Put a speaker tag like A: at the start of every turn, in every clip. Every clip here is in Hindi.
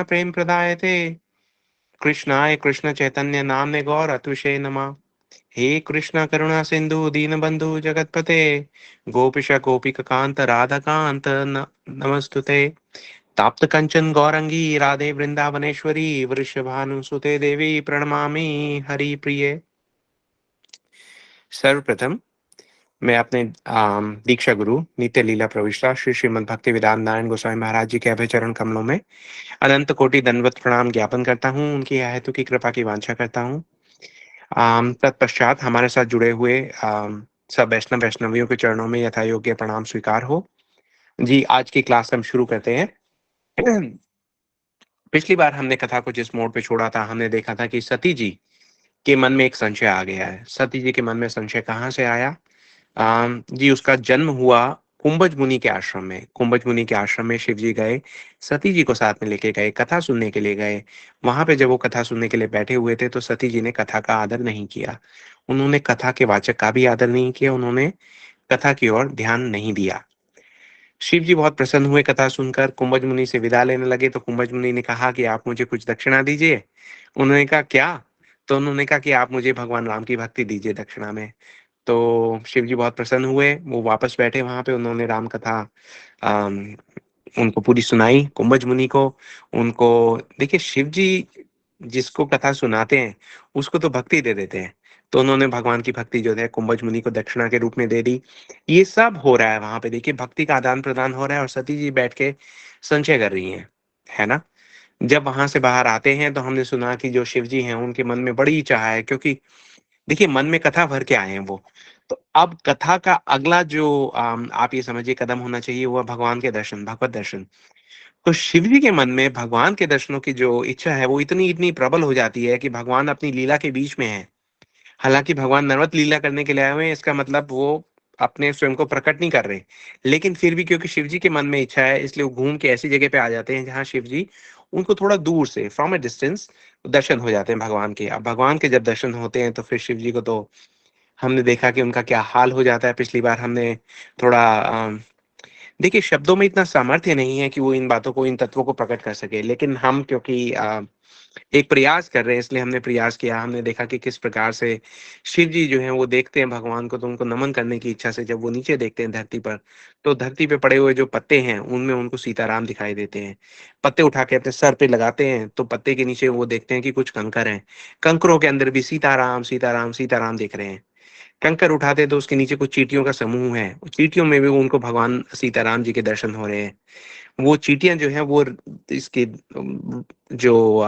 A: प्रेम प्रदायते कृष्णाय कृष्ण चैतन्य नाम्ने गौर अतुषे नमः। हे कृष्ण करुणा सिंधु दीनबंधु जगतपते गोपिश गोपिक कांत राधा कांत नमस्तुते। ताप्त कंचन गौरंगी राधे वृंदावनेश्वरी वृषभानुसुते देवी प्रणमामि हरि प्रिये। सर्वप्रथम मैं अपने दीक्षा गुरु नित्य लीला प्रविष्टा श्री श्रीमद् भक्ति वेदांत नारायण गोस्वामी महाराज जी के अभय चरण कमलों में अनंत कोटि दंडवत प्रणाम ज्ञापन करता हूँ। उनकी हेतु की कृपा की वांछा करता हूँ। तत्पश्चात हमारे साथ जुड़े हुए सब वैष्णव वैष्णवियों के चरणों में यथा योग्य प्रणाम स्वीकार हो। जी, आज की क्लास हम शुरू करते हैं। पिछली बार हमने कथा को जिस मोड़ पे छोड़ा था, हमने देखा था कि सती जी के मन में एक संशय आ गया है। सती जी के मन में संशय कहाँ से आया? जी, उसका जन्म हुआ कुंभज मुनि के आश्रम में। कुंभज मुनि के आश्रम में शिव जी गए, सती जी को साथ में लेके गए, कथा सुनने के लिए गए। वहां पे जब वो कथा सुनने के लिए बैठे हुए थे तो सती जी ने कथा का आदर नहीं किया। उन्होंने कथा के वाचक का भी आदर नहीं किया, उन्होंने कथा की ओर ध्यान नहीं दिया। शिव जी बहुत प्रसन्न हुए कथा सुनकर, कुंभज मुनि से विदा लेने लगे तो कुंभज मुनि ने कहा कि आप मुझे कुछ दक्षिणा दीजिए। उन्होंने कहा क्या? तो उन्होंने कहा कि आप मुझे भगवान राम की भक्ति दीजिए दक्षिणा में। तो शिव जी बहुत प्रसन्न हुए, वो वापस बैठे वहां पे, उन्होंने राम कथा अम, उनको पूरी सुनाई कुंभज मुनि को। उनको देखिए, शिव जी जिसको कथा सुनाते हैं उसको तो भक्ति दे देते हैं, तो उन्होंने भगवान की भक्ति जो है कुंभज मुनि को दक्षिणा के रूप में दे दी। ये सब हो रहा है वहां पे, देखिए भक्ति का आदान प्रदान हो रहा है और सती जी बैठ के संचय कर रही हैं, है ना। जब वहां से बाहर आते हैं तो हमने सुना कि जो शिव जी हैं उनके मन में बड़ी चाह है, क्योंकि देखिए मन में कथा भर के आए हैं वो। तो अब कथा का अगला जो आप ये समझिए कदम होना चाहिए वो है भगवान के दर्शन, भगवत दर्शन। तो शिव जी के मन में भगवान के दर्शनों की जो इच्छा है वो इतनी इतनी प्रबल हो जाती है कि भगवान अपनी लीला के बीच में है। हालांकि भगवान नर्वत लीला करने के लिए आए हुए हैं, इसका मतलब वो अपने स्वयं को प्रकट नहीं कर रहे, लेकिन फिर भी क्योंकि शिव जी के मन में इच्छा है इसलिए वो घूम के ऐसी जगह पे आ जाते हैं जहाँ शिव जी उनको थोड़ा दूर से फ्रॉम अ डिस्टेंस दर्शन हो जाते हैं भगवान के। अब भगवान के जब दर्शन होते हैं तो फिर शिव जी को तो हमने देखा कि उनका क्या हाल हो जाता है। पिछली बार हमने थोड़ा देखिए शब्दों में इतना सामर्थ्य नहीं है कि वो इन बातों को, इन तत्वों को प्रकट कर सके, लेकिन हम क्योंकि एक प्रयास कर रहे हैं इसलिए हमने प्रयास किया। हमने देखा कि किस प्रकार से शिव जी जो हैं वो देखते हैं भगवान को तो उनको नमन करने की इच्छा से जब वो नीचे देखते हैं धरती पर, तो धरती पे पड़े हुए जो पत्ते हैं उनमें उनको सीताराम दिखाई देते हैं। पत्ते उठा के अपने सर पे लगाते हैं तो पत्ते के नीचे वो देखते हैं कि कुछ कंकर हैं, कंकरों के अंदर भी सीताराम सीताराम सीताराम दिख रहे हैं। कंकर उठाते तो उसके नीचे कुछ चींटियों का समूह है, चींटियों में भी उनको भगवान सीताराम जी के दर्शन हो रहे हैं। वो चींटियां जो है वो इसके जो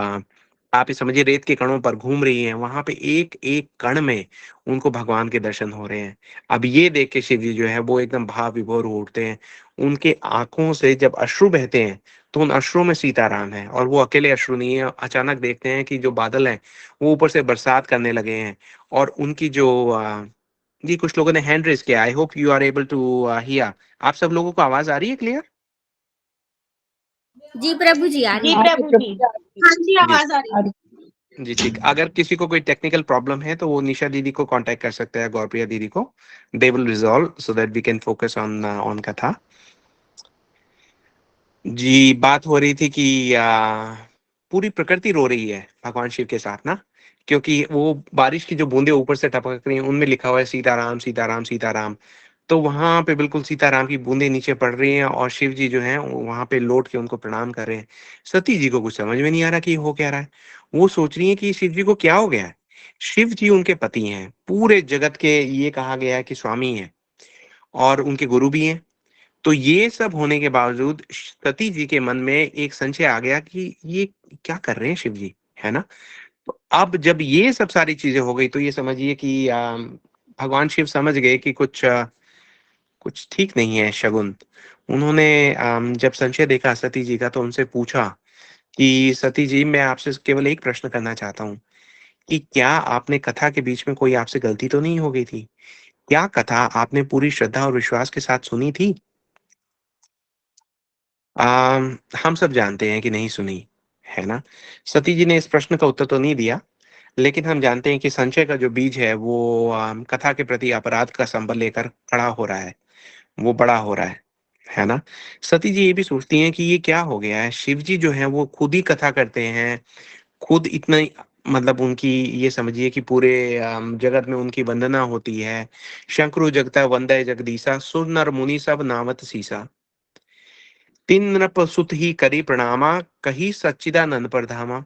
A: आप ये समझिए रेत के कणों पर घूम रही हैं, वहां पे एक एक कण में उनको भगवान के दर्शन हो रहे हैं। अब ये देख के शिव जी जो है वो एकदम भाव विभोर हो उठते हैं। उनके आंखों से जब अश्रु बहते हैं तो उन अश्रुओं में सीताराम है, और वो अकेले अश्रु नहीं है। अचानक देखते हैं कि जो बादल हैं वो ऊपर से बरसात करने लगे हैं, और उनकी जो जी कुछ लोगों ने हैंड रेज किया। I hope you are able to hear. आप सब लोगों को आवाज आ रही है क्लियर?
B: जी प्रभु जी आ रही
C: जी
B: है।
C: प्रभु जी, हाँ जी,
A: जी
C: आवाज आ रही है।
A: जी ठीक। अगर किसी को कोई टेक्निकल प्रॉब्लम है तो वो निशा दीदी को कांटेक्ट कर सकते हैं, गौरप्रिया दीदी को। They will resolve so that we can focus on on कथा। जी, बात हो रही थी कि पूरी प्रकृति रो रही है भगवान शिव के साथ ना, क्योंकि वो बारिश की जो बूंदे ऊपर से टपक रही हैं उनमें लिखा हुआ है सीताराम सीताराम सीताराम। तो वहां पे बिल्कुल सीताराम की बूंदें नीचे पड़ रही हैं और शिव जी जो हैं वहां पे लौट के उनको प्रणाम कर रहे हैं। सती जी को कुछ समझ में नहीं आ रहा कि हो क्या रहा है। वो सोच रही है कि शिव जी को क्या हो गया है। शिव जी उनके पति हैं, पूरे जगत के ये कहा गया है कि स्वामी हैं और उनके गुरु भी हैं। तो ये सब होने के बावजूद सती जी के मन में एक संशय आ गया कि ये क्या कर रहे हैं शिव जी, है ना। तो अब जब ये सब सारी चीजें हो गई तो ये समझिए कि भगवान शिव समझ गए कि कुछ ठीक नहीं है शगुन। उन्होंने जब संशय देखा सती जी का तो उनसे पूछा कि सती जी, मैं आपसे केवल एक प्रश्न करना चाहता हूँ कि क्या आपने कथा के बीच में कोई आपसे गलती तो नहीं हो गई थी? क्या कथा आपने पूरी श्रद्धा और विश्वास के साथ सुनी थी? हम सब जानते हैं कि नहीं सुनी, है ना। सती जी ने इस प्रश्न का उत्तर तो नहीं दिया, लेकिन हम जानते हैं कि संशय का जो बीज है वो कथा के प्रति अपराध का संबल लेकर खड़ा हो रहा है, वो बड़ा हो रहा है ना? सती जी ये भी सोचती हैं कि ये क्या हो गया है? शिव जी जो हैं वो खुद ही कथा करते हैं, खुद इतना ही मतलब उनकी ये समझिए कि पूरे जगत में उनकी वंदना होती है। शंकरु जगता वंदय जगदीसा, सुर नर मुनि सब नामत सीसा। तीन नृप सुत ही करी प्रणामा, कही सच्चिदानंद प्रधामा।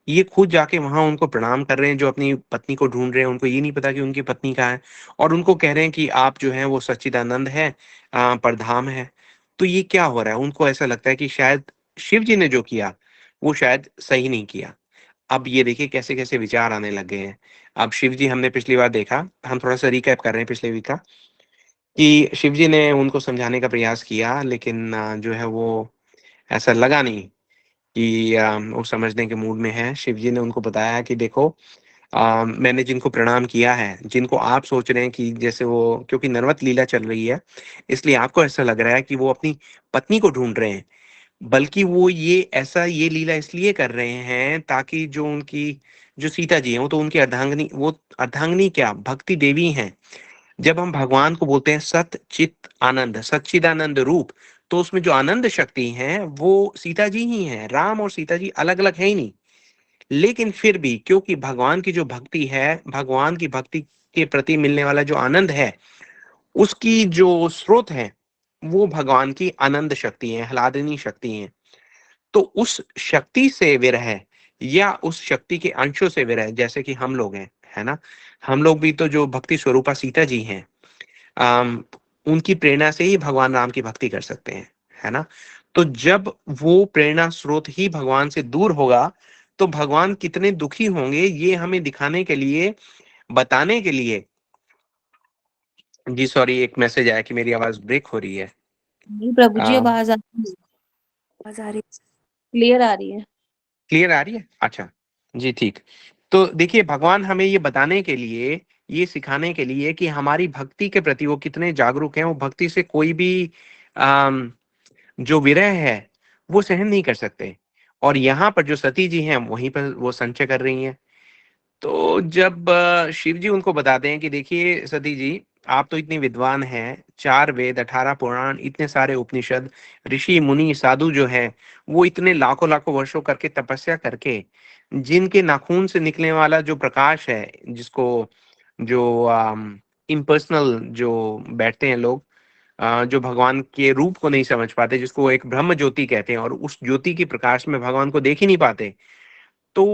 A: ये खुद जाके वहां उनको प्रणाम कर रहे हैं जो अपनी पत्नी को ढूंढ रहे हैं, उनको ये नहीं पता कि उनकी पत्नी कहाँ है, और उनको कह रहे हैं कि आप जो है वो सच्चिदानंद है, परधाम है। तो ये क्या हो रहा है? उनको ऐसा लगता है कि शायद शिव जी ने जो किया वो शायद सही नहीं किया। अब ये देखिए कैसे कैसे विचार आने लग गए हैं। अब शिव जी हमने पिछली बार देखा, हम थोड़ा सा रिकैप कर रहे हैं पिछले वीक का, कि शिव जी ने उनको समझाने का प्रयास किया, लेकिन जो है वो ऐसा लगा नहीं कि वो समझने के मूड में है। शिव जी ने उनको बताया कि देखो, मैंने जिनको प्रणाम किया है, जिनको आप सोच रहे हैं कि जैसे वो, क्योंकि नरवत लीला चल रही है, इसलिए आपको ऐसा लग रहा है कि वो अपनी पत्नी को ढूंढ रहे हैं, बल्कि वो ये लीला इसलिए कर रहे हैं ताकि जो उनकी जो सीता जी हैं वो तो उनकी अर्धांगिनी, वो अर्धांगिनी क्या भक्ति देवी हैं। जब हम भगवान को बोलते हैं सत चित आनंद, सच्चिदानंद रूप, तो उसमें जो आनंद शक्ति है वो सीता जी ही है। राम और सीता जी अलग अलग है ही नहीं। लेकिन फिर भी क्योंकि भगवान की जो भक्ति है, भगवान की भक्ति के प्रति मिलने वाला जो आनंद है, उसकी जो स्रोत है वो भगवान की आनंद शक्ति है, ह्लादिनी शक्ति है। तो उस शक्ति से विरह, या उस शक्ति के अंशों से विरह, जैसे कि हम लोग हैं, है ना? हम लोग भी तो जो भक्ति स्वरूपा सीता जी हैं, अम, उनकी प्रेरणा से ही भगवान राम की भक्ति कर सकते हैं, है ना? तो जब वो प्रेरणा स्रोत ही भगवान से दूर होगा, तो भगवान कितने दुखी होंगे ये हमें दिखाने के लिए, बताने के लिए। जी सॉरी, एक मैसेज आया कि मेरी आवाज ब्रेक हो रही है।
C: नहीं प्रभु जी,
A: क्लियर
C: आवाज आ रही, क्लियर आ रही है।
A: आ रही है? अच्छा, जी ठीक। तो देखिए, भगवान हमें ये बताने के लिए, ये सिखाने के लिए कि हमारी भक्ति के प्रति वो कितने जागरूक हैं। वो भक्ति से कोई भी जो विरह है वो सहन नहीं कर सकते। और यहाँ पर जो सती जी हैं वहीं पर वो संचय कर रही हैं। तो जब शिव जी उनको बताते हैं कि देखिए सती जी, आप तो इतनी विद्वान हैं, 4 वेद, 18 पुराण, इतने सारे उपनिषद, ऋषि मुनि साधु जो है वो इतने लाखों लाखों वर्षों करके तपस्या करके, जिनके नाखून से निकलने वाला जो प्रकाश है, जिसको जो इम्पर्सनल जो बैठते हैं लोग, जो भगवान के रूप को नहीं समझ पाते, जिसको एक ब्रह्म ज्योति कहते हैं, और उस ज्योति की प्रकाश में भगवान को देख ही नहीं पाते। तो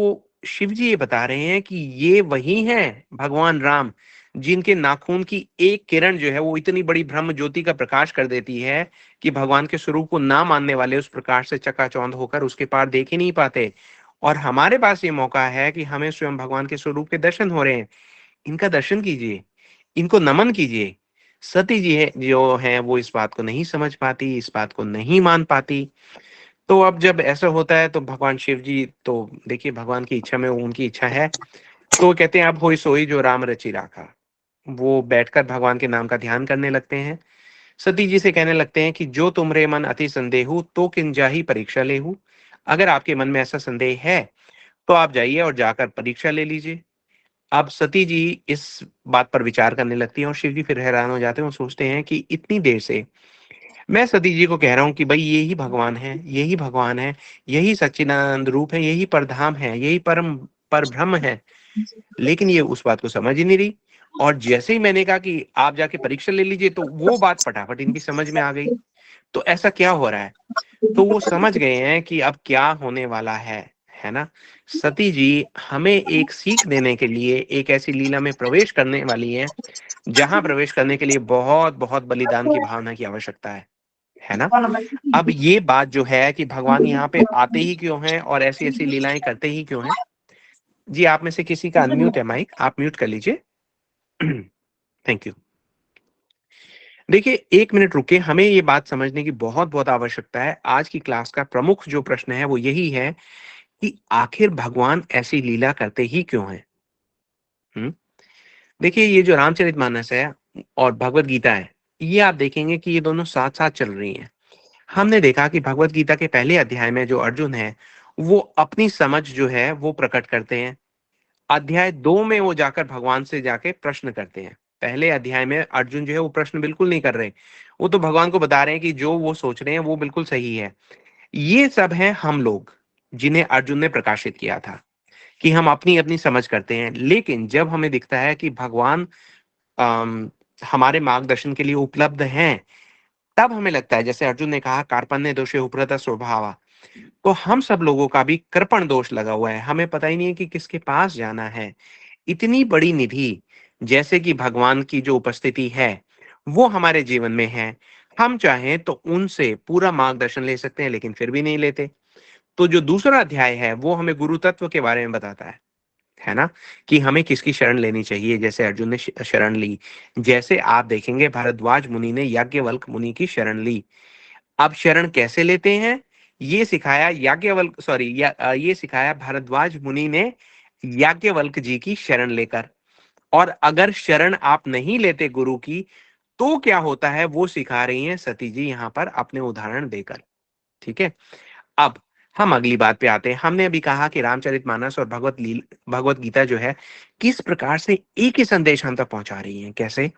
A: शिव जी ये बता रहे हैं कि ये वही हैं भगवान राम, जिनके नाखून की एक किरण जो है वो इतनी बड़ी ब्रह्म ज्योति का प्रकाश कर देती है कि भगवान के स्वरूप को ना मानने वाले उस प्रकाश से चकाचौंध होकर उसके पार देख ही नहीं पाते। और हमारे पास ये मौका है कि हमें स्वयं भगवान के स्वरूप के दर्शन हो रहे हैं। इनका दर्शन कीजिए, इनको नमन कीजिए। सती जी है जो है वो इस बात को नहीं समझ पाती, इस बात को नहीं मान पाती। तो अब जब ऐसा होता है तो भगवान शिव जी तो देखिए, भगवान की इच्छा में उनकी इच्छा है, तो वो कहते हैं अब होई सोई जो राम रचि राखा। वो बैठकर भगवान के नाम का ध्यान करने लगते हैं। सती जी से कहने लगते हैं कि जो तुमरे मन अति संदेहु तो किन जाहि परीक्षा लेहु। अगर आपके मन में ऐसा संदेह है तो आप जाइए और जाकर परीक्षा ले लीजिए। अब सती जी इस बात पर विचार करने लगती हैं और शिव जी फिर हैरान हो जाते हैं और सोचते हैं कि इतनी देर से मैं सती जी को कह रहा हूँ कि भाई यही भगवान है, यही भगवान है, यही सच्चिदानंद रूप है, यही परधाम है, यही परम पर ब्रह्म है, लेकिन ये उस बात को समझ ही नहीं रही। और जैसे ही मैंने कहा कि आप जाके परीक्षा ले लीजिए, तो वो बात फटाफट इनकी समझ में आ गई। तो ऐसा क्या हो रहा है? तो वो समझ गए हैं कि अब क्या होने वाला है ना? सती जी हमें एक सीख देने के लिए एक ऐसी लीला में प्रवेश करने वाली है, जहां प्रवेश करने के लिए बहुत बहुत बलिदान की भावना की आवश्यकता है ना? अब ये बात जो है कि भगवान यहाँ पे आते ही क्यों हैं और ऐसी-ऐसी लीलाएँ करते ही क्यों हैं? जी, आप में से किसी का अनम्यूट है माइक, आप म्यूट कर लीजिए। Thank you. देखिए, 1 मिनट रुकिए, हमें ये बात समझने की बहुत-बहुत आवश्यकता है। आज की क्लास का प्रमुख जो प्रश्न है वो यही है कि आखिर भगवान ऐसी लीला करते ही क्यों हैं? हुँ? देखिए, ये जो रामचरितमानस है और भगवत गीता है, ये आप देखेंगे कि ये दोनों साथ-साथ चल रही हैं। हमने देखा कि भगवत गीता के पहले अध्याय में जो अर्जुन है, वो अपनी समझ जो है वो प्रकट करते हैं। अध्याय 2 में वो जाकर भगवान से जाके प्रश्न करते हैं। पहले अध्याय में अर्जुन जो है वो प्रश्न बिल्कुल नहीं कर रहे, वो तो भगवान को बता रहे हैं कि जो वो सोच रहे हैं वो बिल्कुल सही है। ये सब हैं हम लोग, जिन्हें अर्जुन ने प्रकाशित किया था कि हम अपनी अपनी समझ करते हैं, लेकिन जब हमें दिखता है कि भगवान अम, हमारे मार्गदर्शन के लिए उपलब्ध हैं, तब हमें लगता है, जैसे अर्जुन ने कहा कार्पण्य दोषे उपरत स्वभावा, तो हम सब लोगों का भी कृपण दोष लगा हुआ है, हमें पता ही नहीं है कि किसके पास जाना है। इतनी बड़ी निधि जैसे कि भगवान की जो उपस्थिति है वो हमारे जीवन में है, हम चाहें तो उनसे पूरा मार्गदर्शन ले सकते हैं, लेकिन फिर भी नहीं लेते। तो जो दूसरा अध्याय है वो हमें गुरु तत्व के बारे में बताता है ना, कि हमें किसकी शरण लेनी चाहिए, जैसे अर्जुन ने शरण ली। जैसे आप देखेंगे भारद्वाज मुनि ने याज्ञवल्क मुनि की शरण ली। अब शरण कैसे लेते हैं, ये सिखाया याज्ञवल्क सॉरी ये सिखाया भारद्वाज मुनि ने याज्ञवल्क जी की शरण लेकर। और अगर शरण आप नहीं लेते गुरु की, तो क्या होता है वो सिखा रही हैं सती जी यहाँ पर अपने उदाहरण देकर। ठीक है, अब हम अगली बात पे आते हैं। हमने अभी कहा कि रामचरितमानस और भगवत गीता जो है किस प्रकार से एक ही संदेश हम तक पहुंचा रही है, कैसे।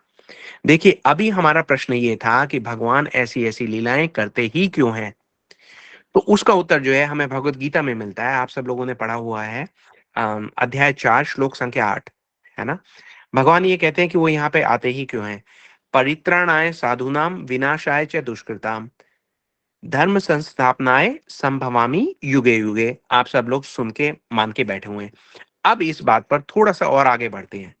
A: देखिए, अभी हमारा प्रश्न ये था कि भगवान ऐसी ऐसी लीलाएं करते ही क्यों हैं, तो उसका उत्तर जो है हमें भगवत गीता में मिलता है। आप सब लोगों ने पढ़ा हुआ है, अध्याय 4 श्लोक संख्या 8, है ना। भगवान ये कहते हैं कि वो यहाँ पे आते ही क्यों हैं। परित्राणाय साधुनाम विनाशाय च दुष्कृताम धर्म संस्थापनाय संभवामी युगे युगे। आप सब लोग सुन के मान के बैठे हुए हैं। अब इस बात पर थोड़ा सा और आगे बढ़ते हैं।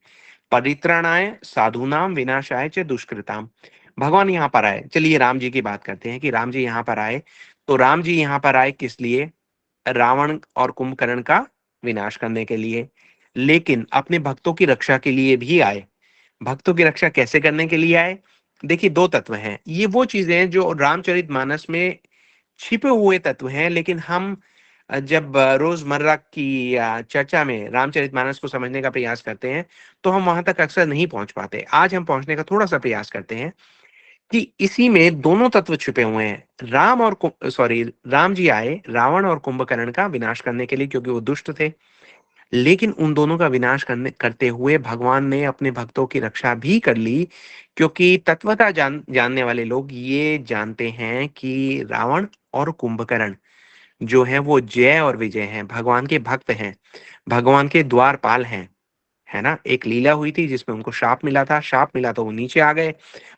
A: परित्राणाय साधुनाम विनाशाय च दुष्कृताम, भगवान यहाँ पर आए। चलिए राम जी की बात करते हैं कि राम जी यहाँ पर आए। तो राम जी यहाँ पर आए किस लिए, रावण और कुंभकर्ण का विनाश करने के लिए, लेकिन अपने भक्तों की रक्षा के लिए भी आए। भक्तों की रक्षा कैसे करने के लिए आए, देखिए दो तत्व हैं। ये वो चीजें हैं जो रामचरितमानस में छिपे हुए तत्व हैं, लेकिन हम जब रोजमर्रा की चर्चा में रामचरितमानस को समझने का प्रयास करते हैं, तो हम वहां तक अक्सर नहीं पहुंच पाते। आज हम पहुंचने का थोड़ा सा प्रयास करते हैं कि इसी में दोनों तत्व छुपे हुए हैं। राम जी आए रावण और कुंभकर्ण का विनाश करने के लिए, क्योंकि वो दुष्ट थे। लेकिन उन दोनों का विनाश करते हुए भगवान ने अपने भक्तों की रक्षा भी कर ली, क्योंकि तत्वता जानने वाले लोग ये जानते हैं कि रावण और कुंभकर्ण जो है वो जय और विजय हैं, भगवान के भक्त हैं, भगवान के द्वारपाल हैं, है ना। एक लीला हुई थी जिसमें उनको श्राप मिला था, श्राप मिला तो वो नीचे आ गए।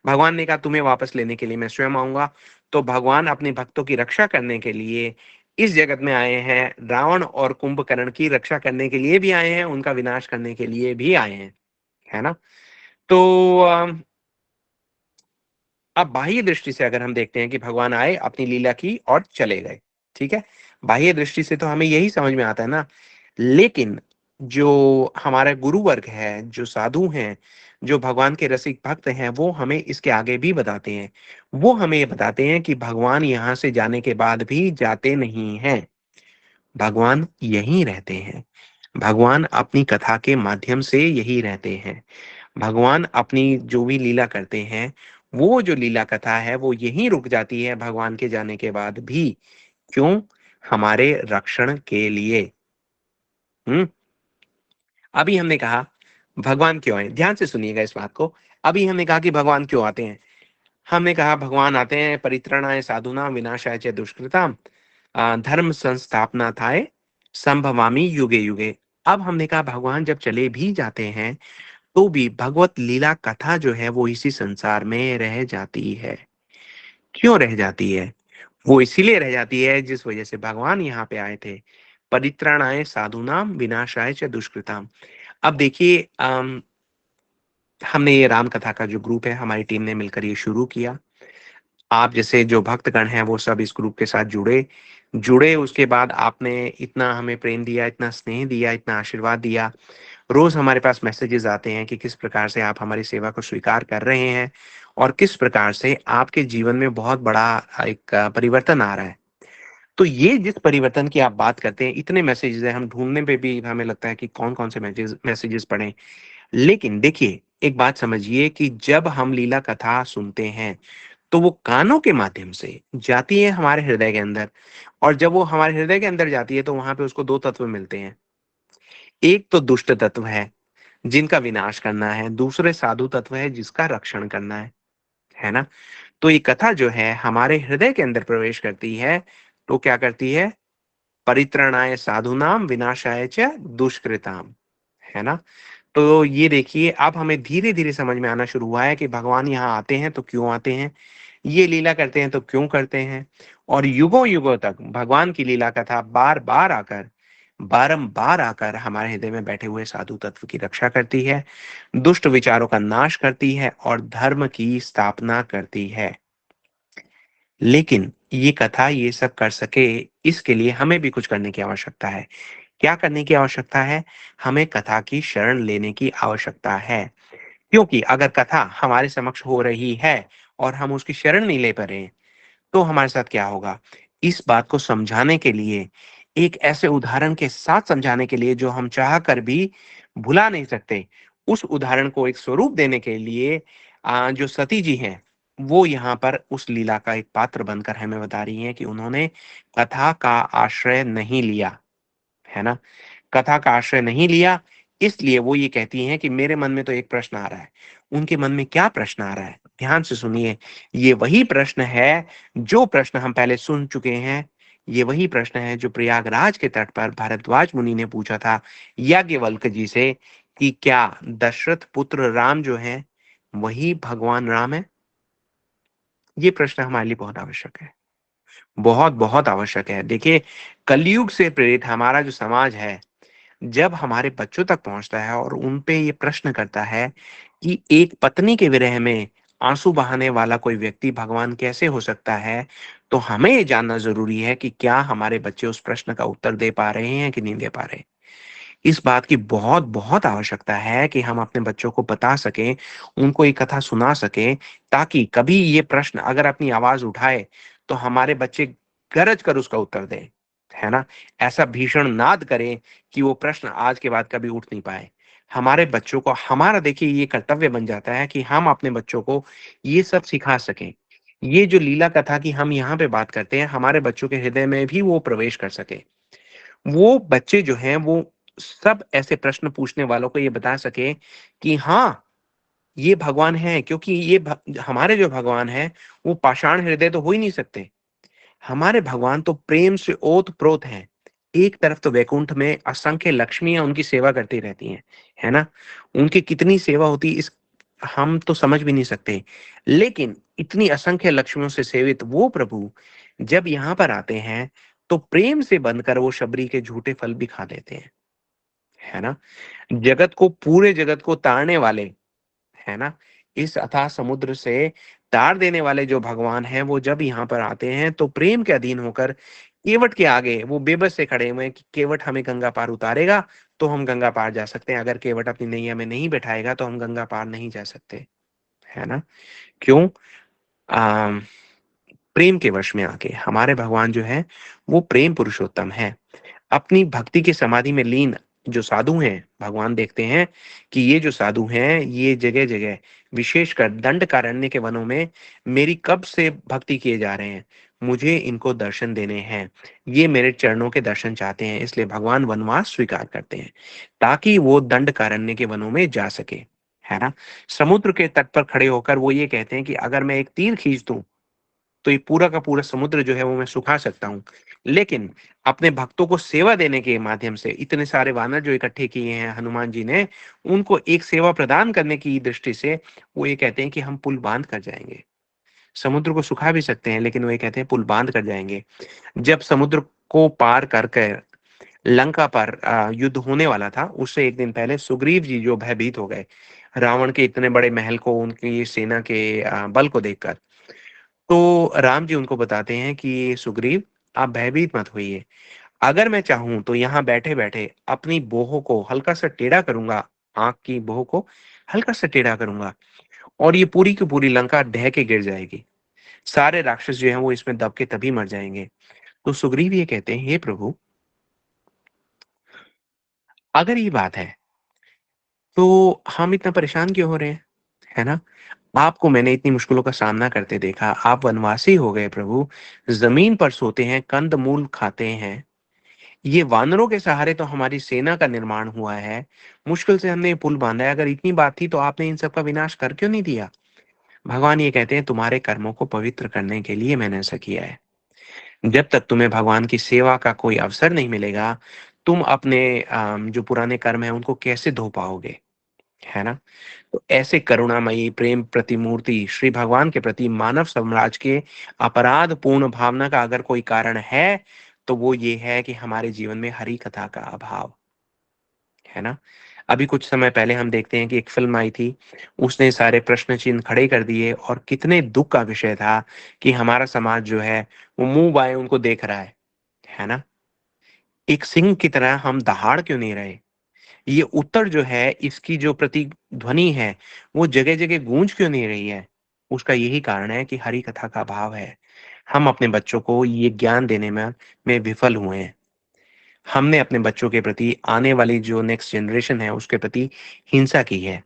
A: भगवान ने कहा तुम्हें वापस लेने के लिए मैं स्वयं आऊंगा। तो भगवान अपने भक्तों की रक्षा करने के लिए इस जगत में आए हैं, रावण और कुंभकर्ण की रक्षा करने के लिए भी आए हैं, उनका विनाश करने के लिए भी आए हैं, है ना। तो अब बाह्य दृष्टि से अगर हम देखते हैं कि भगवान आए, अपनी लीला की और चले गए, ठीक है, बाह्य दृष्टि से तो हमें यही समझ में आता है ना। लेकिन जो हमारा गुरु वर्ग है, जो साधु हैं, जो भगवान के रसिक भक्त हैं, वो हमें इसके आगे भी बताते हैं। वो हमें ये बताते हैं कि भगवान यहाँ से जाने के बाद भी जाते नहीं हैं, भगवान यहीं रहते हैं। भगवान अपनी कथा के माध्यम से यही रहते हैं। भगवान अपनी जो भी लीला करते हैं, वो जो लीला कथा है वो यहीं रुक जाती है भगवान के जाने के बाद भी। क्यों, हमारे रक्षण के लिए। हम्म अभी हमने कहा भगवान क्यों आए, ध्यान से सुनिएगा इस बात को। अभी हमने कहा कि भगवान क्यों आते हैं। हमने कहा भगवान आते हैं परित्रणाय साधुनाम विनाशाय च दुष्कृताम धर्म संस्थापना थाय संभवामी युगे युगे। अब हमने कहा भगवान जब चले भी जाते हैं, तो भी भगवत लीला कथा जो है वो इसी संसार में रह जाती है। क्यों रह जाती है, वो इसीलिए रह जाती है जिस वजह से भगवान यहाँ पे आए थे। परित्राणाय साधुनाम विनाशाय च दुष्कृताम। अब देखिए, हमने ये राम कथा का जो ग्रुप है, हमारी टीम ने मिलकर ये शुरू किया। आप जैसे जो भक्तगण हैं वो सब इस ग्रुप के साथ जुड़े जुड़े उसके बाद आपने इतना हमें प्रेम दिया, इतना स्नेह दिया, इतना आशीर्वाद दिया। रोज हमारे पास मैसेजेस आते हैं कि किस प्रकार से आप हमारी सेवा को स्वीकार कर रहे हैं और किस प्रकार से आपके जीवन में बहुत बड़ा एक परिवर्तन आ रहा है। तो ये जिस परिवर्तन की आप बात करते हैं, इतने मैसेजेस हैं, हम ढूंढने पे भी हमें लगता है कि कौन कौन से मैसेजेस पढ़ें। लेकिन देखिए, एक बात समझिए कि जब हम लीला कथा सुनते हैं, तो वो कानों के माध्यम से जाती है हमारे हृदय के अंदर। और जब वो हमारे हृदय के अंदर जाती है, तो वहां पे उसको दो तत्व मिलते हैं। एक तो दुष्ट तत्व है जिनका विनाश करना है, दूसरे साधु तत्व है जिसका रक्षण करना है ना? तो ये कथा जो है हमारे हृदय के अंदर प्रवेश करती है, तो क्या करती है? परित्रणाय साधूनाम विनाशाय च दुष्कृताम, है ना? तो ये देखिए अब हमें धीरे-धीरे समझ में आना शुरू हुआ है कि भगवान यहाँ आते हैं तो क्यों आते हैं? ये लीला करते हैं तो क्यों करते हैं? और युगों-युगों तक भगवान की लीला कथा बार-बार आकर, बारंबार आकर हमारे हृदय में बैठे हुए साधु तत्व की रक्षा करती है, दुष्ट विचारों का नाश करती है और धर्म की स्थापना करती है। लेकिन ये कथा ये सब कर सके, इसके लिए हमें भी कुछ करने की आवश्यकता है। क्या करने की आवश्यकता है? हमें कथा की शरण लेने की आवश्यकता है। क्योंकि अगर कथा हमारे समक्ष हो रही है और हम उसकी शरण नहीं ले पा रहे हैं, तो हमारे साथ क्या होगा? इस बात को समझाने के लिए, एक ऐसे उदाहरण के साथ समझाने के लिए जो हम चाह कर भी भुला नहीं सकते, उस उदाहरण को एक स्वरूप देने के लिए जो सती जी हैं, वो यहाँ पर उस लीला का एक पात्र बनकर हमें बता रही हैं कि उन्होंने कथा का आश्रय नहीं लिया, है ना? कथा का आश्रय नहीं लिया, इसलिए वो ये कहती हैं कि मेरे मन में तो एक प्रश्न आ रहा है। उनके मन में क्या प्रश्न आ रहा है? ध्यान से सुनिए, ये वही प्रश्न है, जो प्रश्न हम पहले सुन चुके हैं। ये वही प्रश्न है जो प्रयागराज के तट पर भारद्वाज मुनि ने पूछा था याज्ञवल्क्य जी से कि क्या दशरथ पुत्र राम जो हैं, वही भगवान राम हैं? ये प्रश्न हमारे लिए बहुत आवश्यक है। बहुत-बहुत आवश्यक है। देखिए, कलयुग से प्रेरित हमारा जो समाज है, जब हमारे बच्चों तक पहुँचता है और उन पे ये प्रश्न करता है कि एक पत्नी के विरह में आँसू बहाने वाला कोई व्यक्ति भगवान कैसे हो सकता है? तो हमें ये जानना ज़रूरी है कि क्या हमारे बच्चे उस प्रश्न का उत्तर दे पा रहे हैं कि नहीं दे पा रहे? इस बात की बहुत-बहुत आवश्यकता है कि हम अपने बच्चों को बता सकें, उनको ये कथा सुना सकें, ताकि कभी ये प्रश्न अगर अपनी आवाज़ उठाए, तो हमारे बच्चे गरज कर उसका उत्तर दें, है ना? ऐसा भीषण नाद करें कि वो प्रश्न आज के बाद कभी उठ नहीं पाए। हमारे बच्चों को हमारा देखिए ये कर्तव्य बन जाता है कि हम अपने बच्चों को ये सब सिखा सकें। ये जो लीला कथा की हम यहाँ पे बात करते हैं, हमारे बच्चों के हृदय में भी वो प्रवेश कर सके। वो बच्चे जो हैं वो सब ऐसे प्रश्न पूछने वालों को ये बता सके कि हाँ, ये भगवान है क्योंकि ये हमारे जो भगवान हैं वो पाषाण हृदय तो हो ही नहीं सकते। हमारे भगवान तो प्रेम से ओत-प्रोत हैं। एक तरफ तो वैकुंठ में असंख्य लक्ष्मियाँ उनकी सेवा करती रहती हैं, है ना? उनकी कितनी सेवा होती है इस हम तो समझ भी नहीं सकते। लेकिन इतनी असंख्य लक्ष्मियों से सेवित वो प्रभु जब यहाँ पर आते हैं, तो प्रेम से बंधकर वो शबरी के झूठे फल भी खा लेते हैं, है ना? पूरे जगत को तारने वाले, है ना? इस अथाह समुद्र से तार देने वाले जो भगवान हैं, वो जब यहाँ पर आते हैं, तो प्रेम के अधीन होकर केवट के आगे वो बेबस से खड़े हुए हैं कि केवट हमें गंगा पार उतारेगा, तो हम गंगा पार जा सकते हैं। अगर केवट अपनी नैया में नहीं बैठाएगा, तो हम गंगा पार नहीं जा सकते, है ना? क्यों? अ, प्रेम के वश में आके हमारे भगवान जो हैं, वो प्रेम पुरुषोत्तम हैं। अपनी भक्ति की समाधि में लीन जो साधु हैं, भगवान देखते हैं कि ये जो साधु हैं, ये जगह-जगह विशेषकर दंडकारण्य के वनों में मेरी कब से भक्ति किए जा रहे हैं। मुझे इनको दर्शन देने हैं। ये मेरे चरणों के दर्शन चाहते हैं, इसलिए भगवान वनवास स्वीकार करते हैं, ताकि वो दंडकारण्य के वनों में जा सके, है ना? समुद्र के तट पर खड़े होकर वो ये कहते हैं कि अगर मैं एक तीर खींच दूँ, तो ये पूरा का पूरा समुद्र जो है वो मैं सुखा सकता हूँ। लेकिन अपने भक्तों को सेवा देने के माध्यम से इतने सारे वानर जो इकट्ठे किए हैं हनुमान जी ने, उनको एक सेवा प्रदान करने की दृष्टि से वो ये कहते हैं कि हम पुल बाँध कर जाएँगे। समुद्र को सुखा भी सकते हैं, लेकिन वो ये कहते हैं पुल बाँध कर जाएँगे। जब समुद्र को पार कर कर लंका पर युद्ध होने वाला था, उससे 1 दिन पहले सुग्रीव जी जो भयभीत हो गए, रावण के इतने बड़े महल को, उनकी सेना के बल को देखकर। तो राम जी उनको बताते हैं कि सुग्रीव, आप भयभीत मत होइए। अगर मैं चाहूँ तो यहाँ बैठे-बैठे अपनी भौहों को हल्का-सा टेढ़ा करूँगा, आँख की भौं को हल्का-सा टेढ़ा करूँगा और ये पूरी की पूरी लंका ढह के गिर जाएगी। सारे राक्षस जो हैं वो इसमें दब के तभी मर जाएँगे। तो सुग्रीव ये कहते हैं, हे प्रभु, अगर ये बात है, तो हम इतना परेशान क्यों हो रहे हैं? है ना? आपको मैंने इतनी मुश्किलों का सामना करते देखा, आप वनवासी हो गए प्रभु, ज़मीन पर सोते हैं, कंद-मूल खाते हैं। ये वानरों के सहारे तो हमारी सेना का निर्माण हुआ है, मुश्किल से हमने ये पुल बांधा है, अगर इतनी बात थी तो आपने इन सब का विनाश कर क्यों नहीं दिया? भगवान ये कहते हैं तुम्हारे कर्मों को पवित्र करने के लिए मैंने ऐसा किया है। जब तक तुम्हें भगवान की सेवा का कोई अवसर नहीं मिलेगा, तुम अपने जो पुराने कर्म है उनको कैसे धो पाओगे, है ना? तो ऐसे करुणामयी प्रेम प्रतिमूर्ति श्री भगवान के प्रति मानव साम्राज्य के अपराध पूर्ण भावना का अगर कोई कारण है, तो वो ये है कि हमारे जीवन में हरि कथा का अभाव, है ना? अभी कुछ समय पहले हम देखते हैं कि एक फ़िल्म आई थी, उसने सारे प्रश्न चिन्ह खड़े कर दिए और कितने दुःख का विषय था कि हमारा समाज जो है, वो मुँह बाएँ उनको देख रहा है ना? एक सिंह की तरह हम दहाड़ क्यों नहीं रहे? ये उत्तर जो है, इसकी जो प्रतिध्वनि है, वो जगह-जगह गूंज क्यों नहीं रही है? उसका यही कारण है कि हरि कथा का अभाव है। हम अपने बच्चों को ये ज्ञान देने में विफल हुए हैं। हमने अपने बच्चों के प्रति आने वाली जो नेक्स्ट जनरेशन है, उसके प्रति हिंसा की है।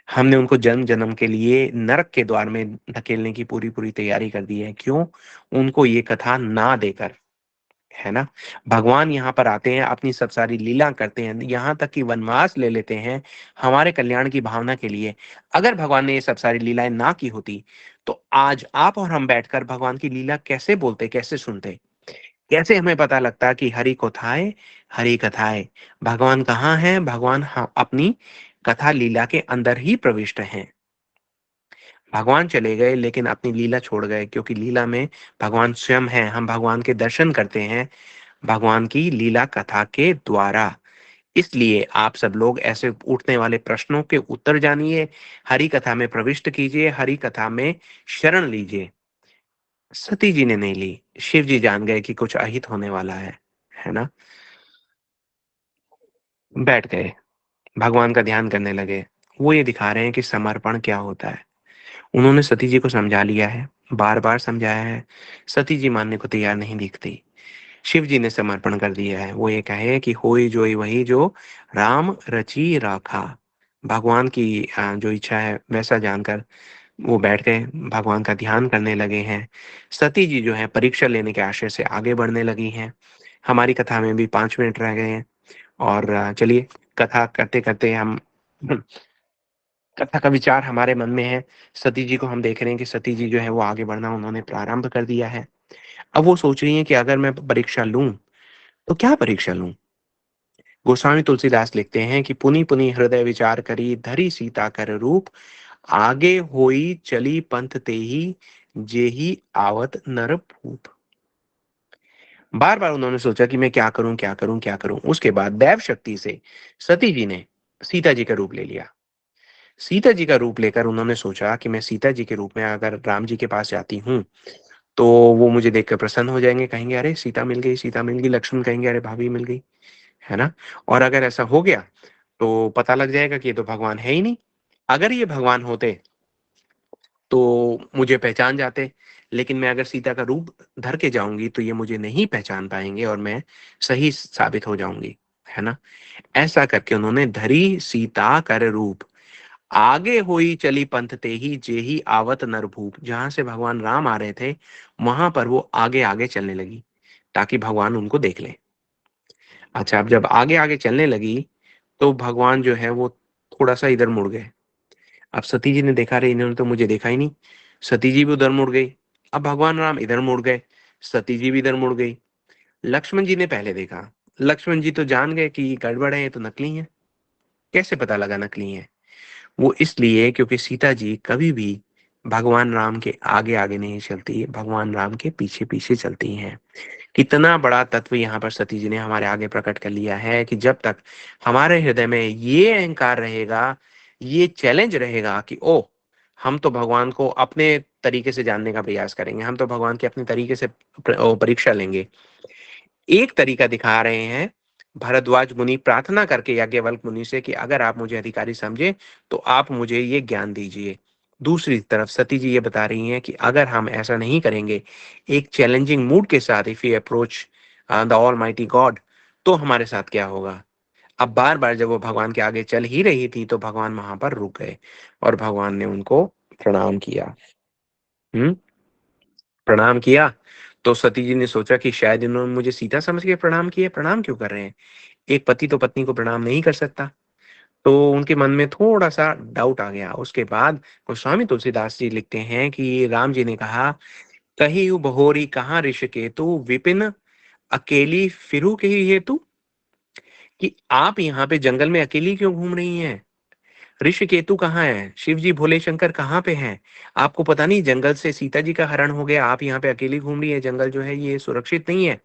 A: हमने उनको जन्म-जन्म के लिए नरक के द्वार में धकेलने की पूरी-पूरी तैयारी कर दी है। क्यों? उनको ये कथा ना देकर, है ना? भगवान यहाँ पर आते हैं, अपनी सब सारी लीला करते हैं, यहाँ तक कि वनवास ले लेते हैं, हमारे कल्याण की भावना के लिए। अगर भगवान ने ये सब सारी लीलाएँ ना की होती, तो आज आप और हम बैठकर भगवान की लीला कैसे बोलते, कैसे सुनते? कैसे हमें पता लगता कि हरि कथाएँ। भगवान कहाँ हैं? भगवान अपनी कथा लीला के अंदर ही प्रविष्ट हैं। भगवान चले गए लेकिन अपनी लीला छोड़ गए, क्योंकि लीला में भगवान स्वयं हैं। हम भगवान के दर्शन करते हैं भगवान की लीला कथा के द्वारा। इसलिए आप सब लोग ऐसे उठने वाले प्रश्नों के उत्तर जानिए, हरि कथा में प्रविष्ट कीजिए, हरि कथा में शरण लीजिए। सती जी ने नहीं ली, शिव जी जान गए कि कुछ अहित होने वाला है ना? बैठ गए, भगवान का ध्यान करने लगे। वो ये दिखा रहे हैं कि समर्पण क्या होता है। उन्होंने सती जी को समझा लिया है, बार-बार समझाया है, सती जी मानने को तैयार नहीं दिखती। शिव जी ने समर्पण कर दिया है। वो ये कहे कि होई जोई वही जो राम रची राखा। भगवान की जो इच्छा है वैसा जानकर वो बैठ गए, भगवान का ध्यान करने लगे हैं। सती जी जो है परीक्षा लेने के आशय से आगे बढ़ने लगी हैं। हमारी कथा में भी 5 मिनट रह गए हैं और चलिए कथा करते-करते हम कथा का विचार हमारे मन में है। सती जी को हम देख रहे हैं कि सती जी जो है वो आगे बढ़ना उन्होंने प्रारंभ कर दिया है। अब वो सोच रही हैं कि अगर मैं परीक्षा लूँ, तो क्या परीक्षा लूँ? गोस्वामी तुलसीदास लिखते हैं कि पुनि पुनि हृदय विचार करी धरी सीता कर रूप आगे होई चली पंथ तेहि जेहि आवत नर भूप। बार बार उन्होंने सोचा कि मैं क्या करूं क्या करूं क्या करूं। उसके बाद दैव शक्ति से सती जी ने सीता जी का रूप ले लिया। सीता जी का रूप लेकर उन्होंने सोचा कि मैं सीता जी के रूप में अगर राम जी के पास जाती हूँ, तो वो मुझे देखकर प्रसन्न हो जाएंगे, कहेंगे अरे सीता मिल गई, सीता मिल गई। लक्ष्मण कहेंगे अरे भाभी मिल गई, है ना? और अगर ऐसा हो गया तो पता लग जाएगा कि ये तो भगवान है ही नहीं। अगर ये भगवान होते तो मुझे पहचान जाते, लेकिन मैं अगर सीता का रूप धर के जाऊँगी तो ये मुझे नहीं पहचान पाएँगे और मैं सही साबित हो जाऊँगी, है ना? ऐसा करके उन्होंने धरी सीता कर रूप, आगे होई चली पंथ तेहि जेहि आवत नरभूप। जहाँ से भगवान राम आ रहे थे, वहाँ पर वो आगे-आगे चलने लगी, ताकि भगवान उनको देख लें। अच्छा, अब जब आगे-आगे चलने लगी, तो भगवान जो है वो थोड़ा-सा इधर मुड़ गए। अब सती जी ने देखा अरे इन्होंने तो मुझे देखा ही नहीं। सती जी भी उधर मुड़ गई। अब भगवान राम इधर मुड़ गए, सती जी भी इधर मुड़ गई। लक्ष्मण जी ने पहले देखा। लक्ष्मण जी तो जान गए कि ये गड़बड़ है, ये तो नकली है। कैसे पता लगा नकली है? वो इसलिए क्योंकि सीता जी कभी भी भगवान राम के आगे-आगे नहीं चलती, भगवान राम के पीछे-पीछे चलती हैं। कितना बड़ा तत्व यहाँ पर सती जी ने हमारे आगे प्रकट कर लिया है कि जब तक हमारे हृदय में ये अहंकार रहेगा, ये चैलेंज रहेगा कि ओह! हम तो भगवान को अपने तरीके से जानने का प्रयास करेंगे, हम तो भगवान के अपने तरीके से परीक्षा लेंगे। एक तरीका दिखा रहे हैं भरद्वाज मुनि प्रार्थना करके याज्ञवल्क्य मुनि से कि अगर आप मुझे अधिकारी समझे, तो आप मुझे ये ज्ञान दीजिए। दूसरी तरफ सती जी ये बता रही हैं कि अगर हम ऐसा नहीं करेंगे, एक चैलेंजिंग मूड के साथ if we approach the almighty God, तो हमारे साथ क्या होगा? अब बार-बार जब वो भगवान के आगे चल ही रही थी, तो भगवान वहाँ पर रुक गए और भगवान ने उनको प्रणाम किया। हुँ? प्रणाम किया, तो सती जी ने सोचा कि शायद इन्होंने मुझे सीता समझ के प्रणाम किए, प्रणाम क्यों कर रहे हैं? एक पति तो पत्नी को प्रणाम नहीं कर सकता। तो उनके मन में थोड़ा-सा डाउट आ गया। उसके बाद गोस्वामी तुलसीदास जी लिखते हैं कि राम जी ने कहा, "कहियु बहोरी कहाँ ऋषिकेतु विपिन अकेली फिरू कही हेतु?" कि आप यहाँ पे जंगल में अकेली क्यों घूम रही हैं? ऋषिकेतु कहाँ है? शिव जी भोले शंकर कहाँ पे हैं? आपको पता नहीं जंगल से सीता जी का हरण हो गया, आप यहाँ पे अकेली घूम रही हैं, जंगल जो है ये सुरक्षित नहीं है।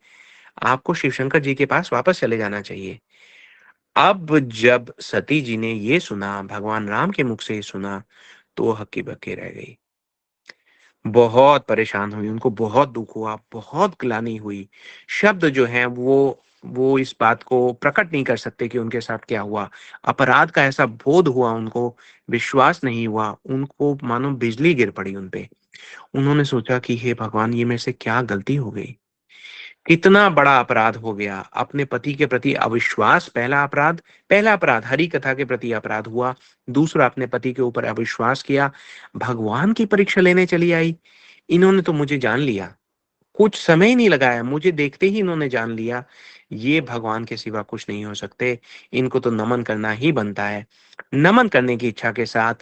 A: आपको शिव शंकर जी के पास वापस चले जाना चाहिए। अब जब सती जी ने ये सुना, भगवान राम के मुख से ये सुना, तो वो हक्की-बक्की रह गई। बहुत परेशान हुई, उनको बहुत दुःख हुआ, बहुत ग्लानि हुई। शब्द जो हैं वो इस बात को प्रकट नहीं कर सकते कि उनके साथ क्या हुआ। अपराध का ऐसा बोध हुआ उनको, विश्वास नहीं हुआ, उनको मानो बिजली गिर पड़ी उन पे। उन्होंने सोचा कि हे भगवान, ये मेरे से क्या गलती हो गई? कितना बड़ा अपराध हो गया। अपने पति के प्रति अविश्वास पहला अपराध हरि कथा के प्रति अपराध हुआ। दूसरा अपने पति के ऊपर अविश्वास किया। भगवान की परीक्षा लेने चली आई। इन्होंने तो मुझे जान लिया। कुछ समय ही नहीं लगाया, मुझे देखते ही इन्होंने जान लिया। ये भगवान के सिवा कुछ नहीं हो सकते। इनको तो नमन करना ही बनता है। नमन करने की इच्छा के साथ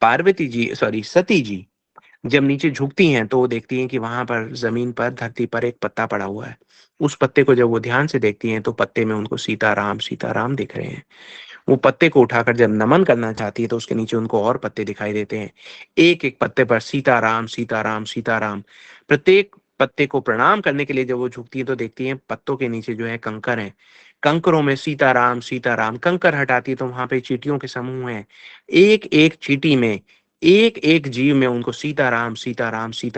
A: पार्वती जी सॉरी सती जी जब नीचे झुकती हैं तो वो देखती हैं कि वहां पर जमीन पर धरती पर एक पत्ता पड़ा हुआ है। उस पत्ते को जब वो ध्यान से देखती हैं तो पत्ते में उनको सीता राम दिख रहे हैं। वो पत्ते को उठाकर जब नमन करना चाहती है तो उसके नीचे उनको और पत्ते दिखाई देते हैं। एक एक पत्ते पर सीता राम सीता राम सीता राम। प्रत्येक पत्ते को प्रणाम करने के लिए जब वो झुकती है तो देखती है पत्तों के नीचे जो है कंकर है। कंकरों में सीता राम कंकर हटाती है तो वहां पे चींटियों के समूह हैं। एक एक चींटी में एक एक जीव में उनको सीता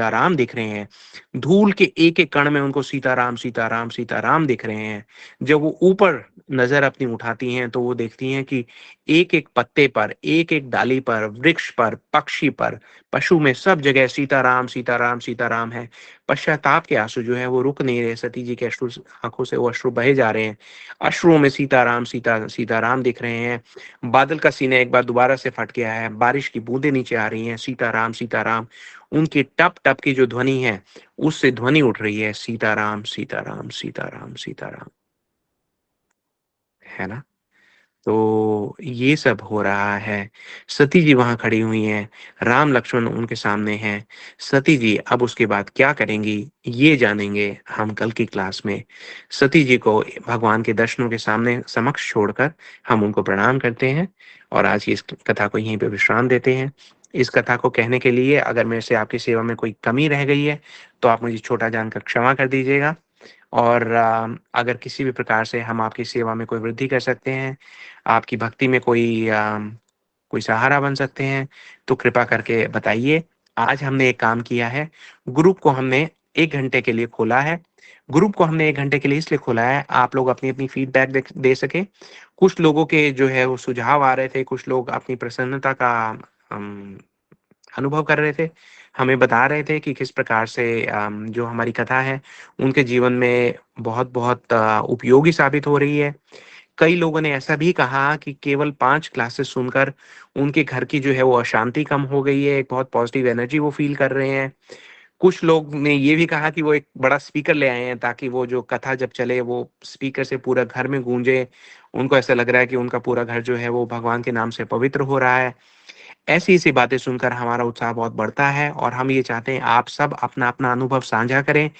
A: राम दिख रहे हैं। धूल के एक एक कण में उनको सीता राम दिख रहे हैं। जब वो ऊपर नजर अपनी उठाती हैं तो वो देखती हैं कि एक एक पत्ते पर एक एक डाली पर वृक्ष पर पक्षी पर पशु में सब जगह सीता राम है। पश्चाताप के आंसू जो है वो रुक नहीं रहे। सती जी के अश्रु आंखों से वो अश्रु बहे जा रहे हैं। अश्रुओं में सीता राम दिख रहे हैं। बादल का सीना एक बार दोबारा से फट गया है। बारिश की बूंदें नीचे आ रही हैं। सीता राम उनकी टप टप की जो ध्वनि है उससे ध्वनि उठ रही है सीता राम है ना। तो ये सब हो रहा है। सती जी वहां खड़ी हुई हैं। राम लक्ष्मण उनके सामने हैं। सती जी अब उसके बाद क्या करेंगी ये जानेंगे हम कल की क्लास में। सती जी को भगवान के दर्शनों के सामने समक्ष छोड़कर हम उनको प्रणाम करते हैं और आज की इस कथा को यहीं पे विश्राम देते हैं। इस कथा को कहने के लिए अगर मेरे से आपकी सेवा में कोई कमी रह गई है तो आप मुझे छोटा जानकर क्षमा कर दीजिएगा। और अगर किसी भी प्रकार से हम आपकी सेवा में कोई वृद्धि कर सकते हैं, आपकी भक्ति में कोई सहारा बन सकते हैं, तो कृपा करके बताइए। आज हमने एक काम किया है, ग्रुप को हमने 1 घंटे के लिए खोला है। ग्रुप को हमने 1 घंटे के लिए इसलिए खोला है, आप लोग अपनी-अपनी फीडबैक दे सकें। कुछ लोगों के जो है वो सुझाव आ रहे थे, कुछ लोग अपनी प्रसन्नता का अम, अनुभव कर रहे थे। हमें बता रहे थे कि किस प्रकार से जो हमारी कथा है, उनके जीवन में बहुत-बहुत उपयोगी साबित हो रही है। कई लोगों ने ऐसा भी कहा कि केवल 5 क्लासेस सुनकर उनके घर की जो है वो अशांति कम हो गई है, एक बहुत पॉजिटिव एनर्जी वो फ़ील कर रहे हैं। कुछ लोग ने ये भी कहा कि वो एक बड़ा स्पीकर ले आए हैं ताकि वो जो कथा जब चले वो स्पीकर से पूरा घर में गूंजे। उनको ऐसा लग रहा है कि उनका पूरा घर जो है वो भगवान के नाम से पवित्र हो रहा है। ऐसी-ऐसी बातें सुनकर हमारा उत्साह बहुत बढ़ता है और हम ये चाहते हैं आप सब अपना-अपना अनुभव साझा करें।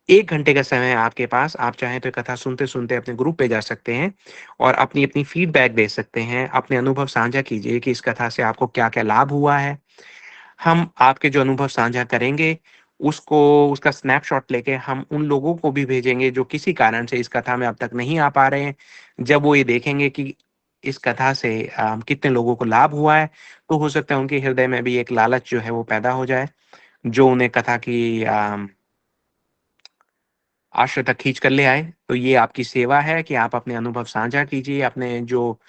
A: 1 घंटे का समय है आपके पास, आप चाहें तो ये कथा सुनते-सुनते अपने ग्रुप पे जा सकते हैं और अपनी-अपनी फीडबैक दे सकते हैं, अपने अनुभव साझा कीजिए कि इस कथा से आपको क्या-क्या लाभ हुआ है। हम आपके जो अनुभव साझा करेंगे, उसको उसका स्नैपशॉट लेके हम उन लोगों को भी भेजेंगे जो किसी कारण से इस कथा में अब तक नहीं आ पा रहे हैं। जब वो ये देखेंगे कि इस कथा से कितने लोगों को लाभ हुआ है, तो हो सकता है उनके हृदय में भी एक लालच जो है वो पैदा हो जाए, जो उन्हें कथा की आशा तक खींच कर ले आए। तो ये आपकी सेवा है कि आप अपने अनुभव साझा कीजिए, अपने जो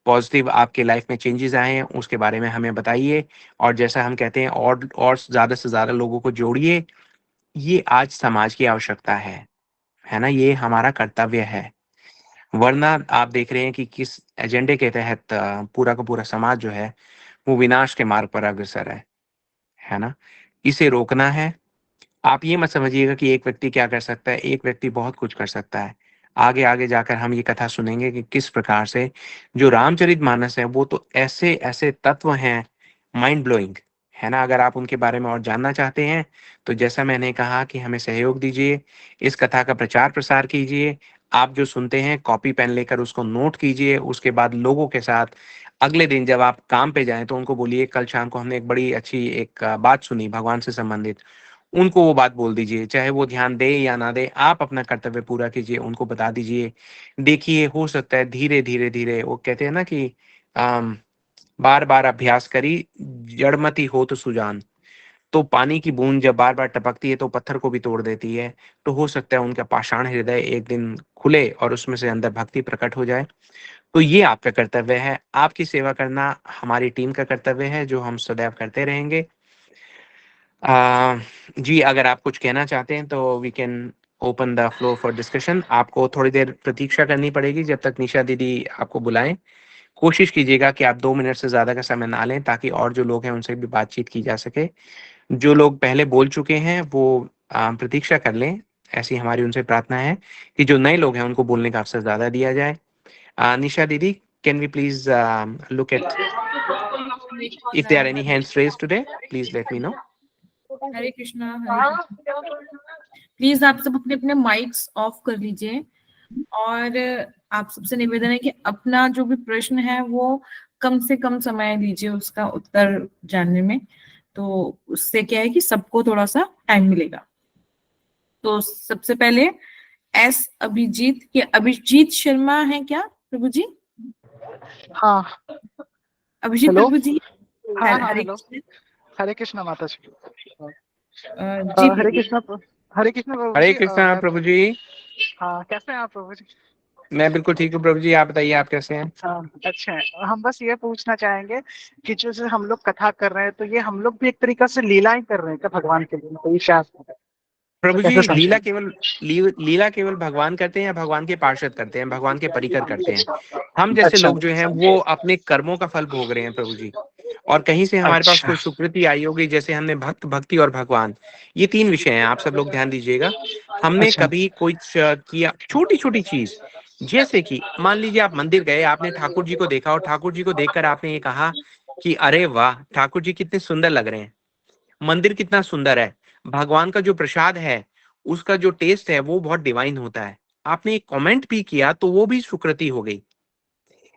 A: पॉज़िटिव आपके लाइफ़ में चेंजेज़ आए हैं, उसके बारे में हमें बताइए और जैसा हम कहते हैं और ज़्यादा से ज़्यादा लोगों को जोड़िए। ये आज समाज की आवश्यकता है ना? ये हमारा कर्तव्य है। वरना आप देख रहे हैं कि किस एजेंडे के तहत पूरा का पूरा समाज जो है, वो विनाश के मार्ग पर अग्रसर है ना? इसे रोकना है। आप ये मत समझिएगा कि एक व्यक्ति क्या कर सकता है, एक व्यक्ति बहुत कुछ कर सकता है। आगे आगे जाकर हम ये कथा सुनेंगे कि किस प्रकार से जो रामचरितमानस है वो तो ऐसे ऐसे तत्व हैं, माइंड ब्लोइंग, है ना। अगर आप उनके बारे में और जानना चाहते हैं तो जैसा मैंने कहा कि हमें सहयोग दीजिए, इस कथा का प्रचार प्रसार कीजिए। आप जो सुनते हैं कॉपी पेन लेकर उसको नोट कीजिए, उसके बाद लोगों के साथ अगले दिन जब आप काम पे जाएं तो उनको बोलिए कल शाम को हमने एक बड़ी अच्छी एक बात सुनी भगवान से संबंधित। उनको वो बात बोल दीजिए, चाहे वो ध्यान दे या ना दे, आप अपना कर्तव्य पूरा कीजिए, उनको बता दीजिए। देखिए हो सकता है धीरे धीरे धीरे, वो कहते हैं ना कि बार बार अभ्यास करी जड़मति हो तो सुजान। तो पानी की बूंद जब बार बार टपकती है तो पत्थर को भी तोड़ देती है। तो हो सकता है उनका पाषाण हृदय एक दिन खुले और उसमें से अंदर भक्ति प्रकट हो जाए। तो ये आपका कर्तव्य है, आपकी सेवा करना हमारी टीम का कर्तव्य है, जो हम सदैव करते रहेंगे। जी, अगर आप कुछ कहना चाहते हैं तो we can open the floor for discussion. आपको थोड़ी देर प्रतीक्षा करनी पड़ेगी जब तक निशा दीदी आपको बुलाएं। कोशिश कीजिएगा कि आप 2 मिनट से ज्यादा का समय ना लें ताकि और जो लोग हैं उनसे भी बातचीत की जा सके। जो लोग पहले बोल चुके हैं वो प्रतीक्षा कर लें। ऐसी हमारी उनसे प्रार्थना है कि जो नए लोग हैं उनको बोलने का अवसर ज्यादा दिया जाए। निशा दीदी, can we please look at if there are any hands raised today, please let me know.
C: Hare Krishna Hare Krishna. Please आप सब अपने अपने माइक्स ऑफ कर लीजिए और आप सबसे निवेदन है कि अपना जो भी प्रश्न है वो कम से कम समय दीजिए उसका उत्तर जानने में, तो उससे क्या है कि सबको थोड़ा सा टाइम मिलेगा। तो सबसे पहले एस अभिजीत, ये अभिजीत शर्मा है क्या प्रभु जी?
B: हाँ।
C: अभिजीत
B: हेलो।
C: प्रभु जी।
B: हाँ हाँ
C: हरे
B: हेलो।
C: कृष्ण।
B: हरे कृष्णा माता जी।
C: जी
B: हरे
C: प्रभु।
B: कृष्णा। हरे कृष्णा प्रभु
A: हरे
B: जी।
A: कृष्णा
B: मैं
A: प्रभु जी।
B: हाँ, कैसे हैं आप प्रभु जी?
A: मैं बिल्कुल ठीक हूँ प्रभु जी, आप बताइए आप कैसे हैं।
B: हाँ, अच्छा है। हम बस ये पूछना चाहेंगे कि जो हम लोग कथा कर रहे हैं तो ये हम लोग भी एक तरीका से लीला ही कर रहे हैं क्या भगवान के लिए? तो ये शायद
A: प्रभु जी,
B: कैसे समझे?
A: लीला केवल भगवान करते हैं या भगवान के पार्षद करते हैं, भगवान के परिकर करते हैं। हम जैसे
B: अच्छा
A: लोग जो हैं वो अपने कर्मों का फल भोग रहे हैं प्रभु जी। और कहीं से हमारे पास
B: अच्छा
A: कोई सुकृति आई होगी, जैसे हमने भक्त, भक्ति और भगवान, ये 3 विषय हैं। आप सब लोग ध्यान दीजिएगा। हमने
B: अच्छा
A: कभी कोई किया छोटी छोटी चीज, जैसे कि मान लीजिए आप मंदिर गए, आपने ठाकुर जी को देखा और ठाकुर जी को देखकर आपने ये कहा कि अरे वाह ठाकुर जी कितने सुंदर लग रहे हैं, मंदिर कितना सुंदर है, भगवान का जो प्रसाद है उसका जो टेस्ट है वो बहुत डिवाइन होता है। आपने एक कमेंट भी किया तो वो भी सुकृति हो गई।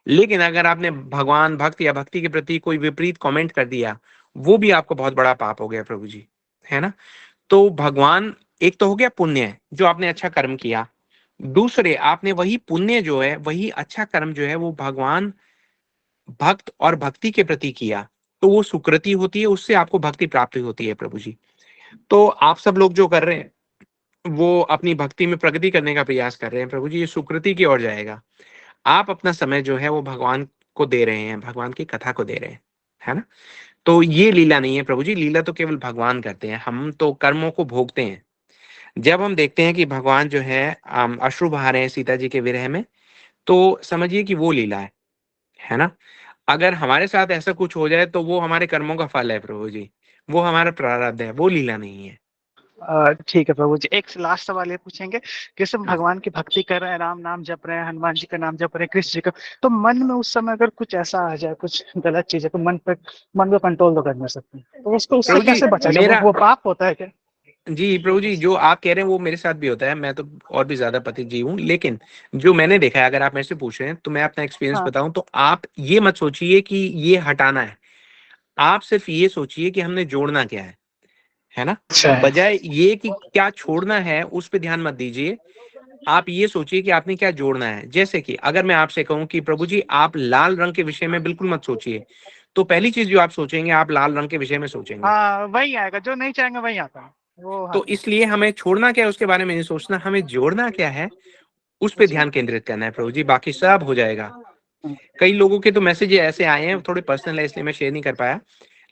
A: लेकिन अगर आपने भगवान, भक्त या भक्ति के प्रति कोई विपरीत कमेंट कर दिया, वो भी आपको बहुत बड़ा पाप हो गया प्रभु जी, है ना। तो भगवान, एक तो हो गया पुण्य जो आपने अच्छा कर्म किया, दूसरे आपने वही पुण्य जो है, वही अच्छा कर्म जो है वो भगवान, भक्त और भक्ति के प्रति किया, तो वो सुकृति होती है, उससे आपको भक्ति प्राप्त होती है प्रभु जी। तो आप सब लोग जो कर रहे हैं वो अपनी भक्ति में प्रगति करने का प्रयास कर रहे हैं प्रभु जी, ये सुकृति की ओर जाएगा। आप अपना समय जो है वो भगवान को दे रहे हैं, भगवान की कथा को दे रहे हैं, है ना। तो ये लीला नहीं है प्रभु जी, लीला तो केवल भगवान करते हैं, हम तो कर्मों को भोगते हैं। जब हम देखते हैं कि भगवान जो है अश्रु बहा रहे हैं सीता जी के विरह में, तो समझिए कि वो लीला है ना। अगर हमारे साथ ऐसा कुछ हो जाए तो वो हमारे कर्मों का फल है प्रभु जी, वो हमारा प्रारब्ध है, वो लीला नहीं है।
B: ठीक है प्रभु जी। एक लास्ट सवाल ये पूछेंगे कि सब
A: हाँ।
B: भगवान की भक्ति कर रहे हैं, राम नाम जप रहे हैं, हनुमान जी का नाम जप रहे हैं, कृष्ण जी का, तो मन में उस समय अगर कुछ ऐसा आ जाए, कुछ गलत चीज है, तो मन पे कंट्रोल तो कर नहीं सकते, तो उसको उससे
A: प्रभु जी
B: कैसे बचा जाए?
A: मेरा,
B: वो पाप होता है क्या?
A: जी प्रभु जी, जो आप कह रहे हैं वो मेरे साथ भी होता है, मैं तो और भी ज्यादा पति जी हूँ। लेकिन जो मैंने देखा है, अगर आप मेरे से पूछ रहे हैं तो मैं अपना एक्सपीरियंस
B: हाँ।
A: बताऊं तो आप ये मत सोचिए कि ये हटाना है, आप सिर्फ ये सोचिए कि हमने जोड़ना क्या है ना।
B: अच्छा है।
A: बजाय ये कि क्या छोड़ना है उस पर ध्यान मत दीजिए, आप ये सोचिए कि आपने क्या जोड़ना है। जैसे कि अगर मैं आपसे कहूं कि प्रभु जी आप लाल रंग के विषय में बिल्कुल मत सोचिए, तो पहली चीज जो आप सोचेंगे, आप लाल रंग के विषय में सोचेंगे।
B: हाँ, वही आएगा, जो नहीं चाहेंगे वही आता है वो। हाँ।
A: तो इसलिए हमें छोड़ना क्या है उसके बारे में नहीं सोचना, हमें जोड़ना क्या है उस पर
B: अच्छा।
A: ध्यान केंद्रित करना है प्रभु जी, बाकी सब हो जाएगा।
B: हाँ।
A: कई लोगों के तो मैसेज ऐसे आए हैं, थोड़े पर्सनल है इसलिए मैं शेयर नहीं कर पाया,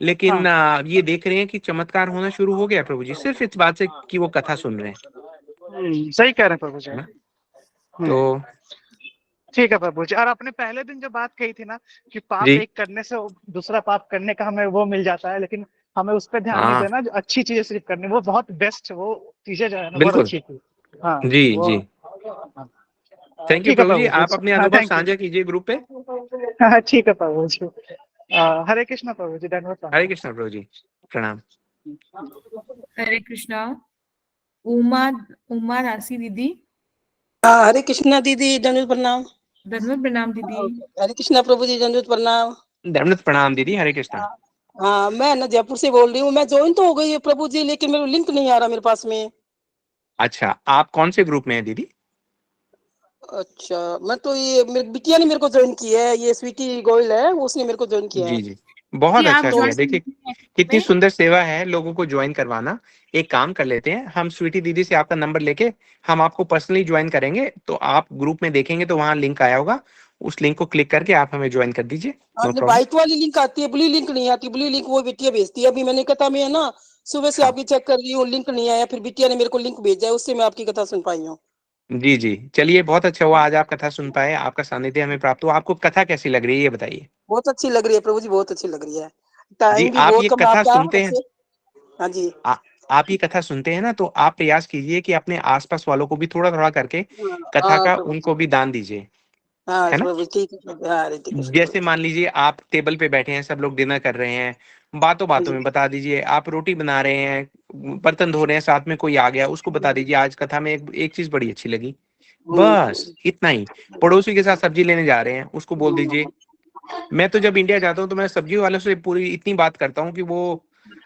A: लेकिन
B: हाँ।
A: ये देख रहे हैं कि चमत्कार होना शुरू हो गया प्रभु जी, सिर्फ इस बात से कि वो कथा सुन रहे हैं,
B: सही कह रहे हैं प्रभु जी।
A: है ना।
B: हम्म,
A: तो
B: ठीक है प्रभु जी। और आपने पहले दिन जो बात कही थी ना कि पाप
A: जी
B: एक करने से दूसरा पाप करने का हमें वो मिल जाता है, लेकिन हमें उस पर ध्यान नहीं
A: हाँ
B: देना, जो अच्छी चीजें सिर्फ करनी, वो बहुत बेस्ट, वो चीजें जो है ना बहुत
A: बिल्कुल।
B: अच्छी थी। हाँ
A: जी
B: वो
A: जी। थैंक यू
B: ठीक है
A: प्रभु जी,
B: प्रभु जी।
A: आप अपने
B: हाँ
A: अनुभव
B: थैंक यू।
A: साझा कीजिए ग्रुप पे।
B: हाँ ठीक है प्रभु जी। हरे कृष्ण प्रभु जी, धन्यवाद
A: हरे
B: प्रणाम।
A: कृष्ण प्रभु जी, प्रणाम।
C: हरे कृष्णा। उमा उमा राशि दीदी।
D: हाँ, हरे कृष्णा दीदी, दंडवत प्रणाम।
C: धन्यवाद प्रणाम दीदी।
D: हरे कृष्णा प्रभु जी, दंडवत प्रणाम।
A: दंडवत प्रणाम दीदी, हरे कृष्ण।
D: हाँ, मैं ना जयपुर से बोल रही हूँ। मैं ज्वाइन तो हो गई है प्रभु जी, लेकिन मेरा लिंक नहीं आ रहा मेरे पास में।
A: अच्छा, आप कौन से ग्रुप में हैं दीदी?
D: अच्छा, मैं तो ये मेरी बिटिया ने मेरे को ज्वाइन किया है, ये स्वीटी गोयल है, उसने मेरे को ज्वाइन किया है।
A: जी जी, बहुत
C: जी आप
A: अच्छा किया।
C: ज्वाइन
A: देखिए कितनी
C: में।
A: सुंदर सेवा है लोगों को ज्वाइन करवाना। एक काम कर लेते हैं, हम स्वीटी दीदी से आपका नंबर लेके हम आपको पर्सनली ज्वाइन करेंगे, तो आप ग्रुप में देखेंगे तो वहां लिंक आया होगा, उस लिंक को क्लिक करके आप हमें ज्वाइन कर दीजिए।
D: हाँ,
A: नो
D: ये
A: प्रॉब्लम।
D: व्हाइट वाली लिंक आती है, ब्लू लिंक नहीं आती। ब्लू लिंक वो बिटिया भेजती है। अभी मैंने कथा में है ना, सुबह से
A: हाँ
D: आपकी चेक कर रही हूँ, लिंक नहीं आया। फिर बिटिया ने मेरे को लिंक भेजा है, उससे मैं आपकी कथा सुन पाई हूँ।
A: जी जी, चलिए बहुत अच्छा हुआ आज आप कथा सुन पाए, आपका सानिध्य हमें प्राप्त हुआ। आपको कथा कैसी लग रही है ये बताइए।
D: बहुत अच्छी लग रही है प्रभु जी, बहुत अच्छी लग रही है।
A: जी
D: टाइम भी
A: आप
D: बहुत
A: ये
D: कम
A: कथा
D: आपका
A: सुनते हैं,
D: अच्छे। हाँ जी।
A: आप ये कथा सुनते हैं ना, तो आप प्रयास कीजिए कि अपने आसपास वालों को भी थोड़ा थोड़ा करके
D: हाँ
A: कथा
D: हाँ
A: का
D: प्रभु जी।
A: उनको भी दान दीजिए,
D: हाँ
A: है ना।
D: प्रभु ठीक है प्रभु। हाँ हरे कृष्ण
A: जैसे
D: प्रभु जी।
A: मान लीजिए आप टेबल पे बैठे हैं, सब लोग डिनर कर रहे हैं, बातों
D: हाँ
A: बातों
D: जी।
A: में बता दीजिए। आप रोटी बना रहे हैं, बर्तन धो रहे हैं, साथ में कोई आ गया उसको बता दीजिए आज कथा में एक चीज बड़ी अच्छी लगी।
D: प्रभु
A: बस
D: जी।
A: इतना ही। पड़ोसी के साथ सब्जी लेने जा रहे हैं, उसको बोल दीजिए। मैं तो जब इंडिया जाता हूँ तो मैं सब्जी वालों से पूरी इतनी बात करता हूँ कि वो,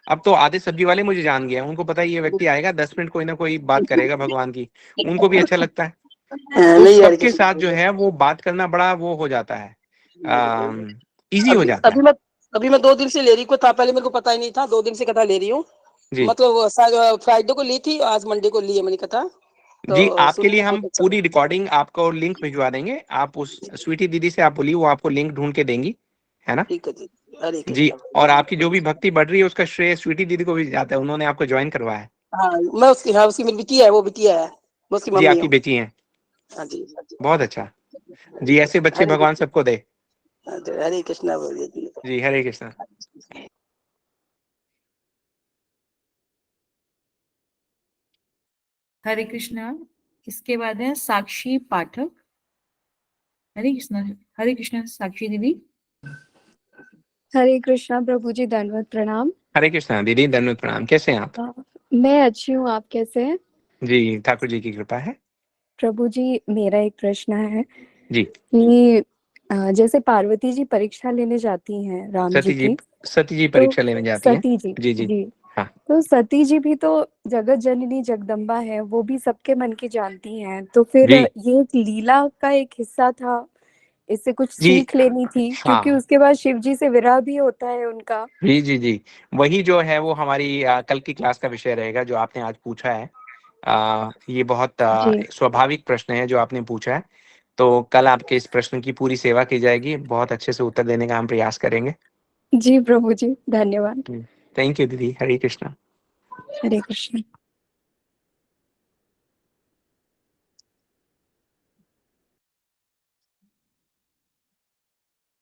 A: अब तो आधे सब्जी वाले मुझे जान गए हैं, उनको पता है ये व्यक्ति आएगा 10 मिनट कोई ना कोई बात करेगा भगवान की। उनको भी अच्छा लगता है। तो
D: नहीं हरे
A: सबके
D: कृष्ण
A: साथ
D: प्रभु
A: जो
D: जी।
A: है वो बात करना बड़ा वो हो जाता है, इजी हो
D: अभी
A: जाता
D: अभी
A: है।
D: मैं अभी मैं 2 दिन से ले रही हूँ कथा। पहले मेरे को पता ही नहीं था, 2 दिन से कथा ले रही हूँ।
A: जी
D: मतलब फ्राइडे को ली थी, आज मंडे को ली है मैंने कथा।
A: जी,
D: तो
A: आपके
D: सुनने
A: लिए
D: में
A: हम
D: बहुत अच्छा
A: पूरी
D: लगा।
A: रिकॉर्डिंग आपको लिंक भिजवा देंगे। आप उस स्वीटी दीदी से आप बोलिए, वो आपको लिंक ढूंढ के देंगी, है ना।
D: ठीक है जी। हरे
A: जी,
D: कृष्ण
A: और
D: प्रभु
A: आपकी
D: जी।
A: जो भी भक्ति बढ़ रही है उसका श्रेय स्वीटी दीदी को भी जाता है, उन्होंने आपको ज्वाइन करवाया है।
D: हाँ मैं उसकी, हाँ उसकी मेरी बिटिया है, वो बिटिया है, मैं उसकी
A: जी
D: मम्मी
A: आपकी
D: हूँ।
A: बेटी हैं।
D: हाँ जी हाँ जी।
A: बहुत अच्छा। जी ऐसे बच्चे
D: हरे
A: भगवान
D: कृष्ण।
A: सबको दे।
D: हाँ जी, हरे कृष्ण बोलिए जी।
A: जी हरे कृष्ण।
C: हरे कृष्णा। इसके बाद है साक्षी पाठक। हरे कृष्णा। हरे कृष्णा साक्षी दीदी।
E: हरे कृष्णा प्रभु जी, दंडवत प्रणाम।
A: हरे कृष्ण दीदी, धन्यवाद प्रणाम। कैसे हैं आप?
E: मैं अच्छी हूँ, आप कैसे हैं?
A: जी ठाकुर जी की कृपा है।
E: प्रभु जी, मेरा एक प्रश्न है
A: जी
E: कि जैसे पार्वती जी परीक्षा लेने जाती हैं राम जी
A: सती जी,
E: की,
A: सती जी
E: तो
A: परीक्षा लेने जाती हैं।
E: सती जी,
A: जी जी।
E: जी,
A: हाँ
E: तो सती जी भी तो जगत जननी जगदम्बा है, वो भी सबके मन की जानती हैं, तो फिर
A: जी
E: ये एक लीला का एक हिस्सा था, इससे कुछ
A: जी।
E: सीख लेनी थी, क्योंकि
A: हाँ
E: उसके बाद शिव जी से विरह भी होता है उनका।
A: जी जी जी, वही जो है वो हमारी कल की क्लास का विषय रहेगा जो आपने आज पूछा है। ये बहुत
E: जी
A: स्वाभाविक प्रश्न है जो आपने पूछा है। तो कल आपके इस प्रश्न की पूरी सेवा की जाएगी, बहुत अच्छे से उत्तर देने का हम प्रयास करेंगे।
E: जी प्रभु जी, धन्यवाद।
A: थैंक यू दीदी, हरे कृष्णा।
E: हरे कृष्ण।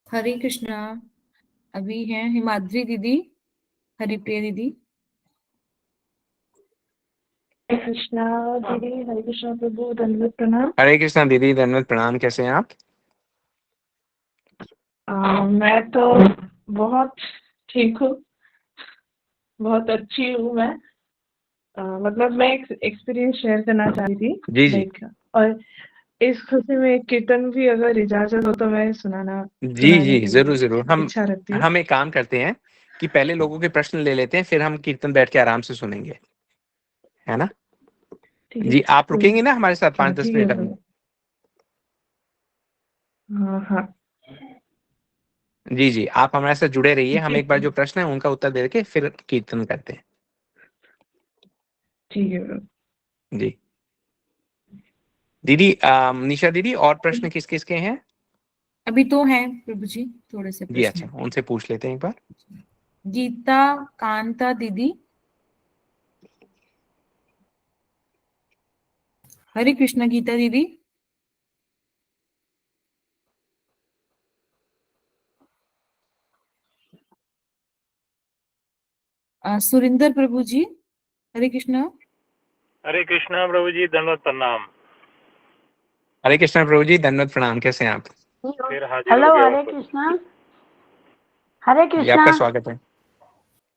C: हरे कृष्णा। अभी है हिमाद्री दीदी, हरिप्रिया दीदी।
F: हरे कृष्णा दीदी, हरे कृष्णा प्रभु, दंडवत प्रणाम।
A: हरे कृष्णा दीदी, धन्यवाद प्रणाम। कैसे हैं आप?
F: मैं तो बहुत ठीक हूँ, बहुत अच्छी हूँ मैं। मतलब मैं एक एक्सपीरियंस शेयर करना चाह रही थी,
A: जी जी
F: लाइक, और इस खुशी में एक कीर्तन भी अगर इजाजत हो तो मैं
A: जी
F: सुनाने
A: जी,
F: की
A: जरूर जरूर।
F: इच्छा रखती हूँ।
A: हम एक काम करते हैं कि पहले लोगों के प्रश्न ले लेते हैं, फिर हम कीर्तन बैठ के आराम से सुनेंगे, है ना।
F: ठीक है
A: जी आप
F: प्रभु।
A: रुकेंगे ना हमारे साथ
F: हाँ
A: 5-10
F: ठीक है
A: मिनट अभी?
F: प्रभु। हाँ हाँ
A: जी जी, आप हमारे साथ जुड़े रहिए, हम
F: ठीक
A: एक बार जो प्रश्न है उनका उत्तर दे के फिर कीर्तन करते हैं।
F: ठीक है प्रभु।
A: जी दीदी, निशा दीदी, और प्रश्न किस किस के हैं?
C: अभी तो है प्रभु जी, थोड़े से
A: जी
C: प्रश्न
A: अच्छा,
C: हैं।
A: उनसे पूछ लेते हैं एक बार।
C: गीता कांता दीदी। हरे कृष्णा गीता दीदी। सुरिंदर प्रभु जी, हरे कृष्णा।
G: हरे कृष्णा प्रभु जी, दंडवत प्रणाम।
A: हरे कृष्णा प्रभु जी, दंडवत प्रणाम। कैसे हैं आप?
G: फिर हाजिर
H: हेलो,
G: हो गया
H: हरे
G: वापस।
H: कृष्णा। हरे
A: जी,
H: कृष्णा।
A: आपका स्वागत है।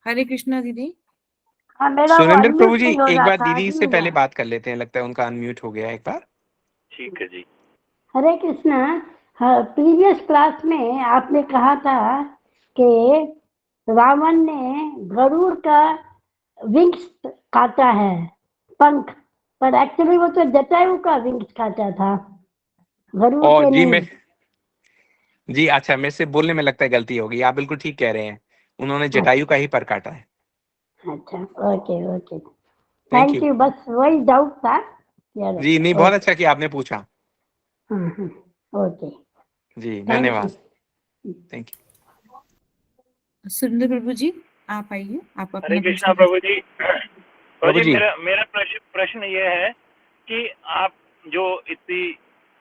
C: हरे कृष्णा दीदी।
H: हाँ, मेरा वो
A: सुरेंद्र प्रभु
H: अनम्यूट
A: जी,
H: नहीं हो
A: एक
H: रहा
A: बार
H: था,
A: दीदी
H: आज ही
A: से
H: हुआ।
A: पहले बात कर लेते हैं, लगता है उनका अनम्यूट हो गया एक बार।
G: ठीक है जी।
H: हरे कृष्णा। प्रीवियस क्लास में आपने कहा था कि रावण ने गरुड़ का विंग्स काटा है, पंख, पर एक्चुअली वो तो जटायु का विंग्स काटा था, गरुड़
A: और
H: के
A: जी
H: नहीं।
A: जी अच्छा, मेरे से बोलने में लगता है गलती हो गई। आप बिल्कुल ठीक कह रहे हैं, उन्होंने जटायु का ही पर काटा है।
H: अच्छा, okay okay,
A: thank
H: thank
A: you
H: you. बस वही डाउट था यार।
A: जी। नहीं, बहुत
H: ओके।
A: अच्छा कि आपने पूछा।
H: ओके,
A: जी,
H: थैंक
A: धन्यवाद।
H: यू।
A: थैंक
C: सुरिंदर प्रभु जी, आप आइए, आप
G: हरे
C: अपना
G: कृष्णा
C: प्रश्न
G: प्रभु जी। प्रभु
A: प्रभु
G: जी,
A: जी।
G: मेरा मेरा प्रश्न ये है कि आप जो इतनी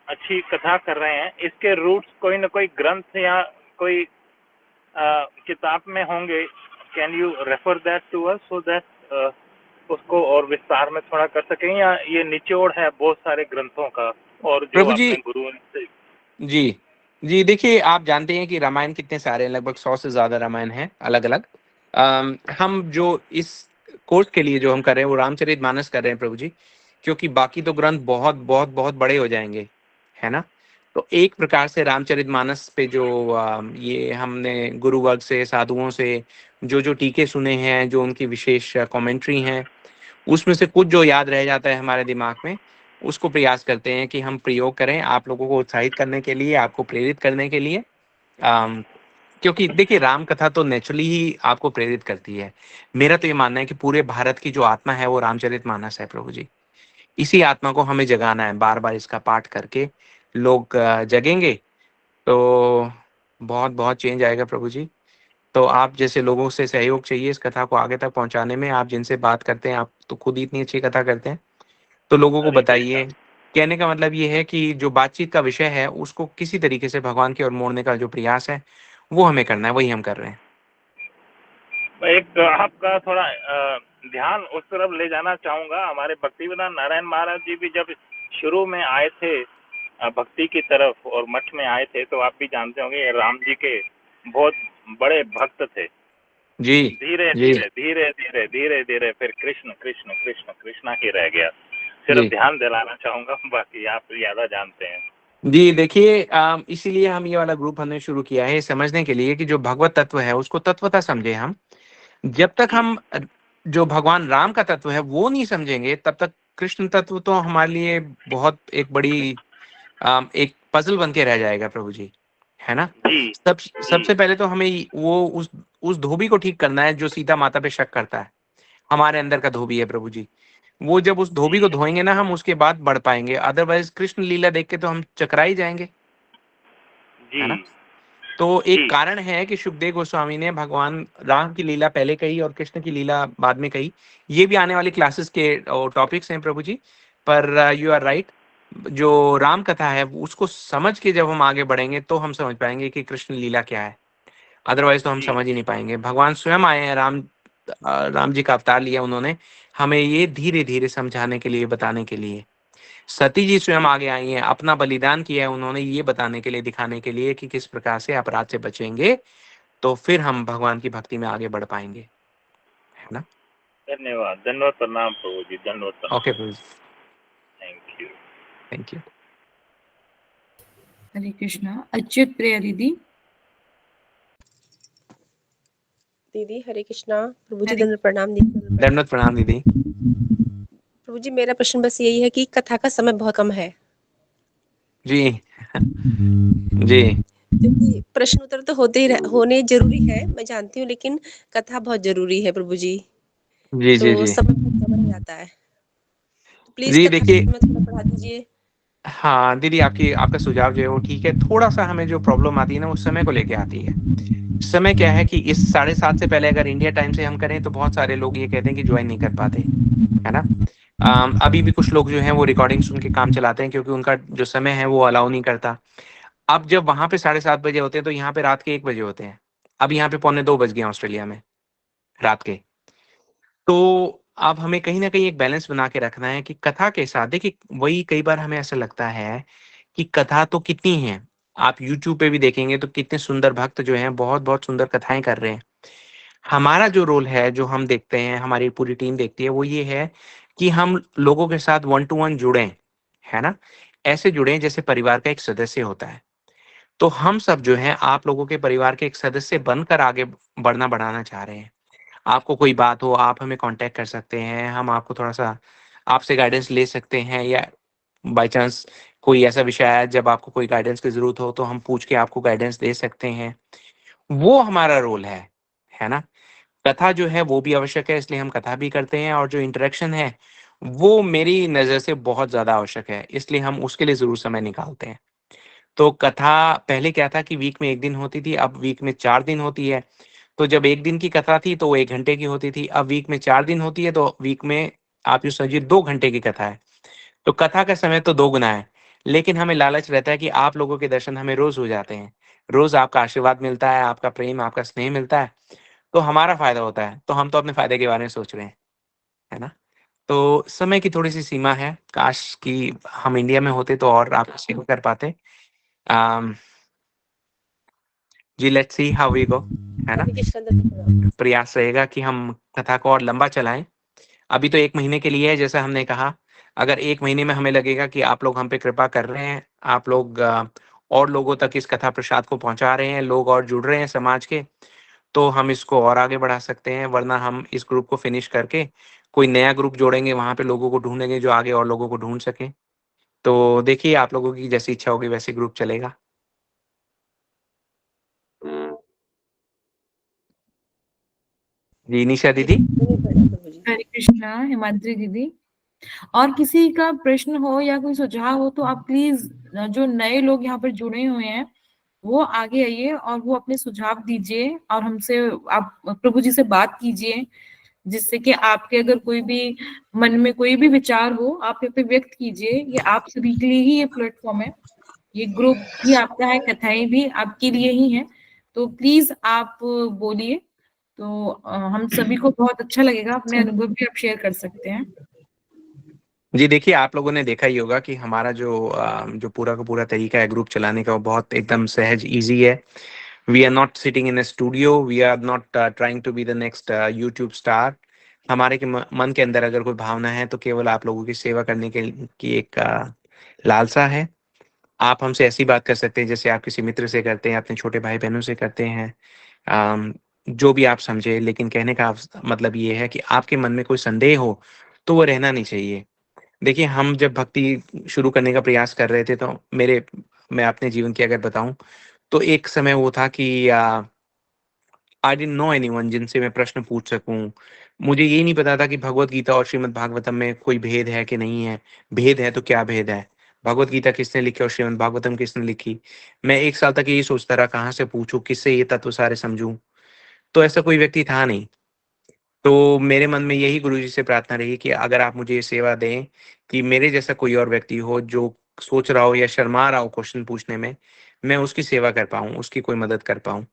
G: अच्छी कथा कर रहे हैं, इसके रूट्स कोई ना कोई ग्रंथ या कोई किताब में होंगे। Can you refer that to us so that उसको और विस्तार में थोड़ा कर सकें, या ये निचोड़ है बहुत सारे ग्रंथों का और जो
A: प्रभु जी।
G: अपने गुरुओं से।
A: जी जी, देखिए, आप जानते हैं कि रामायण कितने सारे हैं, लगभग 100 से ज्यादा रामायण हैं अलग अलग। हम जो इस कोर्स के लिए जो हम कर रहे हैं वो रामचरितमानस कर रहे हैं प्रभु जी, क्योंकि बाकी तो ग्रंथ बहुत बहुत बहुत बड़े हो जाएंगे, है ना। तो एक प्रकार से रामचरितमानस पे जो ये हमने गुरु वर्ग से, साधुओं से जो जो टीके सुने हैं, जो उनकी विशेष कमेंट्री हैं, उसमें से कुछ जो याद रह जाता है हमारे दिमाग में, उसको प्रयास करते हैं कि हम प्रयोग करें आप लोगों को उत्साहित करने के लिए, आपको प्रेरित करने के लिए। क्योंकि देखिए, राम कथा तो नेचुरली ही आपको प्रेरित करती है। मेरा तो ये मानना है कि पूरे भारत की जो आत्मा है वो रामचरितमानस है प्रभु जी। इसी आत्मा को हमें जगाना है, बार बार इसका पाठ करके लोग जगेंगे तो बहुत बहुत चेंज आएगा प्रभु जी। तो आप जैसे लोगों से सहयोग चाहिए इस कथा को आगे तक पहुंचाने में। आप जिनसे बात करते हैं, आप तो खुद ही इतनी अच्छी कथा करते हैं, तो लोगों को
G: हरे
A: बताइए।
G: कृष्णा।
A: कहने का मतलब ये है कि जो बातचीत का विषय है उसको किसी तरीके से भगवान की ओर मोड़ने का जो प्रयास है वो हमें करना है, वही हम कर रहे हैं।
G: एक आपका थोड़ा ध्यान उस तरफ ले जाना चाहूंगा। हमारे भक्तिवेदांत नारायण महाराज जी भी जब शुरू में आए थे भक्ति की तरफ और मठ में आए थे, तो आप भी जानते होंगे ये राम जी के बहुत बड़े भक्त थे।
A: जी
G: धीरे
A: जी
G: धीरे धीरे धीरे धीरे धीरे फिर कृष्ण कृष्ण कृष्ण कृष्णा ही रह गया। सिर्फ
A: जी
G: ध्यान दिलाना चाहूंगा, बाकी आप ज्यादा जानते हैं।
A: जी। देखिए, इसीलिए हम ये वाला ग्रुप हमने शुरू किया है, समझने के लिए कि जो भगवत तत्व है उसको तत्वतः समझे हम। जब तक
G: जी
A: हम जो भगवान राम का तत्व है वो नहीं समझेंगे, तब तक कृष्ण तत्व तो हमारे लिए बहुत एक बड़ी एक पजल बन के रह जाएगा प्रभु जी, है ना।
G: जी जी
A: सबसे पहले तो हमें वो उस धोबी को ठीक करना है जो सीता माता पे शक करता है। हमारे अंदर का धोबी है प्रभु जी। वो जब उस धोबी को
G: जी
A: धोएंगे ना हम, उसके बाद बढ़ पाएंगे। अदरवाइज कृष्ण लीला देख के तो हम चकरा ही जाएंगे, है ना।
G: जी
A: तो एक
G: जी
A: कारण है कि सुखदेव गोस्वामी ने भगवान राम की लीला पहले कही और कृष्ण की लीला बाद में कही। ये भी आने वाली क्लासेस के टॉपिक्स हैं प्रभु जी। पर यू आर राइट, जो राम कथा है उसको समझ के जब हम आगे बढ़ेंगे तो हम समझ पाएंगे कि कृष्ण लीला क्या है। अदरवाइज तो हम
G: जी
A: समझ ही नहीं पाएंगे। भगवान स्वयं आए हैं, राम जी का अवतार लिया उन्होंने, हमें ये धीरे धीरे समझाने के लिए, बताने के लिए। सती जी स्वयं आगे आई हैं, अपना बलिदान किया है उन्होंने, ये बताने के लिए, दिखाने के लिए कि किस प्रकार से अपराध से बचेंगे तो फिर हम भगवान की भक्ति में आगे बढ़ पाएंगे, है ना।
G: धन्यवाद धन्यवाद प्रणाम प्रभु जी, धन्यवाद प्रणाम।
A: ओके प्रभु,
G: thank you.
A: Thank you.
C: Hare Krishna. Achyut Priya दीदी।
I: दीदी हरे कृष्णा। प्रभु जी
C: हरे
I: दंड प्रणाम दीदी, दंड प्रणाम।
A: दंडवत प्रणाम दीदी।
I: प्रभु जी, मेरा प्रश्न बस यही है कि कथा का समय बहुत कम है
A: जी जी
I: क्योंकि प्रश्न उत्तर तो होने जरूरी है, मैं जानती हूँ, लेकिन कथा बहुत जरूरी है प्रभु जी।
A: जी जी
I: तो
A: जी
I: समय बहुत कम हो जाता है, तो प्लीज
A: जी।
I: कथा का
A: देखिए,
I: समय थोड़ा बढ़ा दीजिए।
A: हाँ दीदी, आपका सुझाव जो है वो ठीक है। थोड़ा सा हमें जो प्रॉब्लम आती है ना, उस समय को लेके आती है। समय क्या है कि इस 7:30 से पहले अगर इंडिया टाइम से हम करें तो बहुत सारे लोग ये कहते हैं कि ज्वाइन नहीं कर पाते, है ना। अभी भी कुछ लोग जो हैं वो रिकॉर्डिंग सुन के काम चलाते हैं, क्योंकि उनका जो समय है वो अलाउ नहीं करता। अब जब वहां पे 7:30 बजे होते हैं तो यहाँ पे रात के 1 बजे होते हैं। अब यहाँ पे 1:45 बज गए हैं ऑस्ट्रेलिया में रात के। तो अब हमें कहीं न कहीं एक बैलेंस बना के रखना है कि कथा के साथ देखिए वही कई बार हमें ऐसा लगता है कि कथा तो कितनी हैं। आप यूट्यूब पे भी देखेंगे तो कितने सुंदर भक्त जो हैं बहुत-बहुत सुंदर कथाएँ कर रहे हैं। हमारा जो रोल है, जो हम देखते हैं, हमारी पूरी टीम देखती है, वो ये है कि हम लोगों के साथ वन टू वन जुड़ें, है ना? ऐसे जुड़ें जैसे परिवार का एक सदस्य होता है। तो हम सब जो हैं आप लोगों के परिवार के एक सदस्य बनकर आगे बढ़ना चाह रहे हैं। आपको कोई बात हो, आप हमें कॉन्टैक्ट कर सकते हैं, हम आपको थोड़ा-सा आपसे गाइडेंस ले सकते हैं या बाय चांस कोई ऐसा विषय आया जब आपको कोई गाइडेंस की ज़रूरत हो, तो हम पूछ के आपको गाइडेंस दे सकते हैं। वो हमारा रोल है ना? कथा जो है वो भी आवश्यक है इसलिए हम कथा भी करते हैं और जो इंटरेक्शन है, वो मेरी नज़र से बहुत ज़्यादा आवश्यक है, इसलिए हम उसके लिए ज़रूर समय निकालते हैं। तो कथा पहले क्या था कि वीक में 1 दिन होती थी, अब वीक में 4 दिन होती है। तो जब 1 दिन की कथा थी तो वो 1 घंटे की होती थी, अब वीक में 4 दिन होती है तो वीक में आप यूँ समझिए 2 घंटे की कथा है। तो कथा का समय तो 2 गुना है, लेकिन हमें लालच रहता है कि आप लोगों के दर्शन हमें रोज़ हो जाते हैं। रोज़ आपका आशीर्वाद मिलता है, आपका प्रेम, आपका स्नेह मिलता है, तो हमारा फ़ायदा होता है। तो हम तो अपने फ़ायदे के बारे में सोच रहे हैं, है ना? तो समय की थोड़ी-सी सीमा है, काश कि हम इंडिया में होते तो और आपकी सेवा कर पाते। अम, जी let's see how we go, है ना?
I: हरे कृष्ण दत्त।
A: प्रयास रहेगा कि हम कथा को और लंबा चलाएँ। अभी तो 1 महीने के लिए है जैसा हमने कहा, अगर 1 महीने में हमें लगेगा कि आप लोग हम पे कृपा कर रहे हैं, आप लोग और लोगों तक इस कथा प्रसाद को पहुँचा रहे हैं, लोग और जुड़ रहे हैं समाज के, तो हम इसको और आगे बढ़ा सकते हैं, वरना हम इस ग्रुप को फिनिश करके कोई नया ग्रुप जोड़ेंगे, वहाँ पे लोगों को ढूँढेंगे जो आगे और लोगों को ढूँढ सकें। तो देखिए आप लोगों की जैसी इच्छा होगी वैसे ग्रुप चलेगा। जी, निशा दीदी?
C: हरे कृष्णा हिमाद्री दीदी। और किसी का प्रश्न हो या कोई सुझाव हो तो आप प्लीज, जो नए लोग यहाँ पर जुड़े हुए हैं वो आगे आइए और वो अपने सुझाव दीजिए और हमसे आप प्रभु जी से बात कीजिए, जिससे कि आपके अगर कोई भी मन में कोई भी विचार हो आप यहाँ पे व्यक्त कीजिए। ये आप सभी के लिए ही ये प्लेटफॉर्म है, ये ग्रुप भी आपका है, कथाएं भी आपके लिए ही है। तो प्लीज आप बोलिए, तो हम सभी को बहुत अच्छा लगेगा, अपने अनुभव भी आप शेयर कर सकते हैं।
A: जी देखिए, आप लोगों ने देखा ही होगा कि हमारा जो पूरा का पूरा तरीका है ग्रुप चलाने का वो बहुत एकदम सहज, ईज़ी है। We are not sitting in a studio, we are not trying to be the next YouTube star. हमारे के मन के अंदर अगर कोई भावना है तो केवल आप लोगों की सेवा करने के की एक लालसा है। आप हमसे ऐसी बात कर सकते हैं जैसे आप किसी मित्र से करते हैं, अपने छोटे भाई-बहनों से करते हैं। जो भी आप समझे, लेकिन कहने का मतलब ये है कि आपके मन में कोई संदेह हो, तो वो रहना नहीं चाहिए। देखिए, हम जब भक्ति शुरू करने का प्रयास कर रहे थे तो मैं अपने जीवन की अगर बताऊँ, तो एक समय वो था कि आई डिडन्ट नो एनीवन जिनसे मैं प्रश्न पूछ सकूँ। मुझे ये नहीं पता था कि भगवद गीता और श्रीमद् भागवतम में कोई भेद है कि नहीं है? भेद है तो क्या भेद है? भगवद गीता किसने लिखी और श्रीमद् भागवतम किसने लिखी? मैं 1 साल तक यही सोचता रहा कहाँ से पूछूँ, किससे ये तत्व सारे समझूँ? तो ऐसा कोई व्यक्ति था नहीं। तो मेरे मन में यही गुरुजी से प्रार्थना रही कि अगर आप मुझे ये सेवा दें कि मेरे जैसा कोई और व्यक्ति हो जो सोच रहा हो या शर्मा रहा हो क्वेश्चन पूछने में, मैं उसकी सेवा कर पाऊँ, उसकी कोई मदद कर पाऊँ।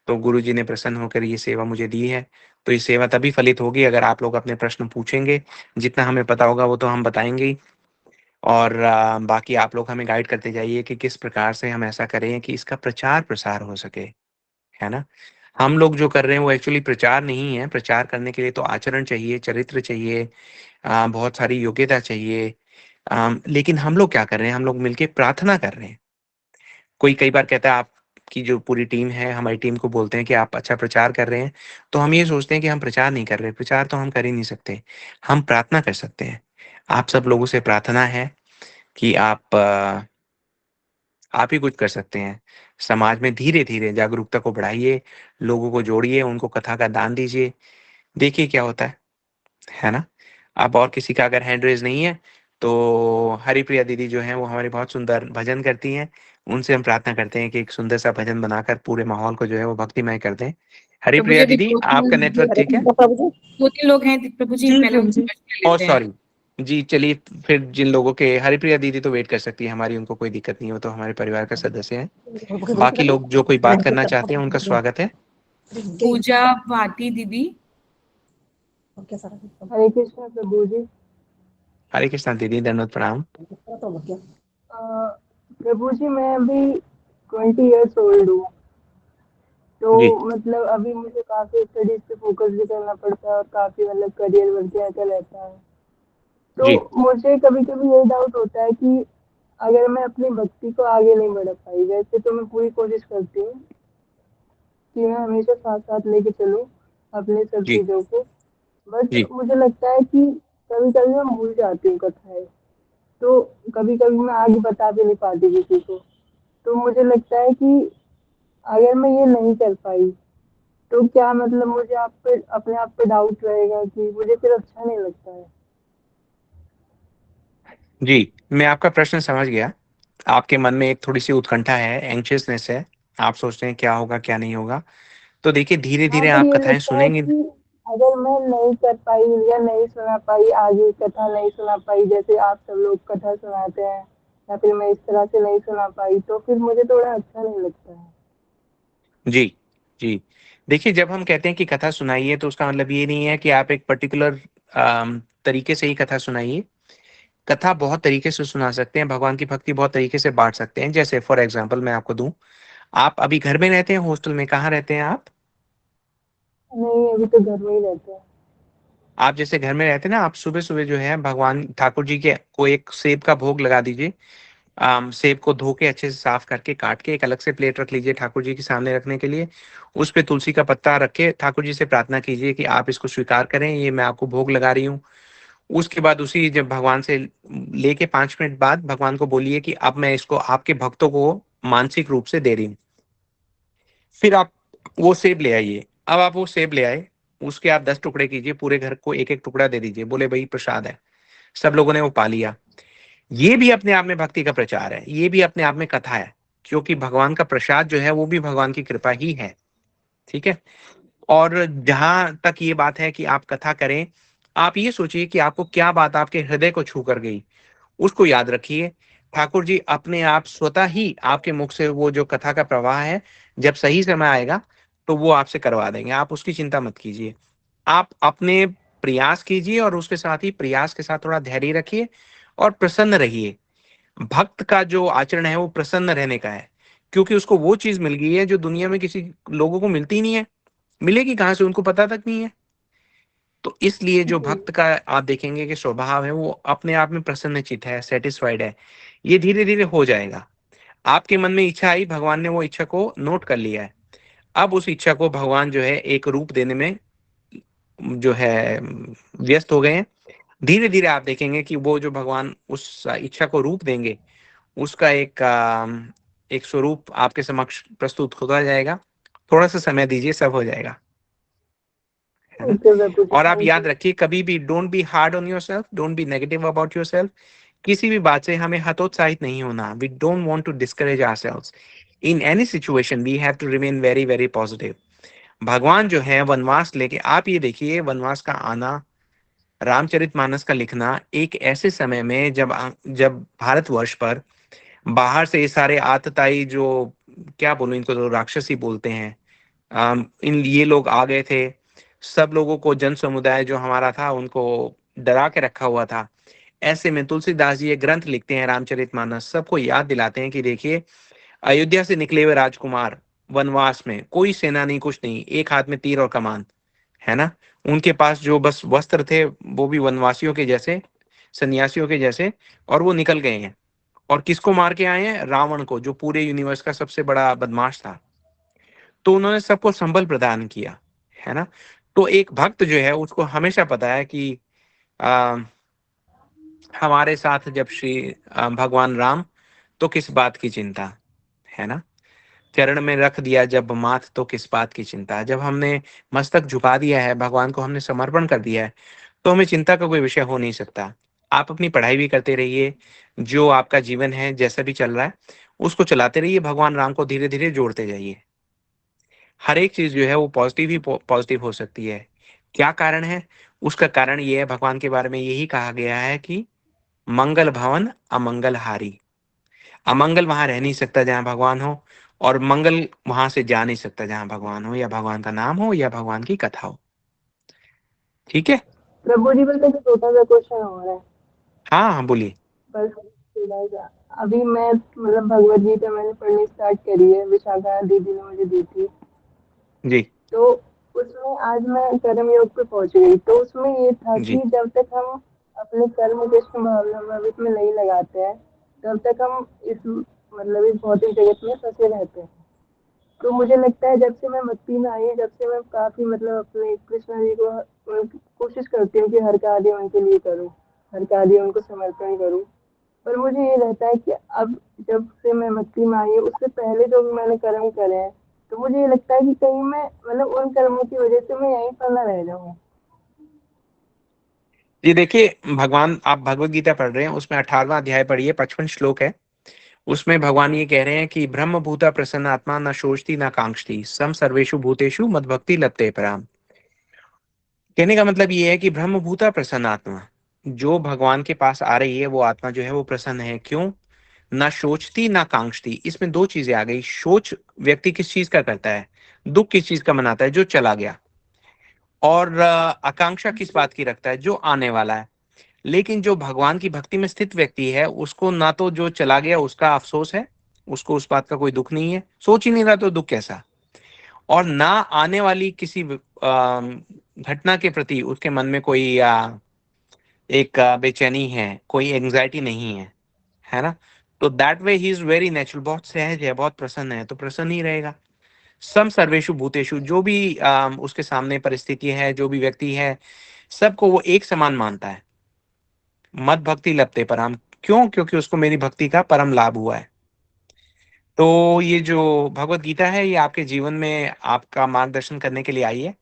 A: तो गुरुजी ने प्रसन्न होकर ये सेवा मुझे दी है। तो ये सेवा तभी फलित होगी अगर आप लोग अपने प्रश्न पूछेंगे। जितना हमें पता होगा वो तो हम बताएँगे ही और बाकी आप लोग हमें गाइड करते जाइए कि किस प्रकार से हम ऐसा करें कि इसका प्रचार-प्रसार हो सके। है ना? हम लोग जो कर रहे हैं वो एक्चुअली प्रचार नहीं है, प्रचार करने के लिए तो आचरण चाहिए, चरित्र चाहिए, बहुत सारी योग्यता चाहिए। लेकिन हम लोग क्या कर रहे हैं, हम लोग मिलके प्रार्थना कर रहे हैं। कोई कई बार कहता है आपकी जो पूरी टीम है, हमारी टीम को बोलते हैं कि आप अच्छा प्रचार कर रहे हैं, तो हम ये सोचते हैं कि हम प्रचार नहीं कर रहे, प्रचार तो हम कर ही नहीं सकते, हम प्रार्थना कर सकते हैं। आप सब लोगों से प्रार्थना है कि आप ही कुछ कर सकते हैं। समाज में धीरे-धीरे जागरूकता को बढ़ाइए, लोगों को जोड़िए, उनको कथा का दान दीजिए, देखिए क्या होता है ना? अब और किसी का अगर हैंड रेज़ नहीं है, तो हरिप्रिया दीदी जो हैं वो हमारी बहुत सुंदर भजन करती हैं, उनसे हम प्रार्थना करते हैं कि एक सुंदर सा भजन बनाकर पूरे माहौल को जो है वो भक्तिमय कर दें।
C: प्रभु जी
A: हरिप्रिया
C: अभी
A: दीदी, आपका नेटवर्क ठीक है?
C: 2-3 लोग हैं, प्रभु जी
F: जी
C: पहले
F: प्रभु
C: उनसे
F: जी।
C: प्रश्न ले
A: ओह
C: लेते हैं।
A: सॉरी। जी, चलिए फिर जिन लोगों के हरिप्रिया दीदी तो वेट कर सकती है हमारी, उनको कोई दिक्कत नहीं है, वो तो हमारे परिवार का सदस्य हैं। बाकी लोग जो कोई बात करना चाहते हैं, उनका स्वागत है।
C: पूजा भाटी दीदी,
F: हरे कृष्ण प्रभु जी।
A: हरे कृष्णा दीदी, दंडवत प्रणाम।
F: प्रभु जी मैं अभी 20 इयर्स ओल्ड हूँ, तो
A: जी
F: मतलब अभी मुझे काफी स्टडीज पे फोकस भी करना पड़ता है और काफी मतलब करियर वर्क का रहता है। तो
A: जी
F: मुझे कभी कभी ये डाउट होता है कि अगर मैं अपनी भक्ति को आगे नहीं बढ़ा पाई, वैसे तो मैं पूरी कोशिश करती हूँ कि मैं हमेशा साथ साथ लेके चलूँ अपने सब
A: जी
F: चीजों को, बट
A: जी
F: मुझे लगता है कि कभी कभी मैं भूल जाती हूँ कथाएं, तो कभी कभी मैं आगे बता भी नहीं पाती किसी को। तो मुझे लगता है कि अगर मैं ये नहीं कर पाई तो क्या मतलब मुझे आप पे अपने आप पे डाउट रहेगा कि मुझे फिर अच्छा नहीं लगता है।
A: जी, मैं आपका प्रश्न समझ गया। आपके मन में एक थोड़ी-सी उत्कंठा है, एंग्ज़ियसनेस है। आप सोचते हैं क्या होगा, क्या नहीं होगा। तो देखिए
F: हाँ,
A: धीरे-धीरे
F: तो
A: आप
F: ये
A: कथाएँ
F: लगता है
A: सुनेंगे।
F: कि अगर मैं नहीं कर पाई या नहीं सुना पाई, आगे कथा नहीं सुना पाई, जैसे आप सब लोग कथा सुनाते हैं, या फिर मैं इस तरह से नहीं सुना पाई, तो फिर मुझे थोड़ा अच्छा नहीं लगता है।
A: जी, जी। देखिए जब हम कहते हैं कि कथा सुनाइए तो उसका मतलब ये नहीं है कि आप एक पर्टिकुलर तरीके से ही कथा सुनाइए। कथा बहुत तरीके से सुना सकते हैं, भगवान की भक्ति बहुत तरीके से बाँट सकते हैं। जैसे फॉर एग्ज़ाम्पल मैं आपको दूँ, आप अभी घर में रहते हैं, हॉस्टल में, कहाँ रहते हैं आप?
F: नहीं, अभी तो घर में ही रहते हैं।
A: आप जैसे घर में रहते हैं ना, आप सुबह-सुबह जो है भगवान ठाकुर जी के को एक सेब का भोग लगा दीजिए। सेब को धो के अच्छे से साफ करके, काट के एक अलग से प्लेट रख लीजिए ठाकुर जी के सामने रखने के लिए। उस पे तुलसी का पत्ता रख के ठाकुर जी से प्रार्थना कीजिए कि आप इसको स्वीकार करें, ये मैं आपको भोग लगा रही हूँ। उसके बाद उसी जब भगवान से लेके 5 मिनट बाद भगवान को बोलिए कि अब मैं इसको आपके भक्तों को मानसिक रूप से दे रही हूँ। फिर आप वो सेब ले आइए। अब आप वो सेब ले आए, उसके आप 10 टुकड़े कीजिए, पूरे घर को 1-1 टुकड़ा दे दीजिए। बोले भई प्रसाद है। सब लोगों ने वो पा लिया। ये भी अपने आप में भक्ति का प्रचार है, ये भी अपने आप में कथा है, क्योंकि भगवान का प्रसाद जो है वो भी भगवान की कृपा ही है, ठीक है? और जहाँ तक ये बात है कि आप कथा करें, आप ये सोचिए कि आपको क्या बात आपके हृदय को छू कर गई, उसको याद रखिए। ठाकुर जी अपने आप स्वतः ही आपके मुख से वो जो कथा का प्रवाह है, जब सही समय आएगा, तो वो आपसे करवा देंगे, आप उसकी चिंता मत कीजिए। आप अपने प्रयास कीजिए और उसके साथ ही प्रयास के साथ थोड़ा धैर्य रखिए और प्रसन्न रहिए। भक्त का जो आचरण है वो प्रसन्न रहने का है, क्योंकि उसको वो चीज़ मिल गई है जो दुनिया में किसी लोगों को मिलती ही नहीं है। मिलेगी कहाँ से, उनको पता तक नहीं है। तो इसलिए जो
F: जी।
A: भक्त का आप देखेंगे कि स्वभाव है वो अपने आप में प्रसन्नचित्त है, सैटिस्फाइड है। ये धीरे-धीरे हो जाएगा। आपके मन में इच्छा आई, भगवान ने वो इच्छा को नोट कर लिया है। अब उस इच्छा को भगवान जो है एक रूप देने में जो है व्यस्त हो गए हैं। धीरे-धीरे आप देखेंगे कि वो जो भगवान उस इच्छा को रूप देंगे, उसका एक स्वरूप आपके समक्ष प्रस्तुत होता जाएगा। थोड़ा-सा समय दीजिए, सब हो जाएगा। है ना?
F: ओके प्रभु जी,
A: और आप
F: थैंक
A: याद
F: यू।
A: रखिए कभी भी don't be hard on yourself, don't be negative about yourself. किसी भी बात से हमें हतोत्साहित नहीं होना। We don't want to discourage ourselves. In any situation we have to remain very, very positive. भगवान जो है वनवास लेके आप ये देखिए वनवास का आना, रामचरितमानस का लिखना एक ऐसे समय में जब भारतवर्ष पर बाहर से ये सारे आतताई जो क्या बोलूं इनको तो राक्षस ही बोलते हैं इन ये लोग आ गए थे। सब लोगों को जन समुदाय जो हमारा था उनको डरा के रखा हुआ था। ऐसे में तुलसीदास जी ये ग्रंथ लिखते हैं रामचरितमानस, सबको याद दिलाते हैं कि देखिए अयोध्या से निकले हुए राजकुमार वनवास में कोई सेना नहीं, कुछ नहीं, एक हाथ में तीर और कमान, है ना? उनके पास जो बस वस्त्र थे वो भी वनवासियों के जैसे, सन्यासियों के जैसे, और वो निकल गए हैं। और किसको मार के आए हैं? रावण को, जो पूरे यूनिवर्स का सबसे बड़ा बदमाश था। तो उन्होंने सबको संबल प्रदान किया, है ना? तो एक भक्त जो है उसको हमेशा पता है कि आ, हमारे साथ जब भगवान राम, तो किस बात की चिंता, है ना? चरण में रख दिया जब माथ, तो किस बात की चिंता। जब हमने मस्तक झुका दिया है, भगवान को हमने समर्पण कर दिया है, तो हमें चिंता का कोई विषय हो नहीं सकता। आप अपनी पढ़ाई भी करते रहिए, जो आपका जीवन है जैसा भी चल रहा है उसको चलाते रहिए, भगवान राम को धीरे धीरे जोड़ते जाइए। हर एक चीज जो है वो पॉजिटिव ही पॉजिटिव हो सकती है। क्या कारण है? उसका कारण ये है, भगवान के बारे में यही कहा गया है कि मंगल भवन अमंगल हारी। अमंगल वहां रह नहीं सकता जहां भगवान हो, और मंगल वहां से जा नहीं सकता जहां भगवान हो, या भगवान का नाम हो, या भगवान की कथा हो। ठीक है।
F: प्रभु जी, बस एक छोटा सा क्वेश्चन हो रहा है।
A: हाँ हाँ बोलिए।
F: बस थोड़ा सा, अभी मैं मतलब भगवत गीता मैंने पढ़नी स्टार्ट करी है, विशाखा दीदी ने मुझे दी थी।
A: जी
F: तो उसमें आज मैं कर्म योग पे पहुंच गई। तो उसमें ये था
A: जी
F: कि जब तक हम अपने कर्म कृष्ण भावनामृत में नहीं लगाते हैं, तब तक हम इस मतलब इस भौतिक जगत में फंसे रहते हैं। तो मुझे लगता है जब से मैं भक्ति में आई, जब से मैं काफी मतलब अपने कृष्ण जी को कोशिश करती हूँ कि हर कार्य उनके लिए करूँ, हर कार्य उनको समर्पण करूँ। पर मुझे ये रहता है कि अब जब से मैं भक्ति में आई हूँ, उससे पहले जो भी मैंने कर्म करे हैं, तो मुझे ये लगता है कि कहीं मैं मतलब उन कर्मों की वजह से मैं यहीं पर ना रह जाऊँ।
A: जी देखिए, भगवान, आप भगवत गीता पढ़ रहे हैं, उसमें 18वां अध्याय पढ़िए, 55 श्लोक है। उसमें भगवान ये कह रहे हैं कि ब्रह्म भूता प्रसन्न आत्मा न शोचती न कांक्षती सम सर्वेषु भूतेषु मद भक्ति लप्ते पराम। कहने का मतलब ये है कि ब्रह्म भूता प्रसन्न आत्मा, जो भगवान के पास आ रही है वो आत्मा जो है वो प्रसन्न है। क्यों? ना सोचती ना कांक्षती। इसमें दो चीजें आ गई। सोच व्यक्ति किस चीज का करता है, दुख किस चीज का मनाता है, जो चला गया। और आकांक्षा किस बात की रखता है, जो आने वाला है। लेकिन जो भगवान की भक्ति में स्थित व्यक्ति है, उसको ना तो जो चला गया उसका अफसोस है, उसको उस बात का कोई दुख नहीं है, सोच ही नहीं रहा तो दुख कैसा। और ना आने वाली किसी घटना के प्रति उसके मन में कोई एक बेचैनी है, कोई एंग्जाइटी नहीं है ना। तो that way he is very natural, बहुत सहज है, बहुत प्रसन्न है, तो प्रसन्न ही रहेगा। सम सर्वेशु भूतेषु, जो भी उसके सामने परिस्थिति है, जो भी व्यक्ति है, सबको वो एक समान मानता है। मद भक्ति लपते परम। क्यों? क्योंकि उसको मेरी भक्ति का परम लाभ हुआ है। तो ये जो भगवत गीता है, ये आपके जीवन में आपका मार्गदर्शन करने के लिए आई है।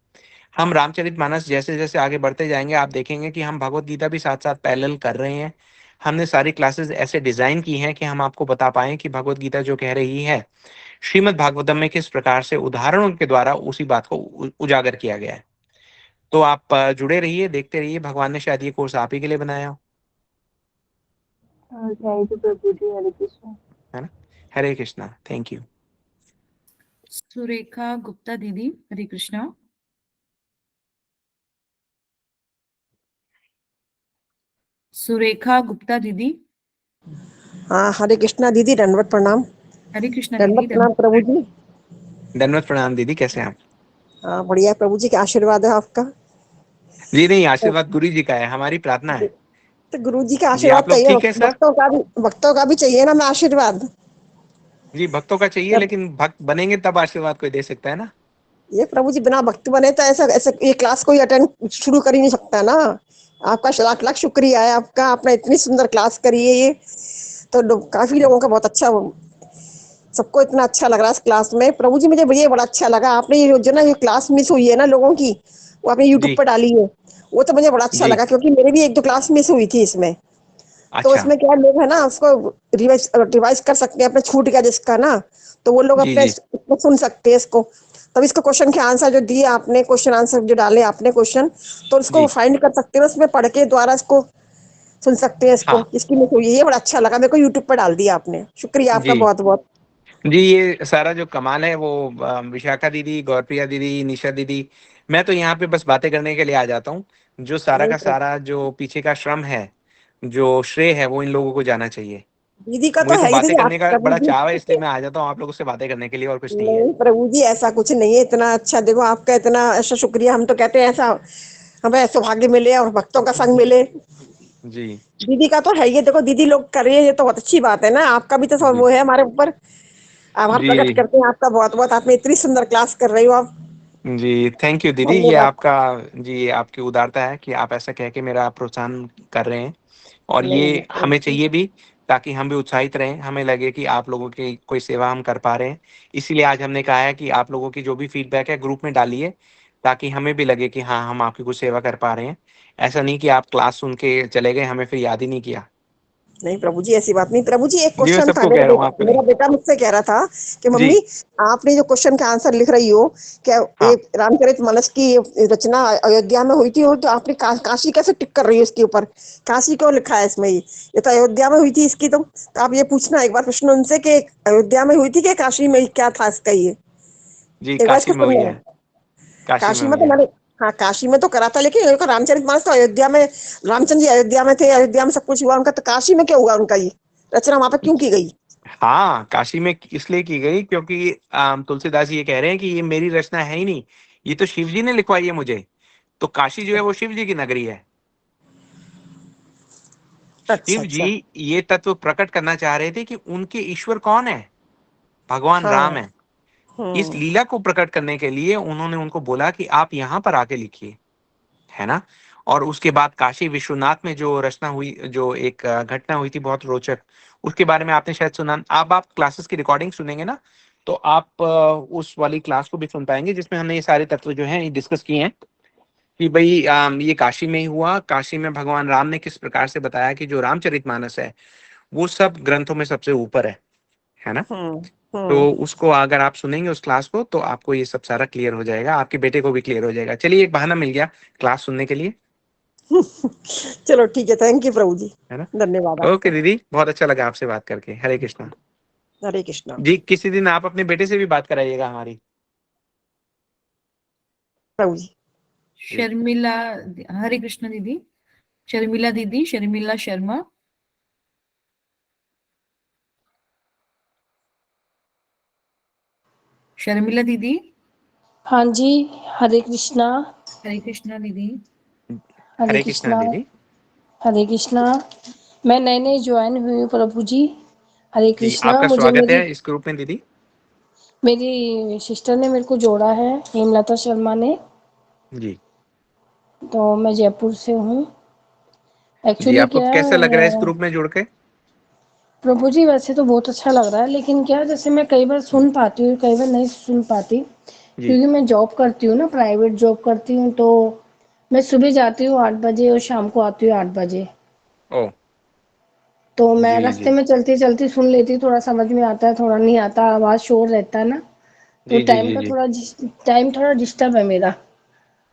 A: हम रामचरितमानस जैसे जैसे आगे बढ़ते जाएंगे, आप देखेंगे कि हम भगवत गीता भी साथ साथ पैरेलल कर रहे हैं। हमने सारी क्लासेस ऐसे डिजाइन की हैं कि हम आपको बता पाएं कि भगवत गीता जो कह रही है, श्रीमद् भागवतम में किस प्रकार से उदाहरणों के द्वारा उसी बात को उजागर किया गया है। तो आप जुड़े रहिए, देखते रहिए। भगवान ने शायद ये कोर्स आप ही के लिए बनाया हो,
F: थैंक यू प्रभु जी, हरे कृष्ण।
A: है ना। हरे कृष्णा, थैंक यू।
C: सुरेखा गुप्ता दीदी, हरे कृष्णा। सुरेखा गुप्ता दीदी।
J: हाँ, हरे कृष्णा दीदी, दंडवत प्रणाम।
C: हरे कृष्णा
J: दंडवत
C: दीदी।
J: प्रणाम प्रभु जी।
A: धन्यवाद, प्रणाम दीदी, कैसे हैं आप?
J: हाँ बढ़िया, प्रभु जी का आशीर्वाद है आपका।
A: जी नहीं, आशीर्वाद गुरु जी का है, हमारी प्रार्थना है।
J: तो गुरु जी का
A: जी
J: आशीर्वाद
A: आप लोग
J: चाहिए,
A: ठीक है सर?
J: भक्तों का भी चाहिए ना, मैं आशीर्वाद।
A: जी भक्तों का चाहिए,
J: जब
A: लेकिन भक्त बनेंगे तब आशीर्वाद कोई दे सकता है ना।
J: ये प्रभु जी बिना भक्त बने तो ऐसा ऐसा ये क्लास कोई अटेंड शुरू कर ही नहीं सकता ना। आपका लाख लाख शुक्रिया है आपका, आपने इतनी सुंदर क्लास करी है ये। तो काफी लोगों का बहुत अच्छा, सबको इतना अच्छा लग रहा है इस क्लास में। प्रभु जी मुझे ये बड़ा अच्छा लगा, आपने ये जो ना ये क्लास मिस हुई है ना लोगों की, वो आपने यूट्यूब
A: जी
J: पर डाली है, वो तो मुझे बड़ा अच्छा
A: जी।
J: लगा, क्योंकि मेरे भी एक दो क्लास मिस हुई थी इसमें। तो
A: अच्छा।
J: इसमें क्या लोग है ना, उसको रिवाइज कर सकते हैं, अपने छूट गया जिसका ना, तो वो लोग
A: जी
J: अपने
A: जी
J: इसको सुन सकते हैं इसको। तब इसको क्वेश्चन के आंसर जो दिए आपने, क्वेश्चन आंसर जो डाले आपने क्वेश्चन, तो उसको
A: जी।
J: फाइंड कर सकते हैं, उसमें पढ़ के द्वारा इसको सुन सकते हैं इसको।
A: हाँ
J: इसकी मिस हुई है, ये बड़ा अच्छा लगा मेरे को, यूट्यूब पर डाल दिया आपने, शुक्रिया आपका
A: जी
J: बहुत बहुत।
A: जी। ये सारा जो कमाल है वो विशाखा दीदी, गौरप्रिया दीदी, निशा दीदी, मैं तो यहाँ पे बस बातें करने के लिए आ जाता हूँ। जो सारा
J: नहीं
A: का सारा जो पीछे का श्रम है, जो श्रेय है, वो इन लोगों को जाना चाहिए।
J: दीदी का
A: मुझे
J: तो
A: तो
J: है ही
A: बातें
J: दीदी,
A: करने
J: आप
A: का
J: प्रभु
A: बड़ा
J: जी।
A: चाव है, इसलिए मैं आ जाता हूँ आप लोगों से बातें करने के लिए, और कुछ नहीं है।
J: नहीं प्रभु जी ऐसा कुछ नहीं है, इतना अच्छा देखो आपका, इतना ऐसा शुक्रिया। हम तो कहते हैं ऐसा हमें सौभाग्य मिले और भक्तों का संग मिले।
A: जी
J: दीदी का तो है ये, देखो दीदी लोग कर रही है, ये तो बहुत अच्छी बात है ना। आपका भी तो सब
A: जी
J: वो है हमारे ऊपर, आभार प्रकट
A: जी
J: करते हैं आपका बहुत बहुत। आप में इतनी सुंदर क्लास कर रही हो आप,
A: जी। थैंक यू दीदी, ये
J: धन्यवाद।
A: आपका, जी ये आपकी उदारता है कि आप ऐसा कह के मेरा प्रोत्साहन कर रहे हैं। और
J: नहीं
A: ये
J: नहीं
A: हमें
J: प्रभु जी।
A: चाहिए भी, ताकि हम भी उत्साहित रहें, हमें लगे कि आप लोगों की कोई सेवा हम कर पा रहे हैं। इसीलिए आज हमने कहा है कि आप लोगों की जो भी फीडबैक है ग्रुप में डालिए, ताकि हमें भी लगे कि हाँ हम आपकी कुछ सेवा कर पा रहे हैं। ऐसा नहीं कि आप क्लास सुन के चले गए, हमें फिर याद ही नहीं किया।
J: नहीं प्रभु जी ऐसी बात नहीं। प्रभु जी एक
A: जी मैं
J: क्वेश्चन था,
A: सबको कह रहा हूँ, आपको नहीं।
J: मेरा बेटा मुझसे कह रहा था कि
A: जी
J: मम्मी आपने जो क्वेश्चन का आंसर लिख रही हो, क्या ये
A: हाँ
J: रामचरितमानस की रचना अयोध्या में हुई थी, और तो आपने काशी कैसे टिक कर रही हो इसके ऊपर, काशी क्यों लिखा है इसमें? ये तो अयोध्या में हुई थी इसकी। तो आप ये पूछना एक बार प्रश्न उनसे कि अयोध्या में हुई थी कि काशी में, क्या था इसका ये,
A: जी,
J: एक बार
A: काशी
J: इसको
A: में हुई
J: सुनना।
A: है, काशी में
J: काशी में
A: हुई
J: तो
A: है।
J: हाँ, काशी में तो करा था, लेकिन उनका रामचरितमानस तो अयोध्या में, रामचंद्र जी अयोध्या में थे, अयोध्या में सब कुछ हुआ उनका, तो काशी में क्या हुआ उनका, ये रचना वहां पे क्यों की गई?
A: हाँ, काशी में इसलिए की गई क्योंकि तुलसीदास जी ये कह रहे हैं कि ये मेरी रचना है ही नहीं, ये तो शिव जी ने लिखवाई है मुझे। तो काशी जो है वो शिव जी की नगरी है।
J: अच्छा
A: शिव
J: अच्छा।
A: जी ये तत्व प्रकट करना चाह रहे थे कि उनके ईश्वर कौन है, भगवान
J: हाँ।
A: राम है। इस लीला को प्रकट करने के लिए उन्होंने उनको बोला कि आप यहाँ पर आके लिखिए, है ना। और उसके बाद काशी विश्वनाथ में जो रचना हुई, जो एक घटना हुई थी बहुत रोचक, उसके बारे में आपने शायद सुना। आप क्लासेस की रिकॉर्डिंग सुनेंगे ना, तो आप उस वाली क्लास को भी सुन पाएंगे जिसमें हमने ये सारे तत्व जो हैं डिस्कस किए हैं कि भाई ये काशी में ही हुआ। काशी में भगवान राम ने किस प्रकार से बताया कि जो रामचरितमानस है वो सब ग्रंथों में सबसे ऊपर है ना। तो उसको अगर आप सुनेंगे उस क्लास को, तो आपको ये सब सारा क्लियर हो जाएगा, आपके बेटे को भी क्लियर हो जाएगा। चलिए, एक बहाना मिल गया क्लास सुनने के लिए,
J: चलो ठीक है, थैंक यू प्रभु जी,
A: है ना।
J: धन्यवाद
A: ओके
J: आपका।
A: दीदी, बहुत अच्छा लगा आपसे बात करके। हरे कृष्णा
J: हरे कृष्णा
A: जी। किसी दिन आप अपने बेटे से भी बात कराइएगा हमारी,
J: प्रभु जी।
C: शर्मिला, हरे कृष्ण दीदी, शर्मिला दीदी, शर्मिला शर्मा। शर्मिला दीदी।
H: हाँ जी, हरे कृष्णा।
C: हरे कृष्णा दीदी।
H: हरे
A: हरे कृष्णा
H: कृष्णा।
A: दीदी।
H: हरे कृष्णा। मैं नई नई ज्वाइन हुई हूँ प्रभु जी। हरे
A: जी,
H: कृष्णा।
A: आपका
H: मुझे
A: स्वागत
H: मेरी
A: है इस ग्रुप में दीदी।
H: मेरी सिस्टर ने मेरे को जोड़ा है, हेमलता शर्मा ने।
A: जी
H: तो मैं जयपुर से हूँ।
A: जी,
H: एक्चुअली
A: आपको
H: क्या
A: कैसा लग रहा है इस
H: है
A: ग्रुप में जुड़ के?
H: प्रभु जी, वैसे तो बहुत अच्छा लग रहा है, लेकिन क्या जैसे मैं कई बार सुन पाती हूँ, कई बार नहीं सुन पाती,
A: जी।
H: क्योंकि मैं जॉब करती हूँ ना, प्राइवेट जॉब करती हूँ। तो मैं सुबह जाती हूँ 8 बजे और शाम को आती हूँ 8 बजे।
A: ओ।
H: तो मैं
A: जी
H: रास्ते
A: जी
H: में चलती चलती सुन लेती हूँ, थोड़ा समझ में आता है, थोड़ा नहीं आता, आवाज शोर रहता है ना। तो
A: जी जी जी जी।
H: टाइम थोड़ा डिस्टर्ब है मेरा।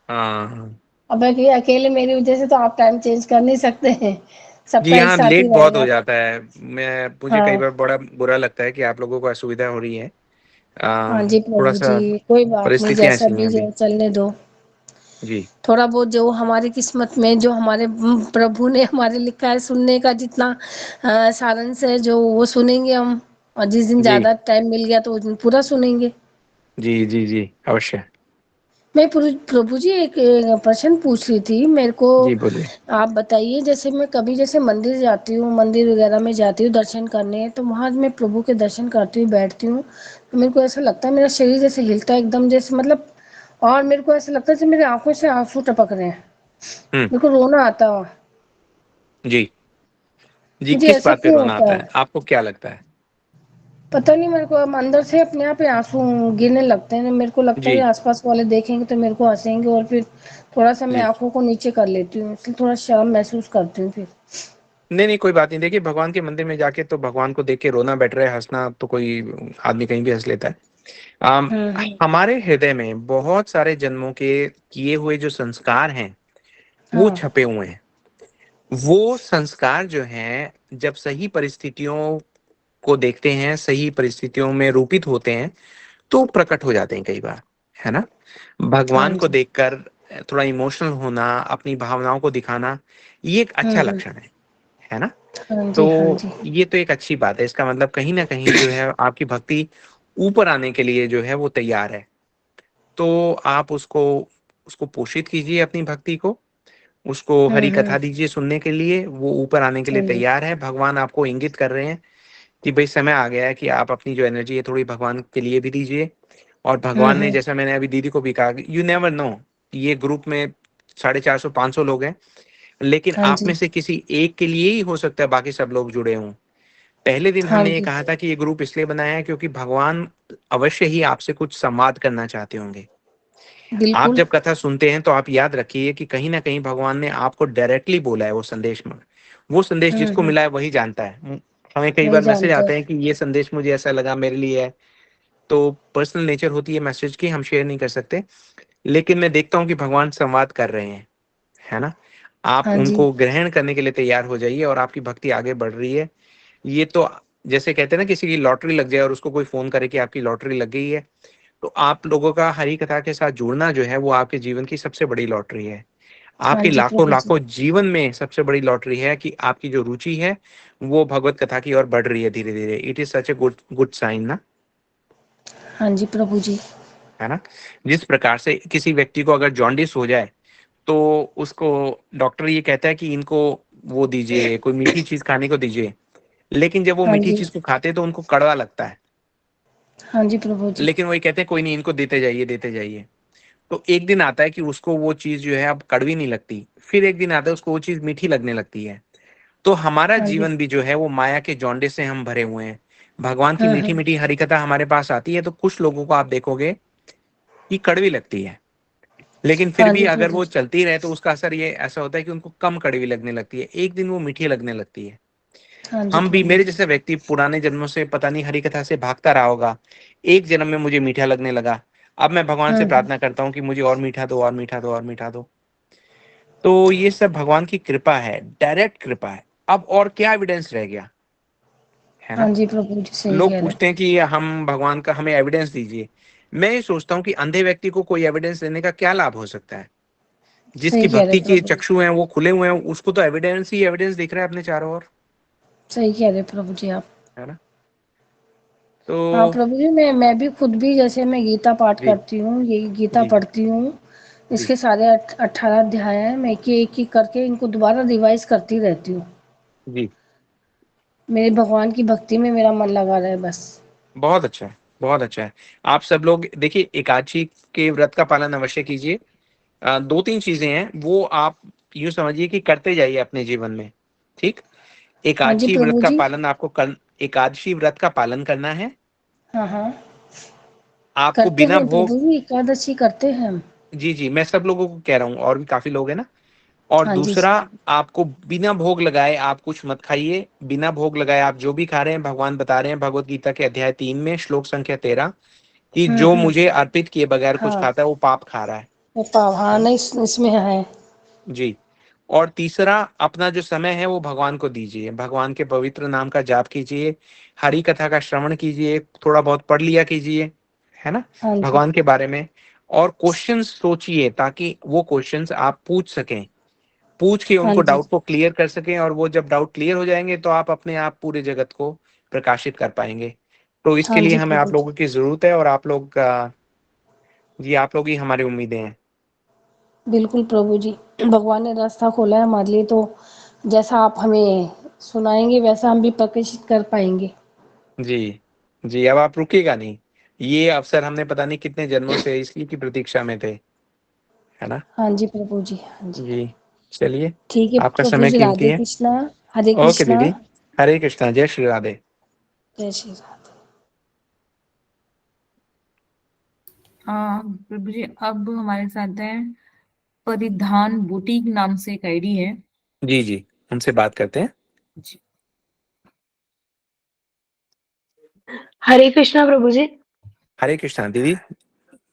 A: हाँ
H: अब अकेले मेरी वजह से तो आप टाइम चेंज कर नहीं सकते हैं,
A: जी,
H: सबका एक
A: हाँ,
H: साथ ही
A: लेट बहुत हो
H: रहेगा।
A: जाता है। मुझे कई
H: हाँ।
A: बार बड़ा बुरा लगता है कि आप लोगों को असुविधा हो रही है।
H: हाँ जी
A: थोड़ा
H: प्रभु
A: सा
H: जी, कोई बात नहीं,
A: परिस्थितियां
H: जैसा
A: ऐसी हैं
H: भी
A: अभी।
H: जो चलने दो।
A: जी
H: थोड़ा बहुत जो हमारी किस्मत में, जो हमारे प्रभु ने हमारे लिखा है, सुनने का जितना सारांश है, जो वो सुनेंगे हम। और जिस दिन
A: जी
H: ज्यादा टाइम मिल गया तो उस दिन पूरा सुनेंगे।
A: जी जी जी, अवश्य।
H: मैं प्रभु जी एक प्रश्न पूछ रही थी मेरे को।
A: जी बोलिए।
H: आप बताइए, जैसे मैं कभी जैसे मंदिर जाती हूँ, मंदिर वगैरह में जाती हूँ दर्शन करने, तो वहां मैं प्रभु के दर्शन करती हूँ, बैठती हूँ, तो मेरे को ऐसा लगता है मेरा शरीर जैसे हिलता है एकदम, जैसे मतलब, और मेरे को ऐसा लगता है जैसे मेरी आंखों से आंसू टपक रहे हैं,
A: हम्म।
H: मेरे को रोना आता है।
A: जी जी,
H: मुझे
A: किस
H: ऐसा
A: बात पे
H: क्यों
A: रोना
H: होता
A: आता
H: है?
A: है, आपको क्या लगता है?
H: पता नहीं, मेरे को अंदर से अपने आप ही आंसू गिरने लगते हैं। मेरे को लगता है कि
A: जी
H: आसपास वाले देखेंगे तो मेरे को हंसेंगे, और फिर थोड़ा सा मैं
A: जी।
H: आंखों को नीचे कर लेती हूँ, इसलिए थोड़ा शर्म महसूस करती हूँ फिर।
A: नहीं नहीं, कोई बात नहीं। देखिए, भगवान के मंदिर में जाके तो भगवान को देख के रोना बेटर है, हंसना तो कोई आदमी कहीं भी हंस लेता है। आम,
H: हम्म।
A: हमारे हृदय में बहुत सारे जन्मों के किए हुए जो संस्कार हैं वो
H: हाँ।
A: छपे हुए हैं। वो संस्कार जो हैं, जब सही परिस्थितियों को देखते हैं, सही परिस्थितियों में रूपित होते हैं, तो प्रकट हो जाते हैं कई बार, है ना।
H: हाँ
A: भगवान को
H: जी।
A: देखकर थोड़ा इमोशनल होना, अपनी भावनाओं को दिखाना, ये एक अच्छा
H: हम्म।
A: लक्षण है ना।
H: हाँ जी, हाँ
A: तो
H: जी।
A: ये तो एक अच्छी बात है। इसका मतलब कहीं ना कहीं जो है आपकी भक्ति ऊपर आने के लिए जो है वो तैयार है। तो आप उसको उसको पोषित कीजिए, अपनी भक्ति को, उसको हरी
H: हम्म।
A: कथा दीजिए सुनने के लिए, वो ऊपर आने के लिए
H: हाँ जी।
A: तैयार है। भगवान आपको इंगित कर रहे हैं कि भाई समय आ गया है कि आप अपनी जो एनर्जी है थोड़ी भगवान के लिए भी दीजिए। और भगवान ने,
H: हम्म।
A: जैसा मैंने अभी दीदी को भी कहा, यू नेवर नो, ये ग्रुप में 450-500 लोग हैं, लेकिन
H: हाँ
A: आप में
H: जी।
A: से किसी एक के लिए ही हो सकता है बाकी सब लोग जुड़े हों। पहले दिन
H: हाँ
A: हमने ये
H: जी।
A: कहा था कि ये ग्रुप इसलिए बनाया है क्योंकि भगवान अवश्य ही आपसे कुछ संवाद करना चाहते होंगे। आप
H: बिल्कुल।
A: जब कथा सुनते हैं तो आप याद रखिए कि कहीं ना कहीं भगवान ने आपको डायरेक्टली बोला है वो संदेश में। वो संदेश जिसको
H: हम्म।
A: मिला है वही जानता है। हमें कई
H: वही
A: बार मैसेज
H: जानते
A: आते
H: हैं।
A: हैं कि ये संदेश मुझे ऐसा लगा, मेरे लिए है। तो पर्सनल नेचर होती है मैसेज की, हम शेयर नहीं कर सकते। लेकिन मैं देखता हूँ कि भगवान संवाद कर रहे हैं, है ना। आप
H: हाँ जी।
A: उनको ग्रहण करने के लिए तैयार हो जाइए और आपकी भक्ति आगे बढ़ रही है। ये तो, जैसे कहते हैं ना, किसी की लॉटरी लग जाए और उसको कोई फोन करे कि आपकी लॉटरी लग गई है, तो आप लोगों का हरि कथा के साथ जुड़ना जो है वो आपके जीवन की सबसे बड़ी लॉटरी है। आपकी
H: हाँ जी
A: लाखों
H: प्रभु जी।
A: लाखों जीवन में सबसे बड़ी लॉटरी है कि आपकी जो रुचि है वो भगवत कथा की ओर बढ़ रही है धीरे धीरे। It is such a good good sign ना,
H: हाँ जी प्रभु जी।
A: है ना। जिस प्रकार से किसी व्यक्ति को अगर जॉन्डिस हो जाए तो उसको डॉक्टर ये कहता है कि इनको वो दीजिए, कोई मीठी चीज खाने को दीजिए, लेकिन जब वो
H: हाँ
A: मीठी
H: जी।
A: चीज को खाते हैं तो उनको कड़वा लगता है,
H: हाँ जी प्रभु जी।
A: लेकिन वही कहते हैं कोई नहीं, इनको देते जाइए देते जाइए। तो एक दिन आता है कि उसको वो चीज जो है अब कड़वी नहीं लगती, फिर एक दिन आता है उसको वो चीज मीठी लगने लगती है। तो हमारा
H: हाँ जी।
A: जीवन भी जो है वो माया के जॉन्डिस से हम भरे हुए हैं। भगवान की
H: हाँ
A: मीठी
H: हाँ।
A: मीठी हरिकथा हमारे पास आती है तो कुछ लोगों को आप देखोगे कि कड़वी लगती है, लेकिन फिर
H: हाँ
A: भी
H: जी
A: अगर
H: प्रभु
A: वो
H: जी।
A: चलती रहे तो उसका असर ये ऐसा होता है कि उनको कम कड़वी लगने लगती है, एक दिन वो मीठी लगने लगती है।
H: हाँ जी
A: हम भी,
H: प्रभु
A: मेरे
H: जी।
A: जैसे व्यक्ति पुराने जन्मों से पता नहीं हरि कथा से भागता रहा होगा, एक जन्म में मुझे मीठा लगने लगा, अब मैं भगवान से
H: हाँ
A: प्रार्थना करता हूँ कि मुझे और मीठा दो और मीठा दो और मीठा दो। तो ये सब भगवान की कृपा है, डायरेक्ट कृपा है। अब और क्या एविडेंस रह गया, है
H: हाँ
A: ना।
H: जी प्रभु जी, सही
A: लोग
H: कह रहे
A: पूछते हैं कि हम भगवान का हमें एविडेंस दीजिए। मैं ये सोचता हूँ कि अंधे व्यक्ति को कोई एविडेंस देने का क्या लाभ हो सकता है।
H: सही
A: जिसकी
H: कह रहे
A: भक्ति के
H: प्रभु जी।
A: चक्षु हैं वो खुले हुए हैं, उसको तो एविडेंस ही एविडेंस दिख रहा है अपने चारों ओर,
H: सही कह रहे प्रभु जी आप।
A: है ना।
H: हाँ
A: तो
H: प्रभु जी, मैं भी खुद भी, जैसे मैं गीता पाठ
A: जी
H: करती हूँ, ये गीता
A: जी
H: पढ़ती हूँ,
A: जी
H: इसके सारे 18 अध्याय हैं, मैं एक एक करके इनको दोबारा रिवाइज करती रहती हूँ।
A: जी।
H: मेरे भगवान की भक्ति में मेरा मन लगा रहे बस।
A: बहुत अच्छा है, बहुत अच्छा है। आप सब लोग देखिए, एकादशी के व्रत का पालन अवश्य कीजिए। दो तीन चीजें हैं वो आप यूं समझिए कि करते जाइए अपने जीवन में, ठीक।
H: हाँ जी
A: एकादशी व्रत
H: प्रभु
A: का
H: जी।
A: पालन आपको कर, एकादशी व्रत का पालन करना है।
H: हाँ हाँ,
A: आपको
H: करते
A: बिना
H: हैं
A: भोग,
H: प्रभु जी, एकादशी करते हैं हम।
A: जी जी, मैं सब लोगों को कह रहा हूँ, और भी काफी लोग हैं ना। और
H: हाँ जी।
A: दूसरा, आपको बिना भोग लगाए आप कुछ मत खाइए। बिना भोग लगाए आप जो भी खा रहे हैं, भगवान बता रहे हैं भगवत गीता के अध्याय 3 में श्लोक संख्या 13 कि जो
H: हम्म।
A: मुझे अर्पित किए बगैर कुछ
H: हाँ,
A: खाता है वो पाप खा रहा
H: वो पाव, हाँ
A: है ना?
H: नहीं, इसमें है।
A: जी। और तीसरा, अपना जो समय है वो भगवान को दीजिए, भगवान के पवित्र नाम का जाप कीजिए, हरि कथा का श्रवण कीजिए, थोड़ा बहुत पढ़ लिया कीजिए, है ना,
H: हाँ जी।
A: भगवान के बारे में। और क्वेश्चंस सोचिए ताकि वो क्वेश्चंस आप पूछ सकें, पूछ के
H: हाँ
A: उनको
H: जी।
A: डाउट को क्लियर कर सकें, और वो जब डाउट क्लियर हो जाएंगे तो आप अपने आप पूरे जगत को प्रकाशित कर पाएंगे। तो इसके
H: हाँ
A: लिए
H: जी
A: हमें
H: प्रभु
A: आप
H: जी।
A: लोगों की जरूरत है, और आप लोग जी, आप लोग ही हमारी उम्मीदें हैं।
H: बिल्कुल प्रभु जी, भगवान ने रास्ता खोला है हमारे लिए, तो जैसा आप हमें सुनाएंगे वैसा हम भी प्रकाशित कर पाएंगे।
A: जी जी, अब आप रुकिएगा नहीं। ये अवसर हमने पता नहीं कितने जन्मों से इसी की प्रतीक्षा में थे, है ना।
H: हाँ जी प्रभु जी। हाँ जी।
A: जी, चलिए,
H: ठीक है
A: आपका
H: प्रभु
A: समय
H: जी,
A: कीमती
H: राधे
A: है।
H: कृष्णा। हरे
A: ओके
H: कृष्णा।
A: दीदी, हरे कृष्णा, जय श्री राधे।
H: जय श्री राधे।
C: प्रभु जी, अब हमारे साथ है परिधान बुटीक नाम से एक आईडी है।
A: जी जी, उनसे बात करते हैं।
C: जी।
K: हरे कृष्णा प्रभु जी।
A: हरे कृष्णा दीदी,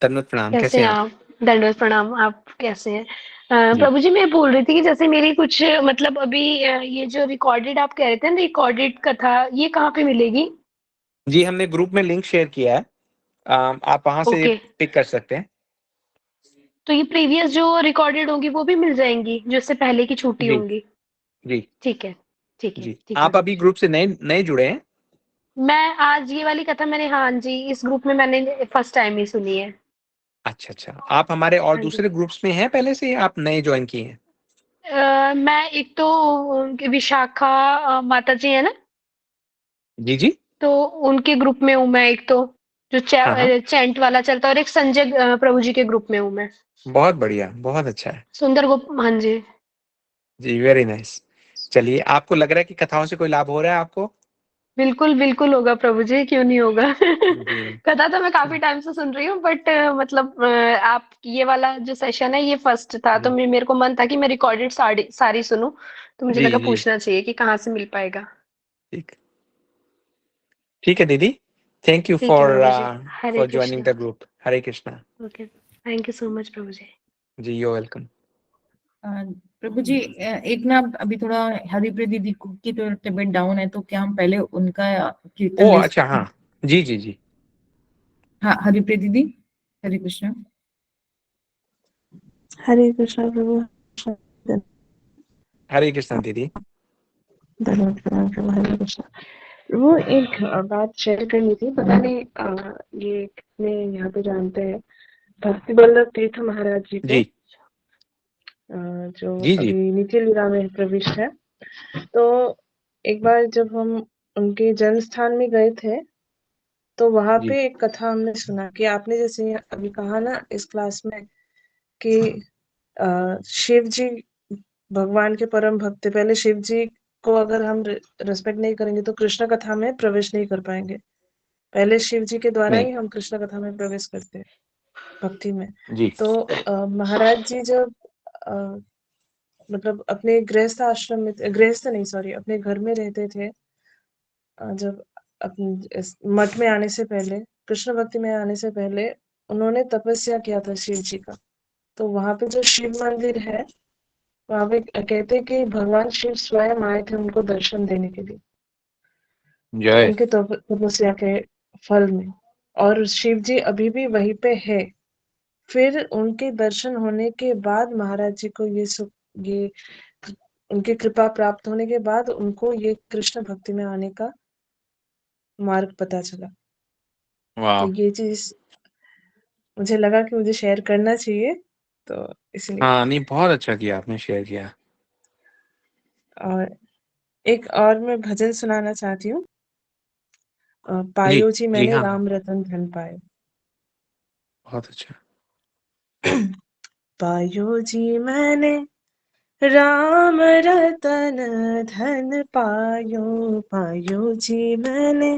A: तन्नत प्रणाम,
K: कैसे
A: कैसे
K: हैं
A: हैं आप।
K: आप? दंडवत प्रणाम। आप कैसे हैं?
A: जी
K: प्रभु जी, मैं बोल रही थी कि जैसे मेरी कुछ मतलब अभी ये जो रिकॉर्डेड आप कह रहे थे ना, रिकॉर्डेड कथा, ये कहाँ पे मिलेगी?
A: जी, हमने ग्रुप में लिंक शेयर किया है, आप वहां से
K: ओके,
A: पिक कर सकते हैं।
K: तो ये प्रीवियस जो रिकॉर्डेड होंगी वो भी मिल जाएंगी, जो इससे पहले की छूटी
A: जी
K: होंगी?
A: जी
K: ठीक है, ठीक है,
A: जी,
K: ठीक है
A: आप
K: प्रभु
A: अभी
K: जी।
A: ग्रुप से नए नए जुड़े हैं।
K: मैं आज ये वाली कथा मैंने, हाँ जी, इस ग्रुप में मैंने फर्स्ट टाइम ही सुनी है।
A: अच्छा अच्छा, आप हमारे और
K: हाँ जी।
A: दूसरे ग्रुप्स में हैं पहले से, या आप नए ज्वाइन किए हैं।
K: मैं एक तो विशाखा माता जी है ना,
A: जी जी,
K: तो उनके ग्रुप में हूँ मैं एक तो, जो
A: हाँ हाँ,
K: चैंट वाला चलता है, और एक संजय प्रभु जी के ग्रुप में हूँ मैं।
A: बहुत बढ़िया, बहुत अच्छा है।
K: सुंदर गोप, हाँ जी।
A: जी, वेरी नाइस। चलिए, आपको लग रहा है कि कथाओं से कोई लाभ हो रहा है आपको।
K: बिल्कुल बिल्कुल होगा प्रभु जी, क्यों नहीं होगा।
A: जी
K: कथा तो मैं काफी टाइम से सुन रही हूँ, बट मतलब आप ये वाला जो सेशन है ये फर्स्ट था, तो
A: जी
K: मेरे को मन था कि मैं रिकॉर्डेड सारी सारी सुनूं, तो मुझे
A: जी
K: लगा
A: जी,
K: पूछना चाहिए कि कहाँ से मिल पाएगा।
A: ठीक, ठीक है दीदी, थैंक यू
K: ठीक है
A: फॉर
K: प्रभु जी। Hare
A: for joining
K: Krishna.
A: The group. Hare Krishna.
K: Okay, thank you so much प्रभु जी।
A: जी, यू वेलकम।
C: प्रभु जी, एक ना अभी थोड़ा हरिप्रिया दीदी की तो तबीयत डाउन है, तो क्या हम पहले उनका कीर्तन
A: ओ
C: ले
A: अच्छा,
C: सकते
A: हाँ,
C: हैं?
A: जी जी जी,
C: हाँ, हरिप्रिया दीदी। हरे कृष्णा।
L: हरे कृष्णा प्रभु।
A: हरे कृष्णा दीदी।
L: धन्यवाद प्रभु। हरे कृष्णा प्रभु। एक बात शेयर करनी थी, पता नहीं ये कितने यहाँ पे जानते हैं, भक्ति वल्लभ तीर्थ महाराज जी को,
A: जी
L: जो
A: जी जी
L: अभी नीचे लीला में प्रविष्ट है। तो एक बार जब हम उनके जन्म स्थान में गए थे, तो वहां
A: जी
L: पे एक कथा हमने सुना कि आपने जैसे अभी कहा ना इस क्लास में कि शिव जी भगवान के परम भक्त थे। पहले शिव जी को अगर हम रेस्पेक्ट नहीं करेंगे तो कृष्ण कथा में प्रवेश नहीं कर पाएंगे। पहले शिव जी के द्वारा
A: नहीं
L: ही हम कृष्ण कथा में प्रवेश करते हैं, भक्ति में।
A: जी
L: तो महाराज जी जब मतलब अपने गृहस्थ आश्रम में, गृहस्थ नहीं सॉरी, अपने घर में रहते थे, जब अपने मठ में आने से पहले, कृष्ण भक्ति में आने से पहले उन्होंने तपस्या किया था शिव जी का। तो वहां पे जो शिव मंदिर है, वहां पे कहते हैं कि भगवान शिव स्वयं आए थे उनको दर्शन देने के लिए,
A: जय
L: उनके तपस्या के फल में। और शिव जी अभी भी वहीं पे है। फिर उनके दर्शन होने के बाद महाराज जी को ये उनकी कृपा प्राप्त होने के बाद उनको ये कृष्ण भक्ति में आने का मार्ग पता चला।
A: वाह।
L: तो ये चीज मुझे लगा कि मुझे शेयर करना चाहिए, तो इसलिए।
A: हाँ नहीं, बहुत अच्छा किया आपने शेयर किया।
L: और एक और मैं भजन सुनाना चाहती हूँ।
A: जी
L: पायो जी
A: जी
L: मैंने
A: हाँ
L: राम रतन धन पाए।
A: बहुत अच्छा।
L: पायो जी मैंने राम रतन धन पायो, पायो जी मैंने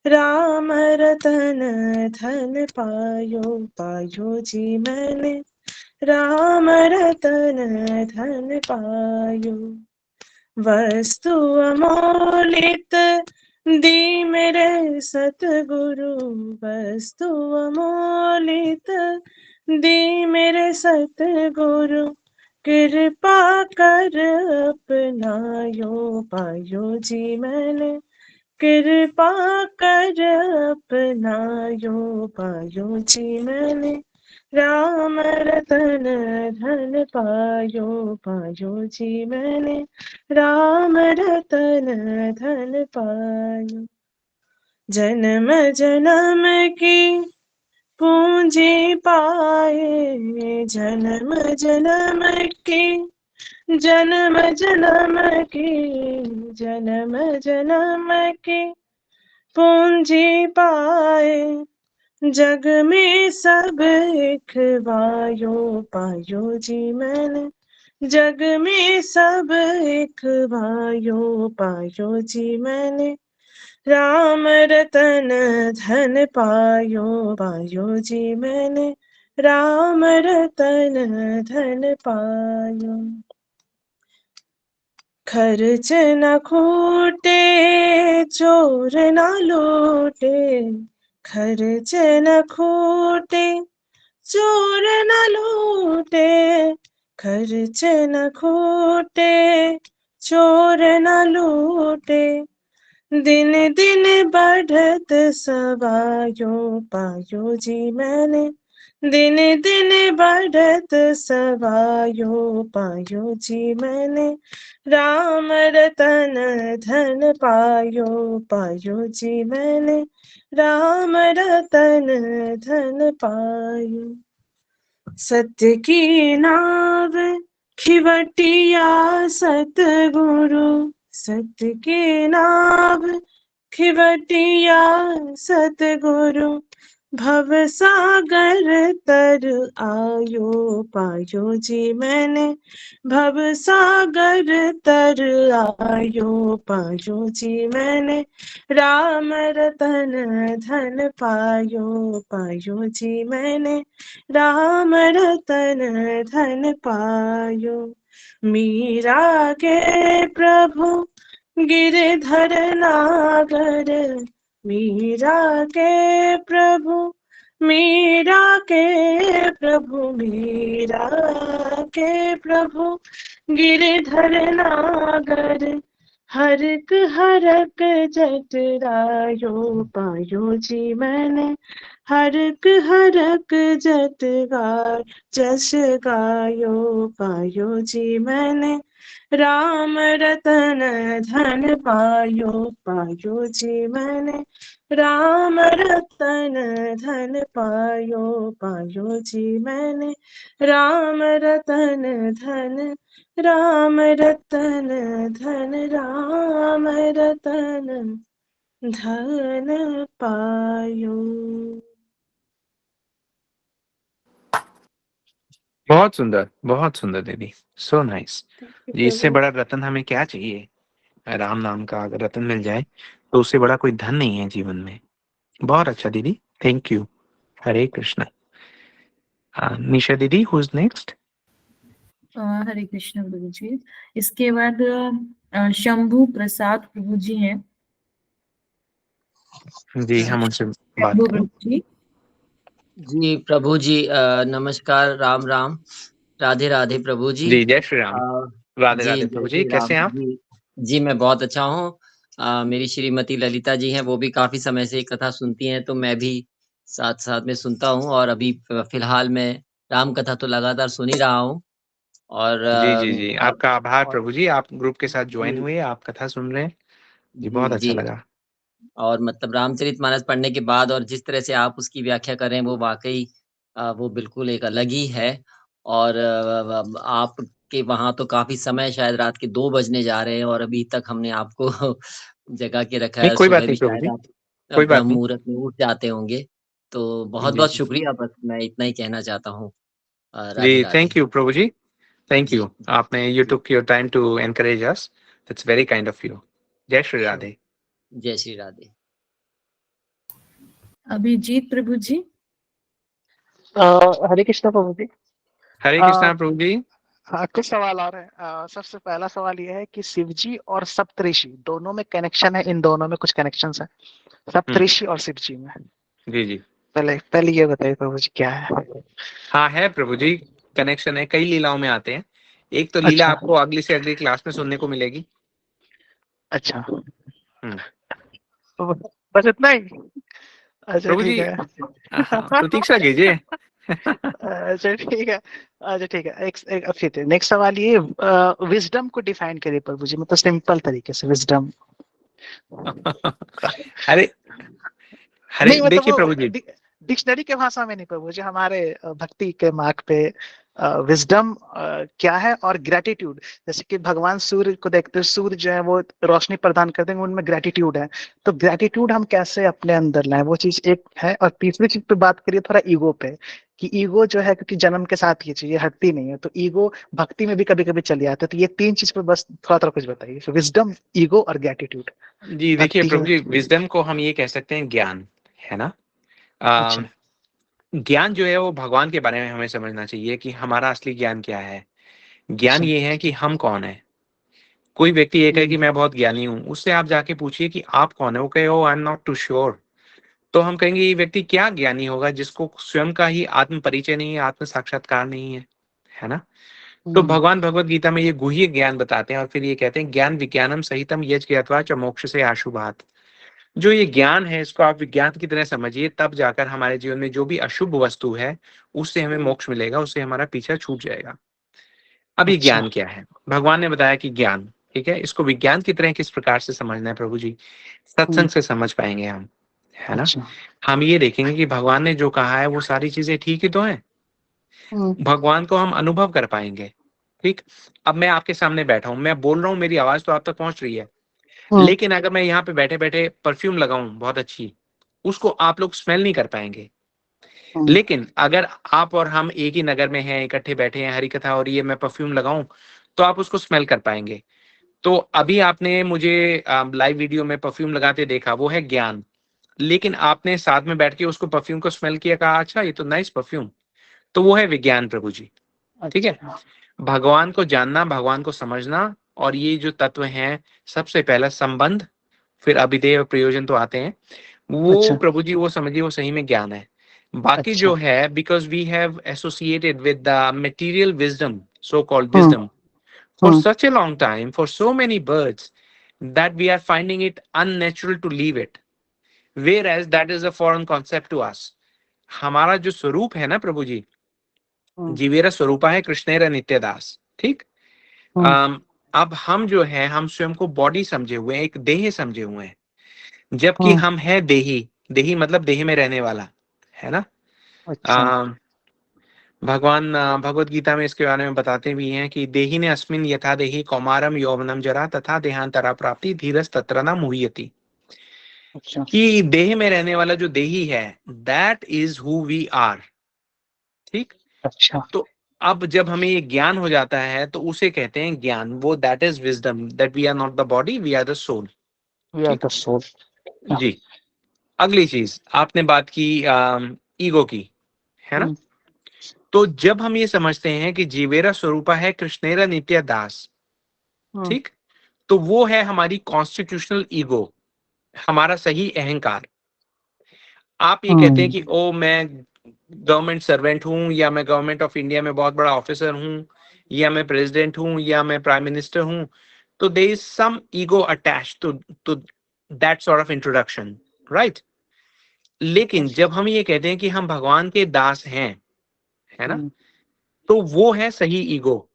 L: राम रतन धन पायो, पायो जी मैंने राम रतन धन पायो। वस्तु अमोलित दी मेरे सतगुरु, वस्तु अमोलित दी मेरे सतगुरु, कृपा कर अपनायो, पायो जी मैंने कृपा कर अपनायो, पायो जी मैंने राम रतन धन पायो, पायो जी मैंने राम रतन धन पायो। जन्म जन्म की पूंजी पाए, जन्म जन्म की, जन्म जन्म की, जन्म जन्म की पूंजी पाए। जग में सब एक वायो, पायो जी मैंने जग में सब एक वायो, पायो जी मैंने राम रतन धन पायो, पायो जी मैंने राम रतन धन पायो। खर्च न खूटे चोर न लूटे, खर्च न खूटे चोर न लूटे, खर्च न खूटे चोर न लूटे। दिन दिन बढ़त सवायो, पायो जी मैंने दिन दिन बढ़त सवायो, पायो जी मैंने राम रतन धन पायो, पायो जी मैंने राम रतन धन पायो। सत्य की नाव खिवटिया सतगुरु, सत्य की नाव खिवटिया सतगुरु, भव सागर तर आयो, पायो जी मैंने भव सागर तर आयो, पायो जी मैंने राम रतन धन पायो, पायो जी मैंने राम रतन धन पायो। मीरा के प्रभु गिरधर नागर, मीरा के प्रभु, मीरा के प्रभु, मीरा के प्रभु गिरधर नागर, हरक हरक जटरायो पायो जी मैंने, हरक हरक जटगाय जस गायो पायो जी मैंने, राम रतन धन पायो जी मैंने, राम रतन धन पायो जी मैंने, राम रतन धन, राम रतन धन, राम रतन धन पायो।
A: बहुत सुंदर दीदी, सो नाइस जी। इससे बड़ा रतन हमें क्या चाहिए? राम नाम का अगर रतन मिल जाए तो उससे बड़ा कोई धन नहीं है जीवन में। बहुत अच्छा दीदी, थैंक यू। हरे कृष्णा। निशा दीदी, हु इज नेक्स्ट?
C: हरे कृष्ण प्रभु जी। इसके बाद शंभू प्रसाद प्रभु जी हैं।
A: जी, हम उनसे बात
C: शंभू
A: करें।
C: प्रभु जी।
M: जी प्रभु जी, नमस्कार, राम राम, राधे राधे प्रभु जी।
A: जी, जय श्री राम। राधे
M: जी
A: राधे
M: जय
A: प्रभु जी,
M: श्री
A: कैसे
M: राम
A: हैं आप?
M: जी। जी मैं बहुत अच्छा हूँ। मेरी श्रीमती ललिता जी हैं, वो भी काफी समय से ये कथा सुनती हैं, तो मैं भी साथ साथ में सुनता हूँ। और अभी फिलहाल मैं राम कथा तो लगातार सुन ही रहा हूँ। और
A: जी जी जी, आपका आभार
M: और
A: प्रभु जी, आप ग्रुप के साथ ज्वाइन
M: जी
A: हुए, आप कथा सुन रहे हैं जी, बहुत
M: जी
A: अच्छा
M: जी।
A: लगा।
M: और मतलब रामचरितमानस पढ़ने के बाद और जिस तरह से आप उसकी व्याख्या कर रहे हैं, वो वाक़ई वो बिल्कुल एक अलग ही है। और आपके वहाँ तो काफ़ी समय, शायद रात के 2 बजने जा रहे हैं और अभी तक हमने आपको जगा के रखा
A: नहीं,
M: है।
A: कोई बात
M: सुबह
A: नहीं
M: भी
A: प्रभु
M: शायद
A: जी,
M: आप
A: कोई बात
M: ब्रह्म
A: नहीं।
M: मुहूर्त में उठ जाते होंगे। तो
A: जी,
M: बहुत-बहुत
A: जी।
M: शुक्रिया, बस मैं इतना ही कहना चाहता हूँ।
A: जी,
M: Radhe Radhe.
A: Thank you Prabhu ji, thank
M: ji,
A: you. आपने you
M: ji.
A: Took your time to encourage us, that's very kind of you. जय श्री
M: श्योर।
A: राधे।
M: जय श्री राधे।
C: अभिजीत प्रभु जी।
B: हरे कृष्ण प्रभु जी।
A: हरे
B: अ,
A: कृष्णा प्रभु जी।
B: हाँ, कुछ सवाल और है। सबसे पहला सवाल यह है कि शिव जी और सप्तऋषि दोनों में कनेक्शन है, इन दोनों में कुछ कनेक्शंस है, सप्तऋषि और शिव जी में।
A: जी जी।
B: पहले पहले ये बताइए प्रभु जी क्या है?
A: हाँ है प्रभु जी, कनेक्शन है, कई लीलाओं में आते हैं। एक तो लीला
B: अच्छा
A: आपको अगली से अगली क्लास में सुनने को मिलेगी।
B: अच्छा,
A: हम्म।
B: तो बस इतना ही? अच्छा
A: प्रभु
B: ठीक
A: जी,
B: है।
A: हाँ, प्रतीक्षा कीजिए।
B: अच्छा ठीक है। अच्छा ठीक है, एक फिर नेक्स्ट सवाल ये, विजडम को डिफाइन करिए प्रभु जी, मतलब सिंपल तरीके से विजडम।
A: अरे हरे,
B: नहीं मतलब
A: देखिए
B: वो
A: प्रभु जी।
B: डिक्शनरी के भाषा में नहीं प्रभु जी, हमारे भक्ति के मार्ग पे विजडम क्या है, और ग्रेटिट्यूड। जैसे कि भगवान सूर्य को देखते हैं, सूर्य जो है वो रोशनी प्रदान करते हैं, उनमें ग्रेटिट्यूड है। तो ग्रेटिट्यूड हम कैसे अपने अंदर लाएं, वो चीज एक है। और तीसरी चीज पे बात करिए थोड़ा ईगो पे, कि ईगो जो है, क्योंकि जन्म के साथ ये चीज हटती नहीं है, तो ईगो भक्ति में भी कभी कभी चली आती है। तो ये तीन चीज पे बस थोड़ा थोड़ा कुछ बताइए, विजडम, ईगो और ग्रेटिट्यूड
A: जी देखिए
B: भक्ति
A: प्रभु
B: में।
A: जी, विजडम को हम ये कह सकते हैं ज्ञान, है ना।
B: अच्छा
A: ज्ञान जो है वो भगवान के बारे में हमें समझना चाहिए कि हमारा असली ज्ञान क्या है। ज्ञान
B: अच्छा।
A: ये है कि हम कौन है। कोई व्यक्ति ये कहे
B: हम्म,
A: कि मैं बहुत ज्ञानी हूँ, उससे आप जाके पूछिए कि आप कौन है, वो कहे oh I am not too sure. तो हम कहेंगे ये व्यक्ति क्या ज्ञानी होगा जिसको स्वयं का ही आत्म परिचय नहीं है, आत्म साक्षात्कार नहीं है ना। तो
B: हम्म,
A: भगवान भगवत गीता में ये गुह्य ज्ञान बताते हैं और फिर ये कहते हैं ज्ञान विज्ञानम सहितम यज्ञ ज्ञात्वा च मोक्ष से आशुभात। जो ये ज्ञान है इसको आप विज्ञान की तरह समझिए, तब जाकर हमारे जीवन में जो भी अशुभ वस्तु है उससे हमें मोक्ष मिलेगा, उससे हमारा पीछा छूट जाएगा। अब ये
B: अच्छा
A: ज्ञान क्या है? भगवान ने बताया कि ज्ञान, ठीक है, इसको विज्ञान की तरह किस प्रकार से समझना है प्रभु जी?
B: हम्म,
A: सत्संग से समझ पाएंगे हम, है ना।
B: अच्छा
A: हम ये देखेंगे कि भगवान ने जो कहा है वो सारी चीजें ठीक ही तो है। भगवान को हम अनुभव कर पाएंगे। ठीक, अब मैं आपके सामने बैठा हूं, मैं बोल रहा हूँ, मेरी आवाज तो आप तक पहुंच रही है,
B: हम्म,
A: लेकिन अगर मैं यहाँ पे बैठे बैठे परफ्यूम लगाऊं बहुत अच्छी, उसको आप लोग स्मेल नहीं कर पाएंगे।
B: हम्म,
A: लेकिन अगर आप और हम एक ही नगर में हैं, इकट्ठे बैठे हैं, हरी कथा हो रही है, मैं परफ्यूम लगाऊं तो आप उसको स्मेल कर पाएंगे। तो अभी आपने मुझे लाइव वीडियो में परफ्यूम लगाते देखा, वो है ज्ञान। लेकिन आपने साथ में बैठ के उसको परफ्यूम को स्मेल किया, कहा अच्छा ये तो नाइस परफ्यूम, तो वो है विज्ञान प्रभु जी। ठीक है,
B: अच्छा
A: भगवान को जानना, भगवान को समझना, और ये जो तत्व हैं, सबसे पहला संबंध, फिर अभिधेय और प्रयोजन तो आते हैं, वो
B: अच्छा
A: प्रभु जी वो समझिए वो सही में ज्ञान है। बाकी
B: अच्छा
A: जो है, because we have associated with the material wisdom, so called
B: hmm,
A: wisdom, for such a long time, for so many births, that we are finding it unnatural to leave it, whereas that is a foreign concept to us. हमारा जो स्वरूप है ना प्रभु जी, जीवेरा स्वरूपा है कृष्णेरा नित्यदास, ठीक। अब हम जो है, हम स्वयं को बॉडी समझे हुए हैं, एक देह समझे हुए हैं, जबकि हम है देही। देही मतलब देह में रहने वाला, है ना। भगवान भगवत गीता में इसके बारे में बताते भी हैं कि देही ने अस्मिन यथा देही कौमारम यौवनम जरा तथा देहांतरा प्राप्ति धीरज तत्र न मुह्यति। कि देह में रहने वाला जो देही है, that is who we are, ठीक।
B: अच्छा।
A: तो अब जब हमें ये ज्ञान हो जाता है तो उसे कहते हैं ज्ञान, वो that is wisdom, that we are not the body, we are the soul.
B: We are the soul.
A: जी। अगली चीज आपने बात की ईगो की, है ना। तो जब हम ये समझते हैं कि जीवेरा स्वरूपा है कृष्णेरा नित्य दास, ठीक, तो वो है हमारी कॉन्स्टिट्यूशनल ईगो, हमारा सही अहंकार। आप ये कहते हैं कि ओ मैं गवर्नमेंट सर्वेंट हूं, या मैं गवर्नमेंट ऑफ इंडिया में बहुत बड़ा ऑफिसर हूं, या मैं प्रेसिडेंट हूं, या मैं प्राइम मिनिस्टर हूं, तो there is some ego attached to that sort of introduction, right. लेकिन जब हम ये कहते हैं कि हम भगवान के दास हैं, है ना, तो वो है सही ईगो।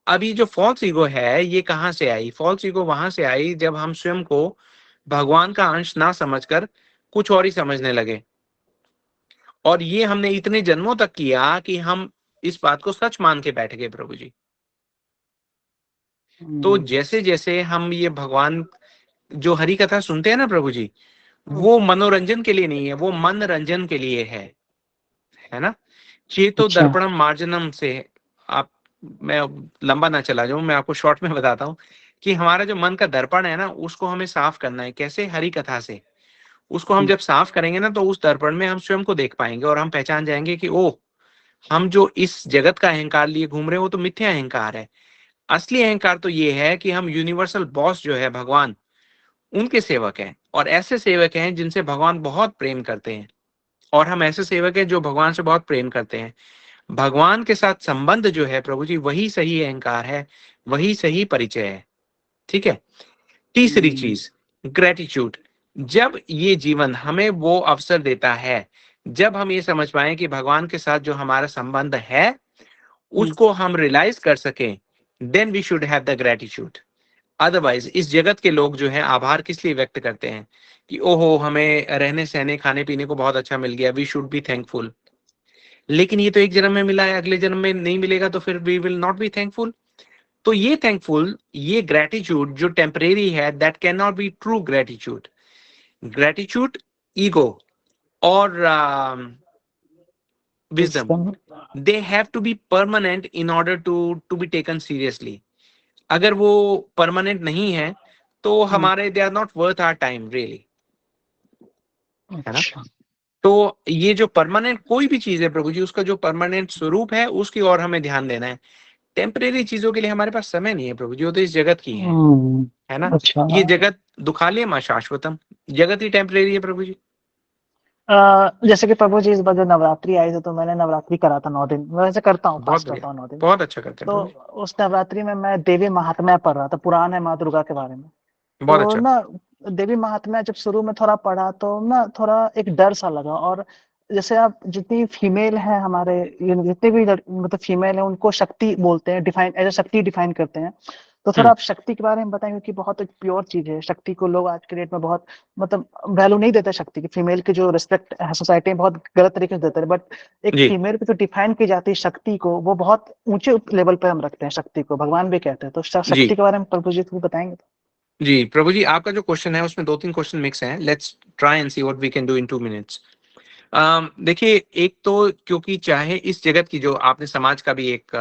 A: अभी जो फॉल्स ईगो है, ये कहां से आई? फॉल्स ईगो वहां से आई जब हम स्वयं को भगवान का अंश ना समझकर कुछ और ही समझने लगे, और ये हमने इतने जन्मों तक किया कि हम इस बात को सच मान के बैठ गए प्रभु जी। तो जैसे जैसे हम ये भगवान जो हरि कथा सुनते हैं ना प्रभु जी, वो मनोरंजन के लिए नहीं है, वो मन रंजन के लिए है ना। चेतो दर्पणम मार्जनम से, आप, मैं लंबा ना चला जाऊं, मैं आपको शॉर्ट में बताता हूं कि हमारा जो मन का दर्पण है ना, उसको हमें साफ करना है। कैसे? हरि कथा से। उसको हम जब साफ करेंगे ना, तो उस दर्पण में हम स्वयं को देख पाएंगे और हम पहचान जाएंगे कि ओ, हम जो इस जगत का अहंकार लिए घूम रहे हो तो मिथ्या अहंकार है। असली अहंकार तो ये है कि हम यूनिवर्सल बॉस जो है भगवान, उनके सेवक हैं, और ऐसे सेवक हैं जिनसे भगवान बहुत प्रेम करते हैं, और हम ऐसे सेवक हैं जो भगवान से बहुत प्रेम करते हैं। भगवान के साथ संबंध जो है प्रभु जी, वही सही अहंकार है, वही सही परिचय है, ठीक है। तीसरी चीज, ग्रेटिट्यूड। जब ये जीवन हमें वो अवसर देता है, जब हम ये समझ पाए कि भगवान के साथ जो हमारा संबंध है उसको हम रियलाइज कर सकें, then we should have the gratitude. Otherwise इस जगत के लोग जो है आभार किस लिए व्यक्त करते हैं कि ओहो, हमें रहने सहने खाने पीने को बहुत अच्छा मिल गया, वी शुड बी थैंकफुल। लेकिन ये तो एक जन्म में मिला है, अगले जन्म में नहीं मिलेगा, तो फिर we will not be thankful. तो ये थैंकफुल, ये ग्रेटिट्यूड जो टेम्परेरी है, that can not be true gratitude. Gratitude, ego और wisdom, they have to be permanent in order to be taken seriously. अगर वो परमानेंट नहीं है तो हमारे, they are not worth our time really, है ना। तो ये जो परमानेंट कोई भी चीज है प्रभु जी, उसका जो परमानेंट स्वरूप है उसकी ओर हमें ध्यान देना है। टेम्परेरी चीजों के लिए हमारे पास समय नहीं है प्रभु जी, वो तो इस जगत की है ना। ये जगत दुखालयम अशाश्वतम, जगत ही टेम्परेरी है प्रभु जी।
B: जैसे कि प्रभु जी इस बार जब नवरात्रि आई थी तो मैंने नवरात्रि करा था 9 दिन, मैं वैसे करता हूँ, पास करता हूँ 9 दिन।
A: बहुत अच्छा करते हैं।
B: तो उस नवरात्रि में मैं देवी महात्म्य पढ़ रहा था, पुराण है माँ दुर्गा के बारे में।
A: बहुत
B: तो
A: अच्छा।
B: ना देवी महात्म्य जब शुरू में थोड़ा पढ़ा तो ना थोड़ा एक डर सा लगा। और जैसे आप जितनी फीमेल है हमारे, जितने भी मतलब फीमेल है, उनको शक्ति बोलते हैं, डिफाइन एज ए शक्ति डिफाइन करते हैं। तो थोड़ा आप शक्ति के बारे में बताएं, क्योंकि बहुत एक प्योर चीज है शक्ति को। लोग आज के डेट में बहुत मतलब वैल्यू नहीं देते शक्ति की। फीमेल की जो रिस्पेक्ट है सोसाइटी में बहुत गलत तरीके से देते हैं, बट एक फीमेल को जो डिफाइन की जाती है शक्ति को, वो बहुत ऊंचे लेवल पे हम रखते हैं शक्ति को, भगवान भी कहते हैं। तो शक्ति के बारे में प्रभु जी को बताएंगे?
A: जी प्रभु जी, आपका जो क्वेश्चन है उसमें 2-3 क्वेश्चन मिक्स हैं। Let's try and see what we can do in 2 minutes. देखिए, एक तो क्योंकि चाहे इस जगत की, जो आपने समाज का भी एक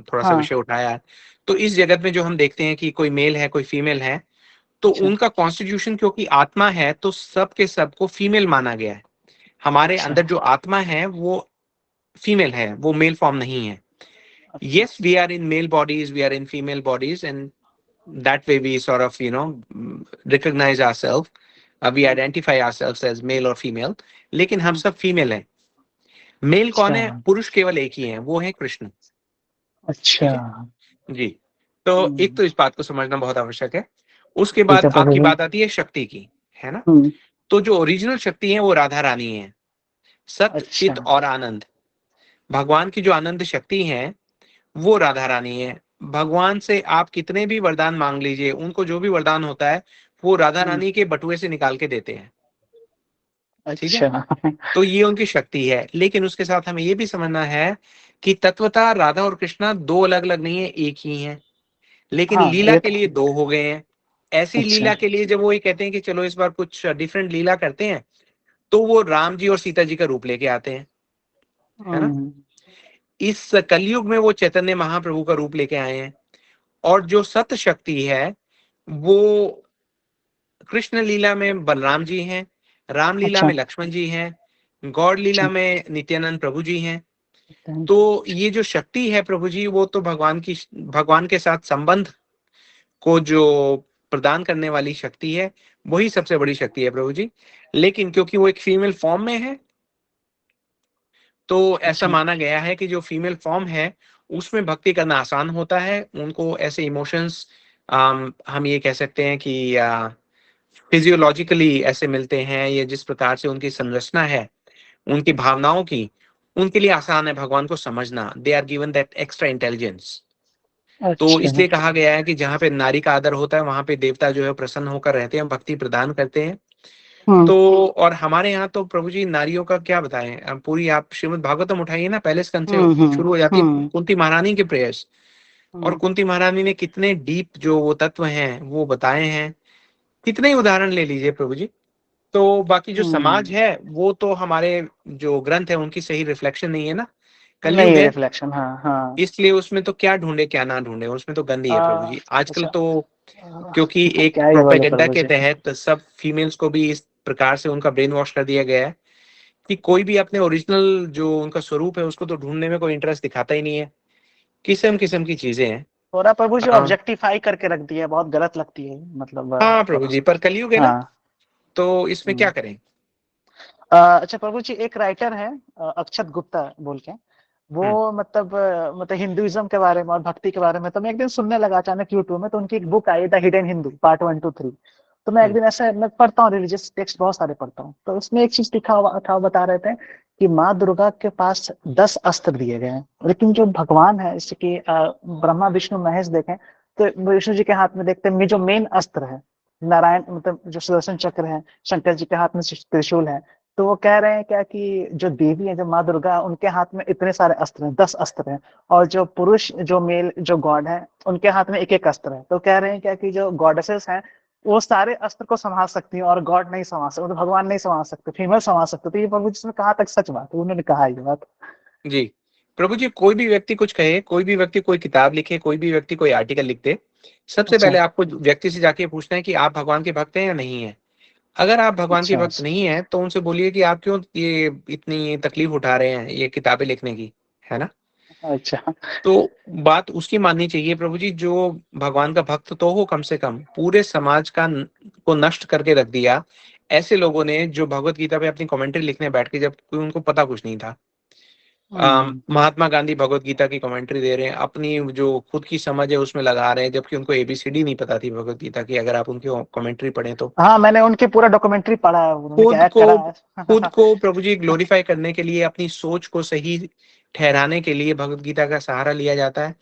A: थोड़ा सा विषय उठाया है, तो इस जगत में जो हम देखते हैं कि कोई मेल है कोई फीमेल है, तो उनका कॉन्स्टिट्यूशन क्योंकि आत्मा है तो सब के सब को फीमेल माना गया है। हमारे अंदर जो आत्मा है वो फीमेल है, वो मेल फॉर्म नहीं है। Yes, we are in male bodies, we are in female bodies, and that way we sort of recognize ourselves, we identify ourselves as male or female, लेकिन हम सब फीमेल हैं। मेल कौन है? पुरुष केवल एक ही है, वो है कृष्ण।
B: अच्छा
A: जी, तो एक तो इस बात को समझना बहुत आवश्यक है। उसके
B: ठीक
A: बाद
B: है प्रभु
A: आपकी
B: जी।
A: बात आती है शक्ति की, है ना। तो जो ओरिजिनल शक्ति है वो राधा रानी है, सत चित
B: अच्छा।
A: और आनंद। भगवान की जो आनंद शक्ति है वो राधा रानी है। भगवान से आप कितने भी वरदान मांग लीजिए, उनको जो भी वरदान होता है वो राधा रानी के बटुए से निकाल के देते हैं, ठीक है।
B: अच्छा।
A: तो ये उनकी शक्ति है, लेकिन उसके साथ हमें ये भी समझना है कि तत्वतः राधा और कृष्णा दो अलग अलग नहीं है, एक ही हैं, लेकिन
B: हाँ
A: लीला
B: ये
A: के
B: तो।
A: लिए दो हो गए हैं। ऐसी
B: अच्छा।
A: लीला के लिए जब वो ये कहते हैं कि चलो इस बार कुछ डिफरेंट लीला करते हैं, तो वो राम जी और सीता जी का रूप लेके आते हैं, है ना। इस कलयुग में वो चैतन्य महाप्रभु का रूप लेके आए हैं, और जो सत शक्ति है वो कृष्ण लीला में बलराम जी हैं, राम लीला
B: अच्छा।
A: में लक्ष्मण जी हैं, गौड़ लीला में नित्यानंद प्रभु जी हैं। तो ये जो शक्ति है प्रभु जी, वो तो भगवान के साथ संबंध को जो प्रदान करने वाली शक्ति है, वही सबसे बड़ी शक्ति है प्रभु जी। लेकिन क्योंकि वो एक फीमेल फॉर्म में है, तो ऐसा माना गया है कि जो फीमेल फॉर्म है उसमें भक्ति करना आसान होता है। उनको ऐसे इमोशंस हम ये कह सकते हैं कि फिजियोलॉजिकली ऐसे मिलते हैं, या जिस प्रकार से उनकी संरचना है उनकी भावनाओं की, उनके लिए आसान है भगवान को समझना। They are given that extra intelligence. तो
B: अच्छा।
A: इसलिए कहा गया है कि जहाँ पे नारी का आदर होता है वहां पे देवता जो है प्रसन्न होकर रहते हैं, भक्ति प्रदान करते हैं। तो और हमारे यहाँ तो प्रभु जी नारियों का क्या बताएं, अब पूरी आप श्रीमद् भागवतम उठाइए ना, पहले स्कंद से शुरू हो जाती है कुंती महारानी के प्रेयर्स, और कुंती महारानी ने कितने डीप जो वो तत्व हैं वो बताए हैं। कितने ही उदाहरण ले लीजिए प्रभु जी। तो बाकी जो समाज है वो तो हमारे जो ग्रंथ है उनकी सही रिफ्लेक्शन नहीं है ना, कलयुग
B: नहीं
A: है,
B: रिफ्लेक्शन। हाँ हाँ।
A: इसलिए उसमें तो क्या ढूंढे क्या ना ढूंढे, उसमें तो गंद ही है प्रभु जी आजकल
B: अच्छा।
A: तो। क्योंकि एक
B: क्या ही बोले
A: प्रोपेगेंडा
B: प्रभु
A: के
B: जी।
A: तहत सब फीमेल्स को भी इस प्रकार से उनका ब्रेन वॉश कर दिया गया है कि कोई भी अपने ओरिजिनल जो उनका स्वरूप है उसको तो ढूंढने में कोई इंटरेस्ट दिखाता ही नहीं है। किस्म किस्म की चीजें हैं।
B: थोड़ा प्रभु जी
A: हाँ
B: ऑब्जेक्टिफाई करके रख दिया है, बहुत गलत लगती है मतलब।
A: हाँ प्रभु जी, पर कलयुग है ना,
B: हाँ।
A: तो इसमें क्या करें।
B: अच्छा प्रभु जी, एक राइटर है अक्षत गुप्ता बोल के, वो मतलब हिंदुइज्म के बारे में और भक्ति के बारे में, तो मैं एक दिन सुनने लगा अचानक यूट्यूब में, तो उनकी एक book I the hidden Hindu part 1 to 3। तो मैं एक दिन ऐसे मैं पढ़ता हूँ रिलीजियस टेक्स्ट बहुत सारे पढ़ता हूँ, तो उसमें एक चीज लिखा हुआ था, बता रहे थे कि माँ दुर्गा के पास 10 अस्त्र दिए गए हैं, लेकिन जो भगवान है जैसे कि ब्रह्मा विष्णु महेश देखें तो विष्णु जी के हाथ में देखते हैं जो मेन अस्त्र है नारायण, मतलब जो सुदर्शन चक्र है, शंकर जी के हाथ में त्रिशूल है। तो वो कह रहे हैं क्या कि जो देवी है जो माँ दुर्गा, उनके हाथ में इतने सारे अस्त्र हैं, 10 अस्त्र हैं, और जो पुरुष जो मेल जो गॉड है उनके हाथ में एक एक अस्त्र है। तो कह रहे हैं क्या कि जो गॉडेसेस हैं वो सारे अस्त्र को संभाल सकती हैं और गॉड नहीं संभाल सकते, तो भगवान नहीं संभाल सकते, फीमेल संभाल सकते। तो ये प्रभु जिसमें कहाँ तक सच बात है, उन्होंने कहा ये बात।
A: जी प्रभु जी, कोई भी व्यक्ति कुछ कहे, कोई भी व्यक्ति कोई किताब लिखे, कोई भी व्यक्ति कोई आर्टिकल लिखते, सबसे
B: अच्छा।
A: पहले आपको व्यक्ति से जाके पूछना है कि आप भगवान के भक्त हैं या नहीं है। अगर आप भगवान के
B: अच्छा।
A: भक्त नहीं है तो उनसे बोलिए कि आप क्यों ये इतनी तकलीफ उठा रहे हैं ये किताबें लिखने की, है ना।
B: अच्छा।
A: तो बात उसकी माननी चाहिए प्रभु जी जो भगवान का भक्त तो हो, कम से कम पूरे समाज को नष्ट करके रख दिया ऐसे लोगों ने जो भगवत गीता पे अपनी कमेंट्री लिखने बैठ के, जब उनको पता कुछ नहीं था। महात्मा गांधी भगवत गीता की कमेंट्री दे रहे हैं, अपनी जो खुद की समझ है उसमें लगा रहे हैं, जबकि उनको एबीसीडी नहीं पता थी भगवत गीता की, अगर आप उनकी कमेंट्री पढ़ें तो।
B: हाँ मैंने उनकी पूरा डॉक्यूमेंट्री पढ़ा है, उन्होंने क्या करा है।
A: खुद को प्रभु जी ग्लोरीफाई करने के लिए, अपनी सोच को सही ठहराने के लिए भगवत गीता का सहारा लिया जाता है।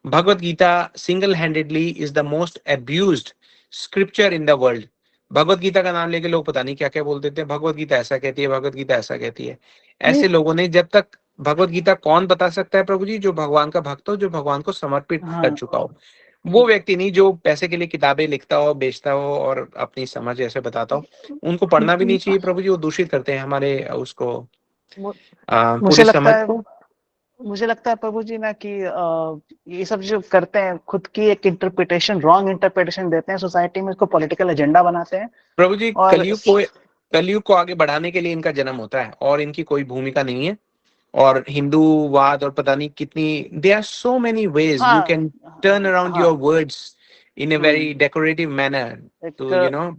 A: Bhagavad Gita single handedly is the most abused scripture in the world. Bhagavad Gita का नाम लेके लोग पता नहीं क्या क्या बोल देते हैं, भगवत गीता ऐसा कहती है, भगवत गीता ऐसा कहती है। ऐसे लोगों ने, जब तक भगवत गीता कौन बता सकता है प्रभु जी, जो भगवान का भक्त हो, जो भगवान को समर्पित कर चुका हो, वो व्यक्ति नहीं जो पैसे के लिए किताबें लिखता हो, बेचता हो और अपनी समझ ऐसे बताता हो। उनको पढ़ना भी नहीं चाहिए प्रभु जी, वो दूषित करते हैं हमारे उसको
B: मुझे
A: पूरी
B: लगता
A: समझ
B: है
A: को।
B: मुझे लगता है प्रभु जी ना कि ये सब जो करते हैं खुद की एक इंटरप्रिटेशन, रॉन्ग इंटरप्रिटेशन देते हैं सोसाइटी में, इसको पॉलिटिकल एजेंडा बनाते हैं।
A: प्रभु जी
B: और
A: कलयुग को आगे बढ़ाने के लिए इनका जन्म होता है और इनकी कोई भूमिका नहीं है। और हिंदूवाद और पता नहीं कितनी, there are so many ways you can turn around your words in a very decorative manner to you know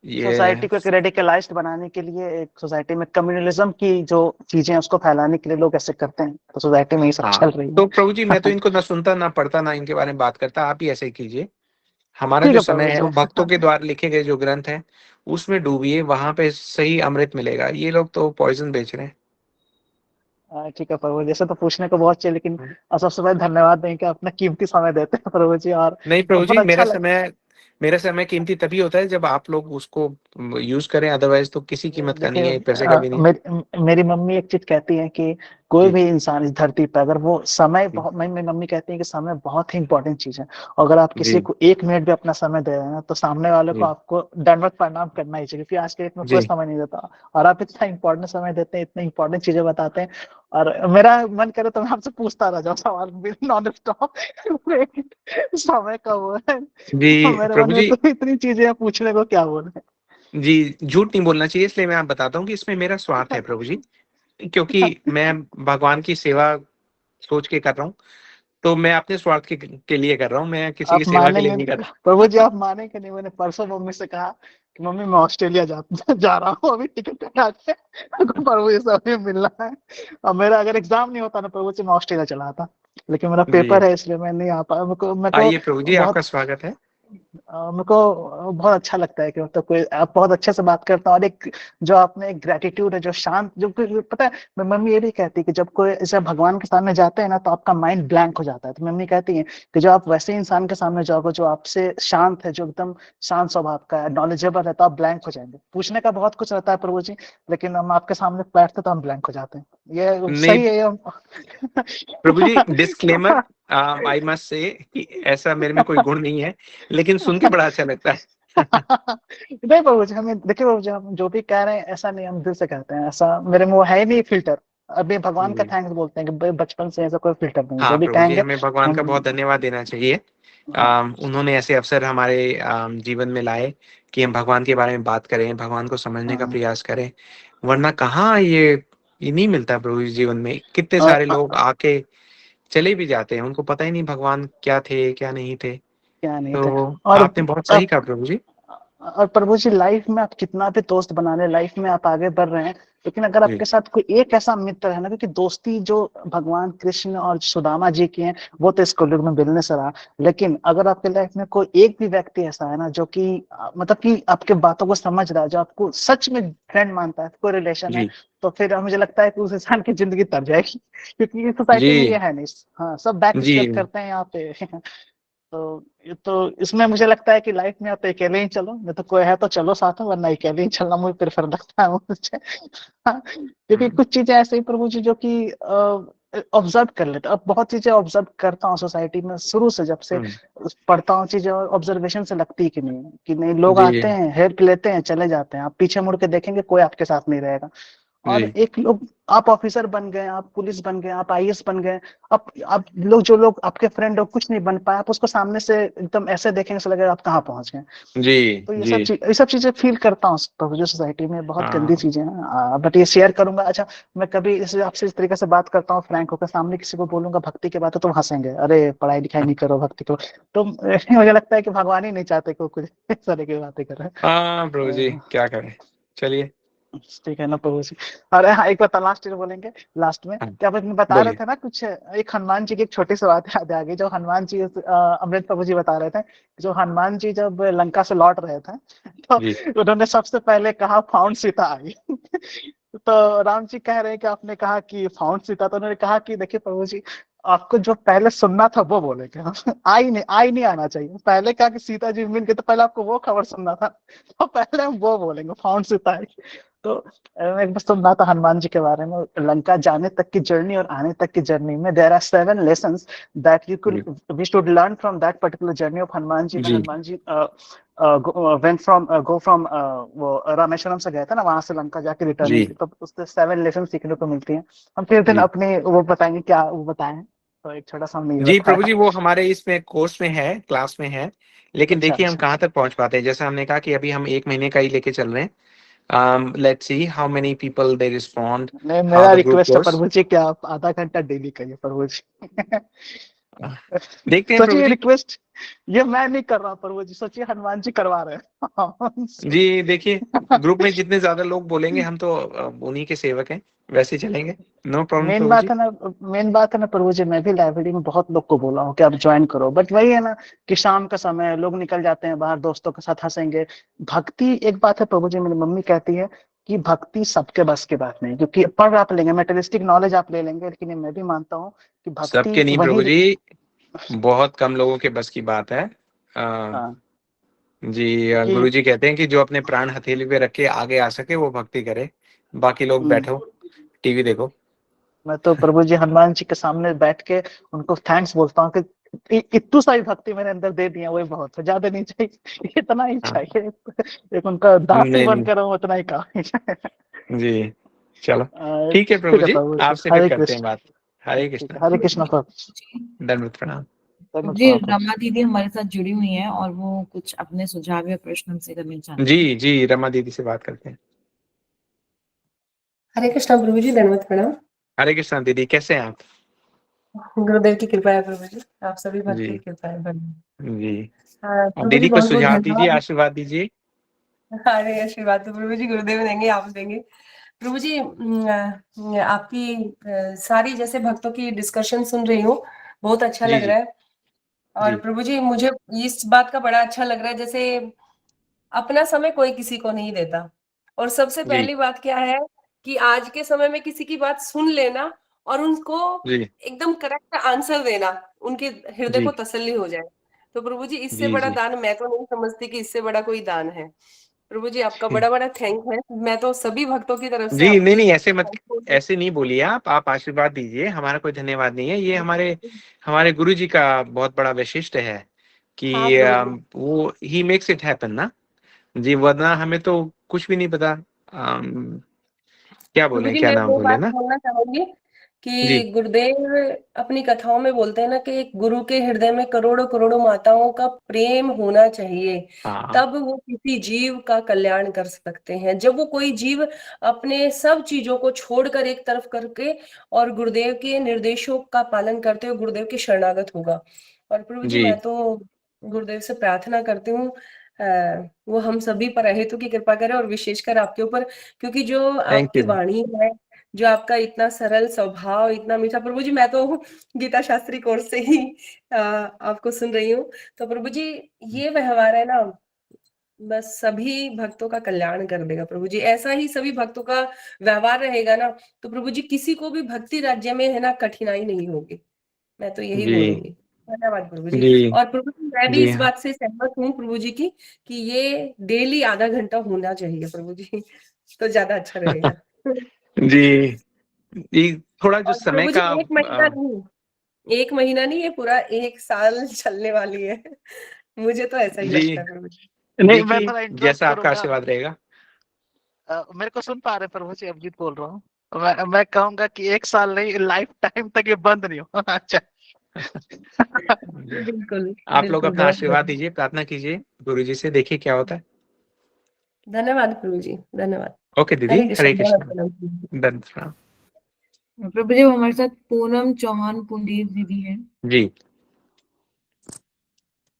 B: society को एक रेडिकलाइज्ड बनाने के लिए, एक सोसाइटी में कम्युनलिज्म की जो चीजें हैं उसको फैलाने के लिए लोग ऐसे करते हैं, तो सोसाइटी में ये सब चल रही है।
A: तो प्रभु जी मैं तो इनको ना सुनता ना पढ़ता ना इनके बारे में बात करता, आप ही ऐसे ही कीजिए। हमारा
B: ठीक
A: जो
B: है
A: समय
B: प्रभु
A: है
B: जी।
A: वो भक्तों के द्वारा लिखे गए जो ग्रंथ है उसमें डूबिए, वहां पे सही अमृत मिलेगा। ये लोग तो पॉइजन बेच रहे हैं।
B: ठीक है प्रभु जी, जैसे तो पूछने को बहुत चाहिए, लेकिन सबसे पहले धन्यवाद दें कि अपना कीमती समय देते हैं प्रभु जी, और
A: नहीं प्रभु
B: बहुत
A: जी,
B: अच्छा
A: मेरा समय कीमती तभी होता है जब आप लोग उसको यूज करें, अदरवाइज तो किसी कीमत का नहीं
B: देखिए
A: है, पैसे का भी नहीं।
B: मेरी मम्मी एक चीज कहती है कि कोई
A: जी
B: भी इंसान इस धरती पर अगर वो समय बहुत, मेरी मम्मी कहती है कि समय बहुत ही इंपॉर्टेंट चीज है, और अगर आप किसी
A: जी
B: को 1 मिनट भी अपना समय दे रहे हैं ना, तो सामने वाले को
A: जी
B: आपको दंडवत प्रणाम करना ही चाहिए, क्योंकि आज के डेट में कोई
A: जी
B: समय नहीं देता, और आप इतना इंपॉर्टेंट समय देते हैं, इतनी इंपॉर्टेंट चीजें बताते हैं। और मेरा मन करे तो मैं आपसे पूछता रह जाऊँ सवाल नॉन स्टॉप समय का वो है,
A: जी
B: मेरे मन
A: प्रभु
B: में
A: जी।
B: तो इतनी चीजें हैं पूछने को, क्या बोले।
A: जी, झूठ नहीं बोलना चाहिए, इसलिए मैं आप बताता हूँ कि इसमें मेरा स्वार्थ है प्रभु जी, क्योंकि मैं भगवान की सेवा सोच के कर रहा हूँ। तो मैं अपने स्वार्थ के लिए कर रहा हूँ, मैं किसी की
B: आप
A: सेवा के लिए
B: मानेंगे
A: नहीं कर रहा।
B: प्रभु जी, आप मानेंगे नहीं, मैंने परसों मम्मी से कहा कि मम्मी मैं ऑस्ट्रेलिया जा रहा हूँ अभी, टिकट कटा के प्रभु जी से अभी मिलना है। और मेरा अगर एग्जाम नहीं होता ना प्रभु जी, मैं ऑस्ट्रेलिया चला था, लेकिन मेरा
A: जी
B: पेपर है इसलिए मैं नहीं आ पाया। मेरे को
A: आइए प्रभु जी, आपका
B: बहुत
A: स्वागत है।
B: मेरे को बहुत अच्छा लगता है कि मतलब कोई आप बहुत अच्छे से बात करता हूँ, और एक जो आपने एक ग्रेटिट्यूड है, जो शांत, जो पता है, मेरी मम्मी ये भी कहती है कि जब कोई ऐसे भगवान के सामने जाते हैं ना, तो आपका माइंड ब्लैंक हो जाता है। तो मम्मी कहती है कि जो आप वैसे इंसान के सामने जाओगे जो आपसे शांत है, जो एकदम शांत स्वभाव का है, नॉलेजेबल है, तो आप ब्लैंक हो जाएंगे। पूछने का बहुत कुछ रहता है प्रभु जी, लेकिन हम आपके सामने बैठते तो हम ब्लैंक हो जाते हैं। ये
A: नहीं
B: सही है ये
A: प्रभु जी, डिस्क्लेमर, आई मस्ट से कि ऐसा मेरे में कोई गुण नहीं है, लेकिन सुन के बड़ा अच्छा लगता है।
B: नहीं प्रभु जी, हमें देखिए प्रभु जी, हम जो भी कह रहे हैं ऐसा नहीं, हम दिल से कहते हैं, ऐसा मेरे में वो है ही नहीं फिल्टर। अभी भगवान का
A: जी
B: थैंक्स बोलते हैं कि बचपन से ऐसा कोई फिल्टर नहीं है,
A: हाँ
B: जो भी
A: प्रभु जी,
B: कहेंगे
A: हमें भगवान का
B: हम।
A: बहुत धन्यवाद देना चाहिए। उन्होंने ऐसे अवसर हमारे जीवन में लाए कि हम भगवान के बारे में बात करें, भगवान को समझने का
B: हाँ,
A: प्रयास करें। वरना कहाँ ये नहीं मिलता प्रभु जी। जीवन में कितने
B: और
A: सारे लोग आके चले भी जाते हैं, उनको पता ही नहीं भगवान क्या थे क्या नहीं थे।
B: क्या नहीं थे।
A: तो
B: और
A: आपने बहुत सही कहा प्रभु जी।
B: और प्रभु जी, लाइफ में आप कितना भी दोस्त बना ले, लाइफ में आप आगे बढ़ रहे हैं, लेकिन अगर
A: जी
B: आपके साथ कोई एक ऐसा मित्र है ना, क्योंकि दोस्ती जो भगवान कृष्ण और सुदामा जी की है, वो तो इस कलयुग में मिलने से रहा। लेकिन अगर आपके लाइफ में कोई एक भी व्यक्ति ऐसा है ना, जो कि मतलब कि आपके बातों को समझ रहा है, जो आपको सच में फ्रेंड मानता है, कोई रिलेशन है,
A: जी
B: तो फिर मुझे लगता है कि उस इंसान की जिंदगी तर जाएगी, क्योंकि सोसाइटी में ये
A: जी
B: है नहीं। हाँ, सब बैक
A: जी
B: स्टेप करते हैं यहाँ पे तो इसमें मुझे लगता है कि लाइफ में आप अकेले ही चलो, नहीं तो कोई है तो चलो साथ में, वरना अकेले ही चलना मुझे प्रेफर लगता है मुझे। हाँ, क्योंकि कुछ चीजें ऐसे ही प्रभु जी जो कि ऑब्जर्व कर लेते, अब बहुत चीजें ऑब्जर्व करता हूँ सोसाइटी में शुरू से, जब से
A: हम्म,
B: पढ़ता हूँ चीजें, और ऑब्जर्वेशन से लगती है कि नहीं, लोग
A: जी
B: आते हैं, हेल्प लेते हैं, चले जाते हैं, आप पीछे मुड़ के देखेंगे कोई आपके साथ नहीं रहेगा। और
A: जी
B: एक लोग, आप ऑफिसर बन गए, आप पुलिस बन गए, आप आईएएस बन गए, आप लोग, जो लोग आपके फ्रेंड हो कुछ नहीं बन पाए, आप उसको सामने से एकदम ऐसे देखेंगे, ऐसा लगेगा आप कहाँ पहुंच गए।
A: जी
B: तो
A: जी
B: ये सब चीजें फील करता हूँ प्रभु जी, सोसाइटी में बहुत गंदी
A: हाँ
B: चीजें हैं, बट ये शेयर करूंगा। अच्छा, मैं कभी जैसे आपसे इस तरीके से बात करता हूँ फ्रैंक होकर, सामने किसी को बोलूंगा भक्ति की बात है तो हंसेंगे, अरे पढ़ाई लिखाई नहीं करो, भक्ति करो। तो मुझे लगता है कि भगवान ही नहीं चाहते कि वो कुछ इस तरह की बातें करे।
A: हाँ प्रभु जी, क्या करें। चलिए।
B: ठीक है ना प्रभु जी। अरे हाँ, एक बात लास्ट बोलेंगे, लास्ट में
A: हाँ,
B: क्या आप इसमें बता रहे
A: बोलिए।
B: थे ना कुछ, एक हनुमान जी की एक छोटी सी बात याद आ गई, जो हनुमान जी अमृत प्रभु जी बता रहे थे, जो हनुमान जी जब लंका से लौट रहे थे,
A: जी
B: तो उन्होंने सबसे पहले कहा फाउंड सीता आई। तो राम जी कह रहे हैं कि आपने कहा कि फाउंड सीता, तो उन्होंने कहा कि देखिए प्रभु जी, आपको जो पहले सुनना था वो बोलेंगे, आई नहीं आना चाहिए। पहले कहा कि सीता जी मिल गई, तो पहले आपको वो खबर सुनना था, तो पहले हम वो बोलेंगे फाउंड सीता आई। तो मैं एक बार सुन रहा था हनुमान जी के बारे में, लंका जाने तक की जर्नी और आने तक की जर्नी में there are 7 lessons that you could
A: जी
B: we should learn from that particular journey of Hanuman ji.
A: जी
B: Hanuman ji went from go from वो रामेश्वरम से गए थे ना, वहां से लंका जाके
A: जी
B: रिटर्निंग, तो उससे 7 लेसन सीखने को मिलती हैं। हम फिर दिन
A: जी
B: अपने वो बताएंगे, क्या वो बताएं, तो एक छोटा सा हमने ये
A: जी प्रभु
B: बताया।
A: जी, वो हमारे इसमें कोर्स में है, क्लास में है। लेकिन
B: अच्छा
A: देखिए हम
B: अच्छा,
A: कहाँ तक पहुंच पाते हैं। जैसे हमने कहा कि अभी हम 1 महीने का ही लेके चल रहे हैं। Let's see how many people they respond,
B: नहीं,
A: हाउ
B: मेरा
A: द ग्रुप
B: रिक्वेस्ट है
A: गोस।
B: प्रभु जी कि आप आधा घंटा डेली करिए प्रभु जी।
A: देखते हैं प्रभु
B: सोचिए
A: जी।
B: रिक्वेस्ट ये मैं नहीं कर रहा प्रभु जी, सोचिए हनुमान जी करवा रहे हैं।
A: जी देखिए, ग्रुप में जितने ज्यादा लोग बोलेंगे हम तो उन्हीं के सेवक हैं, वैसे ही चलेंगे। नो प्रॉब्लम
B: मेन
A: प्रभु
B: बात
A: जी।
B: है ना, मेन बात है ना प्रभु जी, मैं भी लाइब्रेरी में बहुत लोग को बोला हूँ कि आप ज्वाइन करो, बट वही है ना कि शाम का समय लोग निकल जाते हैं बाहर, दोस्तों के साथ हंसेंगे। भक्ति एक बात है प्रभु जी, मेरी मम्मी कहती है कि भक्ति सबके बस की बात नहीं, क्योंकि पढ़ आप लेंगे, मेटेरियलिस्टिक नॉलेज आप ले लेंगे, लेकिन ये मैं भी मानता हूँ कि भक्ति
A: सबके नहीं
B: वही।
A: प्रभु जी, बहुत कम लोगों के बस की बात है।
B: हाँ,
A: जी
B: कि
A: गुरु जी कहते हैं कि जो अपने प्राण हथेली पे रख के आगे आ सके वो भक्ति करे, बाकी लोग बैठो टीवी देखो।
B: मैं तो प्रभु जी हनुमान जी के सामने बैठ के उनको थैंक्स बोलता हूँ कि इतनी सारी भक्ति मेरे अंदर दे दी है, वही बहुत है, ज्यादा नहीं चाहिए, इतना ही
A: हाँ।
B: चाहिए। एक उनका दासी
A: नहीं,
B: बनकर रहूं, उतना ही काफी है।
A: जी चलो ठीक है प्रभु
B: ठीक है
A: जी,
B: प्रभु,
A: आपसे फिर
B: हरे
A: करते हैं
B: कृष्ण।
A: बात। हरे
B: ठीक
A: कृष्णा।
B: है, हरे कृष्ण प्रभु।
A: दंडवत प्रणाम।
B: धन्यवाद
C: जी
B: प्रभु।
C: रमा दीदी हमारे साथ जुड़ी हुई हैं और वो कुछ अपने सुझाव या प्रश्न हमसे करना चाहती हैं।
A: जी जी रमा दीदी से बात करते हैं।
N: हरे कृष्णा प्रभु जी, दंडवत प्रणाम।
A: हरे कृष्णा दीदी, कैसे हैं आप?
N: गुरुदेव की कृपा है प्रभु जी, आप सभी भक्त
A: जी
N: की कृपा है प्रभु।
A: जी,
N: हाँ,
A: अब
N: प्रभु जी
A: दीदी को
N: बहुत बहुत
A: सुझाव दीजिए,
N: धन्यवाद।
A: आशीर्वाद दीजिए।
N: अरे आशीर्वाद तो प्रभु जी गुरुदेव देंगे, आप देंगे प्रभु जी। आपकी सारी जैसे भक्तों की डिस्कशन सुन रही हूँ, बहुत अच्छा
A: जी
N: लग
A: जी
N: रहा है। और
A: जी
N: प्रभु जी मुझे इस बात का बड़ा अच्छा लग रहा है, जैसे अपना समय कोई किसी को नहीं देता। और सबसे
A: जी
N: पहली बात क्या है कि आज के समय में किसी की बात सुन लेना और उनको
A: जी
N: एकदम करेक्ट आंसर देना, उनके हृदय को
A: जी
N: तसल्ली हो जाए। तो प्रभु जी इससे
A: जी
N: बड़ा
A: जी
N: दान मैं तो नहीं समझती कि इससे बड़ा कोई दान है। प्रभु जी आपका
A: जी
N: बड़ा बड़ा थैंक है, मैं तो सभी भक्तों की तरफ से
A: जी, नहीं
N: आपकी
A: नहीं, ऐसे मत,
N: thankful
A: ऐसे नहीं बोलिए आप आशीर्वाद दीजिए। हमारा कोई धन्यवाद नहीं है, ये हमारे हमारे गुरु जी का बहुत बड़ा वैशिष्ट है कि
N: हाँ प्रभु जी।
A: वो ही मेक्स इट हैपन ना जी, वरना हमें तो कुछ भी नहीं पता। क्या
N: प्रभु
A: बोले,
N: जी
A: क्या
N: मैं
A: नाम
N: वो
A: बोले
N: बात
A: ना।
N: बोलना चाहूंगी
A: जी
N: कि गुरुदेव अपनी कथाओं में बोलते हैं ना कि एक गुरु के हृदय में करोड़ों करोड़ों माताओं का प्रेम होना चाहिए,
A: हाँ
N: तब वो किसी जीव का कल्याण कर सकते हैं। जब वो कोई जीव अपने सब चीजों को छोड़कर एक तरफ करके और गुरुदेव के निर्देशों का पालन करते हुए गुरुदेव के शरणागत होगा। और प्रभु जी
A: जी
N: मैं तो गुरुदेव से प्रार्थना करती हूँ वो हम सभी पर अहेतु की कृपा करे और विशेषकर आपके ऊपर, क्योंकि जो
A: थैंक
N: आपकी
A: यू।
N: वाणी है, जो आपका इतना सरल स्वभाव, इतना मीठा, प्रभु जी मैं तो गीता शास्त्री कोर्स से ही आपको सुन रही हूँ। तो प्रभु जी ये व्यवहार है ना, बस सभी भक्तों का कल्याण कर देगा प्रभु जी। ऐसा ही सभी भक्तों का व्यवहार रहेगा ना, तो प्रभु जी किसी को भी भक्ति राज्य में है ना कठिनाई नहीं होगी, मैं तो यही
A: जी
N: बोलूंगी। धन्यवाद प्रभु जी।
A: जी
N: और प्रभु जी मैं भी
A: जी
N: इस बात से सहमत हूँ प्रभु जी की कि ये डेली आधा घंटा होना चाहिए प्रभु जी, तो ज्यादा अच्छा रहेगा।
A: जी जी, थोड़ा जो
N: और
A: समय
N: प्रभु जी
A: का
N: एक महीना नहीं, एक महीना नहीं, ये पूरा एक साल चलने वाली है, मुझे तो ऐसा ही
A: जी
N: लगता है प्रभु जी।
B: नहीं, मैं
A: देखिए
B: थोड़ा इंटरप्ट
A: जैसा आपका
B: करूंगा।
A: आशीर्वाद रहेगा।
B: मेरे को सुन पा रहे प्रभु जी, अभिजीत बोल रहा हूँ। मैं कहूंगा कि एक साल नहीं, लाइफ टाइम तक ये बंद नहीं होना। अच्छा।
N: बिल्कुल
A: आप लोग
N: बिल्कुल,
A: अपना
N: बहुत
A: आशीर्वाद
N: बहुत
A: दीजिए, प्रार्थना कीजिए गुरु जी से, देखिए क्या होता है।
N: धन्यवाद प्रभु जी, धन्यवाद।
A: ओके दीदी,
N: हरे कृष्ण,
A: हरे
N: बहुत
A: कृष्णा।
N: प्रणाम।
A: दंड प्रणाम।
C: प्रभु जी हमारे साथ पूनम चौहान पुंडीर दीदी है।
A: जी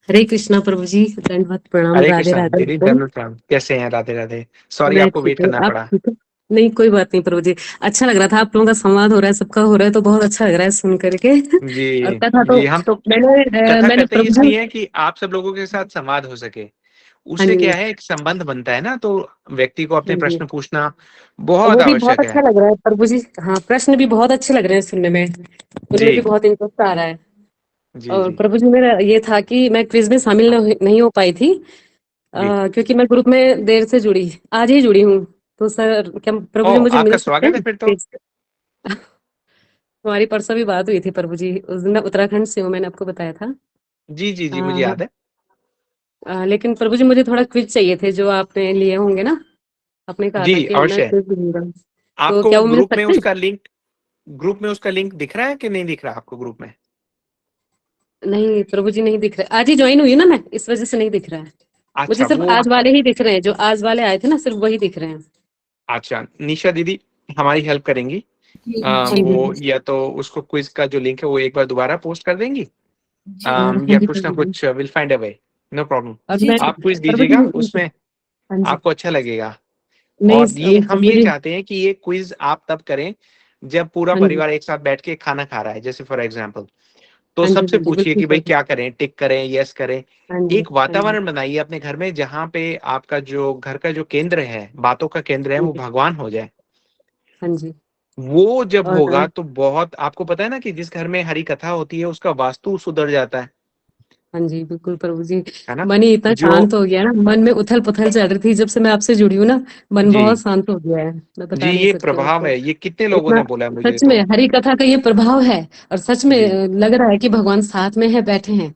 O: हरे कृष्णा प्रभु जी, दंडवत प्रणाम,
A: हरे
O: राधे
A: कृष्णा
O: राधे
A: दीदी,
O: एकदम।
A: दंड प्रणाम। कैसे हैं? राधे राधे। सॉरी
O: मैं
A: आपको
O: ठीक
A: वेट
O: हूँ,
A: करना
O: आप
A: पड़ा।
O: ठीक हो? नहीं कोई बात नहीं प्रभु जी, अच्छा लग रहा था, आप लोगों का संवाद हो रहा है, सबका हो रहा है, तो बहुत अच्छा लग रहा है सुन करके। और
A: जी
O: कथा तो
A: जी, हम तो कथा
O: मैंने
A: करते ही
O: प्रभु जी।
A: इसलिए है कि आप सब लोगों के साथ संवाद हो सके,
O: हाँ
A: उससे
O: जी,
A: क्या है एक संबंध बनता है ना, तो व्यक्ति को अपने
O: हाँ जी,
A: प्रश्न पूछना
O: और
A: बहुत
O: वो भी बहुत
A: आवश्यक
O: अच्छा
A: है।
O: लग रहा है प्रभु जी। हाँ, प्रश्न भी बहुत अच्छे लग रहे हैं सुनने में, उनमें भी
A: जी
O: बहुत इंटरेस्ट आ रहा है।
A: जी
O: और
A: जी
O: प्रभु जी मेरा ये था कि मैं क्विज में शामिल नहीं हो पाई थी,
A: जी।
O: क्योंकि मैं ग्रुप में देर से जुड़ी, आज ही जुड़ी हूँ। तो सर क्या प्रभु
A: ओ,
O: जी मुझे
A: आपका
O: मिल सकते
A: स्वागत है
O: हैं
A: फिर तो।
O: क्विज? हमारी परसों भी बात हुई थी प्रभु जी, उस दिन मैं उत्तराखंड से हूँ, मैंने आपको बताया था।
A: जी जी जी, मुझे
O: आ,
A: याद है।
O: लेकिन प्रभु जी मुझे थोड़ा क्विज चाहिए थे, जो आपने लिए होंगे ना, आपने कहा था
A: जी
O: कि अब मैं
A: अवश्य।
O: क्विज लूंगा, तो
A: आपको
O: क्या वो मिल
A: ग्रुप में
O: सकते हैं?
A: उसका लिंक, ग्रुप में उसका लिंक दिख रहा है कि नहीं दिख रहा आपको ग्रुप में?
O: नहीं प्रभु जी नहीं दिख रहा, आज ही ज्वाइन हुई ना मैं, इस वजह से नहीं दिख रहा है मुझे,
A: अच्छा
O: सिर्फ
A: वो,
O: आज वाले ही दिख रहे हैं, जो आज वाले आए थे ना, सिर्फ वही दिख रहे हैं।
A: अच्छा निशा दीदी हमारी हेल्प करेंगी।
C: जी
O: हाँ
C: जी
A: वो
O: जी,
A: या तो उसको क्विज का जो लिंक है वो एक बार दोबारा पोस्ट कर देंगी,
C: जी
A: या कुछ ना कुछ will find a way, no problem.
O: और
C: जी
O: मैं
A: आप क्विज
O: प्रभु
A: दीजिएगा,
O: जी
A: उसमें
O: हाँ जी
A: आपको अच्छा लगेगा।
O: नहीं
A: और ये हम
O: प्रभु
A: ये
O: जी
A: चाहते हैं कि ये क्विज आप तब करें जब पूरा
O: हाँ जी
A: परिवार एक साथ बैठ के खाना खा रहा है, जैसे फॉर एग्जांपल। तो सबसे
O: हाँ जी
A: पूछिए
O: बिल्कुल
A: कि भाई
O: प्रभु
A: क्या करें, टिक करें, यस करें।
O: हाँ जी
A: एक
O: हाँ जी
A: वातावरण बनाइए अपने घर में जहाँ पे आपका जो घर का जो केंद्र है, बातों का केंद्र है,
O: हाँ
A: वो
O: जी
A: भगवान हो जाए।
O: हाँ जी
A: वो जब
O: और
A: होगा तो बहुत, आपको पता है ना कि जिस घर में हरी कथा होती है उसका वास्तु सुधर जाता
O: हाँ जी बिल्कुल प्रभु जी।
A: है ना।
O: मन ही इतना
A: जो
O: शांत हो गया ना, मन में उथल पुथल चल रही थी, जब से मैं आपसे जुड़ी हूँ ना मन
A: जी
O: बहुत शांत हो गया है, मैं
A: जी,
O: बता नहीं
A: ये
O: सकती हूँ
A: प्रभाव
O: आपको।
A: है, ये कितने लोगों
O: इतना
A: ने बोला मुझे
O: सच
A: तो।
O: में हरि कथा का ये प्रभाव है, और सच में
A: जी
O: लग रहा है कि भगवान साथ में है, बैठे हैं।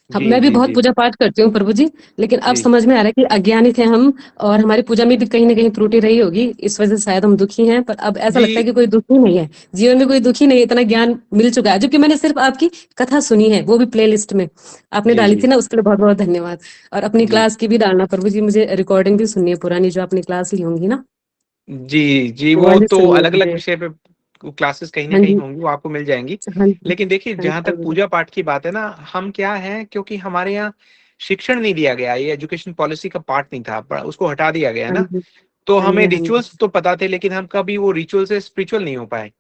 O: हम
A: जी
O: मैं भी
A: जी
O: बहुत
A: जी
O: पूजा पाठ करती हूँ प्रभु जी, लेकिन अब
A: जी
O: समझ में आ रहा है कि अज्ञानी थे हम, और हमारी पूजा में भी कहीं ना कहीं त्रुटि रही होगी, इस वजह से शायद हम दुखी हैं। पर अब ऐसा लगता है
A: जी
O: कि कोई दुखी नहीं है, जीवन में कोई दुखी नहीं है, इतना ज्ञान मिल चुका है, जो कि मैंने सिर्फ आपकी कथा सुनी है, वो भी प्ले लिस्ट में आपने
A: जी
O: डाली
A: जी
O: थी ना, उसके लिए बहुत बहुत धन्यवाद। और अपनी
A: जी
O: क्लास की भी डालना प्रभु जी, मुझे रिकॉर्डिंग भी सुननी है पुरानी, जो आपने क्लास ली होंगी ना,
A: जी जी,
O: वो
A: वो
O: वाली
A: तो
O: सुननी है
A: अलग अलग
O: मुझे।
A: विषय पे क्लासेस कहीं ना
O: हाँ
A: कहीं
O: जी
A: होंगी, वो आपको मिल जाएंगी।
O: हाँ जी
A: लेकिन देखिए,
O: हाँ जी
A: जहां तक
O: प्रभु जी
A: पूजा पाठ की बात है ना, हम क्या है, क्योंकि हमारे यहाँ शिक्षण नहीं दिया गया, ये एजुकेशन पॉलिसी का पार्ट नहीं था, उसको हटा दिया गया है
O: हाँ
A: ना।
O: जी
A: तो
O: हाँ
A: हमें
O: जी हाँ जी
A: रिचुअल्स तो पता थे, लेकिन हम कभी वो रिचुअल से स्पिरिचुअल नहीं हो पाए।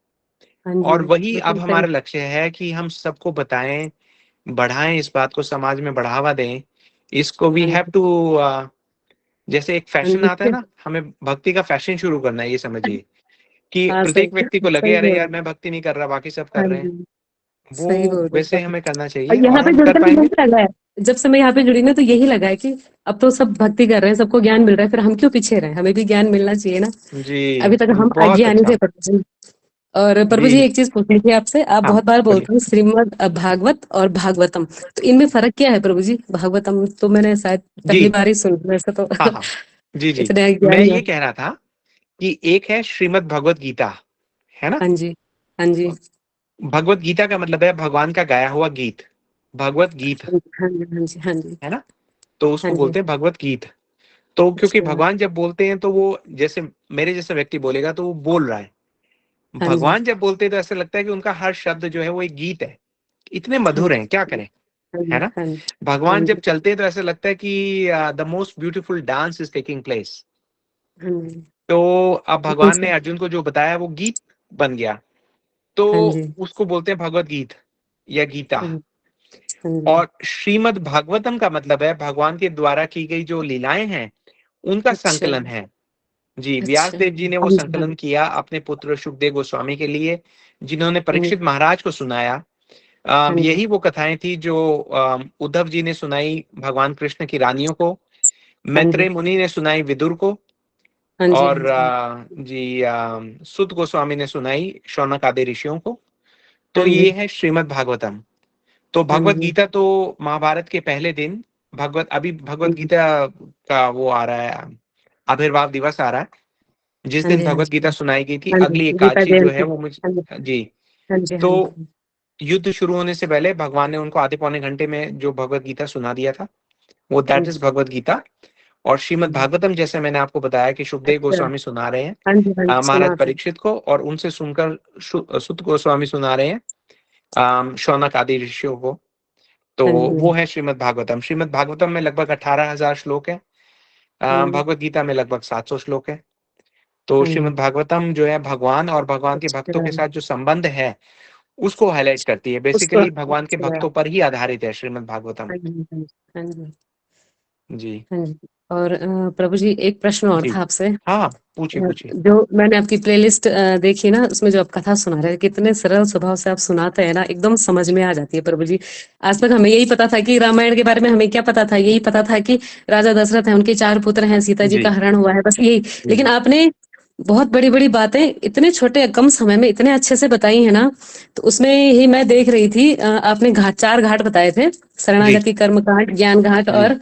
O: हाँ जी
A: और वही अब
O: बिल्कुल सही।
A: हमारा लक्ष्य है कि हम सबको बताएं, बढ़ाएं, इस बात को समाज में बढ़ावा दें। इसको वी
O: हाँ
A: हैव
O: जी
A: टू, जैसे एक
O: हाँ
A: फैशन आता है
O: जी
A: ना, हमें भक्ति का फैशन शुरू करना है, ये समझिए कि
O: हाँ सही
A: प्रत्येक व्यक्ति को लगे
O: सही
A: अरे
O: बोल
A: यार
O: रहे
A: मैं
O: हैं।
A: भक्ति नहीं कर रहा, बाकी सब कर
O: हाँ
A: रहे हैं।
O: जी सही
A: वो
O: बोल रहे
A: वैसे
O: हैं।
A: हमें करना
O: और
A: चाहिए,
O: यहाँ
A: और
O: पे
A: हम कर
O: जुड़कर भी
A: पाएंगे।
O: यही लगा है, जब से मैं यहाँ पे जुड़ी ना, तो यही लगा है कि अब तो सब भक्ति कर रहे हैं, सबको ज्ञान मिल रहा है, फिर हम क्यों पीछे रहे, हमें भी ज्ञान मिलना चाहिए ना।
A: जी
O: अभी तक हम
A: बहुत
O: अज्ञानी
A: अच्छा।
O: थे प्रभु जी। और प्रभु
A: जी
O: जी एक चीज पूछनी थी आपसे, आप
A: हाँ
O: बहुत बार
A: बोलिए।
O: बोलते हैं श्रीमद् भागवत और भागवतम, तो इनमें फर्क क्या है प्रभु जी? भागवतम तो मैंने शायद
A: जी
O: पहली बार ही सुन, वैसे तो
A: हाँ हाँ जी जी,
O: इतने
A: मैं
O: अज्ञानी है।
A: ये कह रहा था कि एक है श्रीमद् भगवत गीता, है ना।
O: हाँ जी हाँ जी
A: भगवत गीता का मतलब है भगवान का गाया हुआ गीत, भगवत गीत,
O: हाँ जी हाँ जी हाँ जी
A: है ना। तो
O: हाँ
A: उसको
O: जी
A: बोलते हैं भगवत गीत। तो क्योंकि
O: अच्छा
A: भगवान जब बोलते हैं तो वो, जैसे मेरे जैसा व्यक्ति बोलेगा तो वो बोल रहा है।
O: हाँ जी
A: भगवान जब बोलते हैं तो ऐसा लगता है कि उनका हर शब्द जो है वो एक गीत है, इतने
O: हाँ
A: मधुर
O: जी
A: हैं, क्या करें,
O: हाँ
A: है
O: जी
A: ना।
O: हाँ जी हाँ
A: भगवान जब
O: जी
A: चलते हैं तो ऐसा लगता है कि the most beautiful dance is taking place.
O: हाँ जी
A: तो अब
O: बिल्कुल
A: भगवान ने
O: सही।
A: अर्जुन को जो बताया वो गीत बन गया, तो
O: हाँ जी
A: उसको बोलते हैं भगवत गीत या गीता।
O: हाँ जी हाँ जी
A: और श्रीमद् भागवतम का मतलब है भगवान के द्वारा की गई जो लीलाएं हैं उनका
O: अच्छा
A: संकलन है। जी, व्यास
O: अच्छा
A: देव जी ने वो
O: हाँ जी हाँ
A: संकलन
O: जी
A: किया अपने पुत्र सुखदेव गोस्वामी के लिए, जिन्होंने
O: हाँ जी
A: परीक्षित महाराज को सुनाया।
O: हाँ जी
A: यही वो कथाएं थी जो उद्धव जी ने सुनाई भगवान कृष्ण की रानियों को,
O: हाँ जी
A: मैत्रेय मुनि ने सुनाई विदुर को,
O: हाँ जी हाँ
A: और
O: जी
A: सुत गोस्वामी ने सुनाई शौनक आदि ऋषियों को।
O: हाँ
A: तो ये
O: जी
A: है श्रीमद् भागवतम। तो
O: हाँ
A: भगवत
O: जी
A: गीता तो महाभारत के पहले दिन, अभी भगवत
O: हाँ जी
A: गीता का वो आ रहा है, आविर्भाव दिवस आ रहा है, जिस
O: हाँ
A: दिन
O: जी हाँ
A: भगवत
O: जी
A: गीता सुनाई गई थी।
O: हाँ जी
A: अगली
O: गीता
A: एकादशी जो है
O: जयंती।
A: वो मुझे,
O: हाँ जी
A: जी।
O: हाँ जी हाँ
A: तो
O: जी
A: युद्ध शुरू होने से पहले भगवान ने उनको आधे पौने घंटे में जो भगवत गीता सुना दिया था, वो
O: हाँ
A: दैट इज
O: जी
A: भगवत गीता। और
O: हाँ
A: श्रीमद्
O: जी
A: भागवतम जैसे मैंने आपको बताया कि सुखदेव
O: अच्छा
A: गोस्वामी सुना रहे हैं
O: हाँ जी
A: महाराज
O: सुना था।
A: परीक्षित को, और उनसे सुनकर सुत गोस्वामी सुना रहे हैं शौनक आदि ऋषियों को। तो
O: हाँ जी
A: वो है श्रीमद् भागवतम। श्रीमद् भागवतम में लगभग 18,000 श्लोक है,
O: हाँ जी
A: भगवत गीता में लगभग 700 श्लोक है। तो
O: हाँ
A: श्रीमद्
O: जी
A: भागवतम जो है भगवान और भगवान के भक्तों
O: अच्छा
A: के साथ जो संबंध है उसको हाईलाइट करती है।
O: उसको
A: बेसिकली भगवान के
O: अच्छा
A: भक्तों पर ही आधारित है श्रीमद् भागवतम।
O: हाँ जी हाँ जी हाँ जी
A: जी
O: हाँ जी। और प्रभु जी एक प्रश्न और
A: जी
O: था आपसे।
A: हाँ, पूछिए पूछिए।
O: जो मैंने आपकी प्लेलिस्ट देखी ना, उसमें जो आप कथा सुना रहे हैं, कितने सरल स्वभाव से आप सुनाते हैं ना, एकदम समझ में आ जाती है प्रभु जी। आज तक हमें यही पता था कि रामायण के बारे में, हमें क्या पता था, यही पता था कि राजा दशरथ है, उनके 4 पुत्र हैं, सीता जी
A: जी
O: का हरण हुआ है, बस यही।
A: जी
O: लेकिन आपने बहुत बड़ी बड़ी बातें इतने छोटे कम समय में इतने अच्छे से बताई है ना। तो उसमें ही मैं देख रही थी, आपने 4 घाट बताए थे,
A: जी
O: शरणागति, कर्म घाट, ज्ञान घाट
A: जी
O: और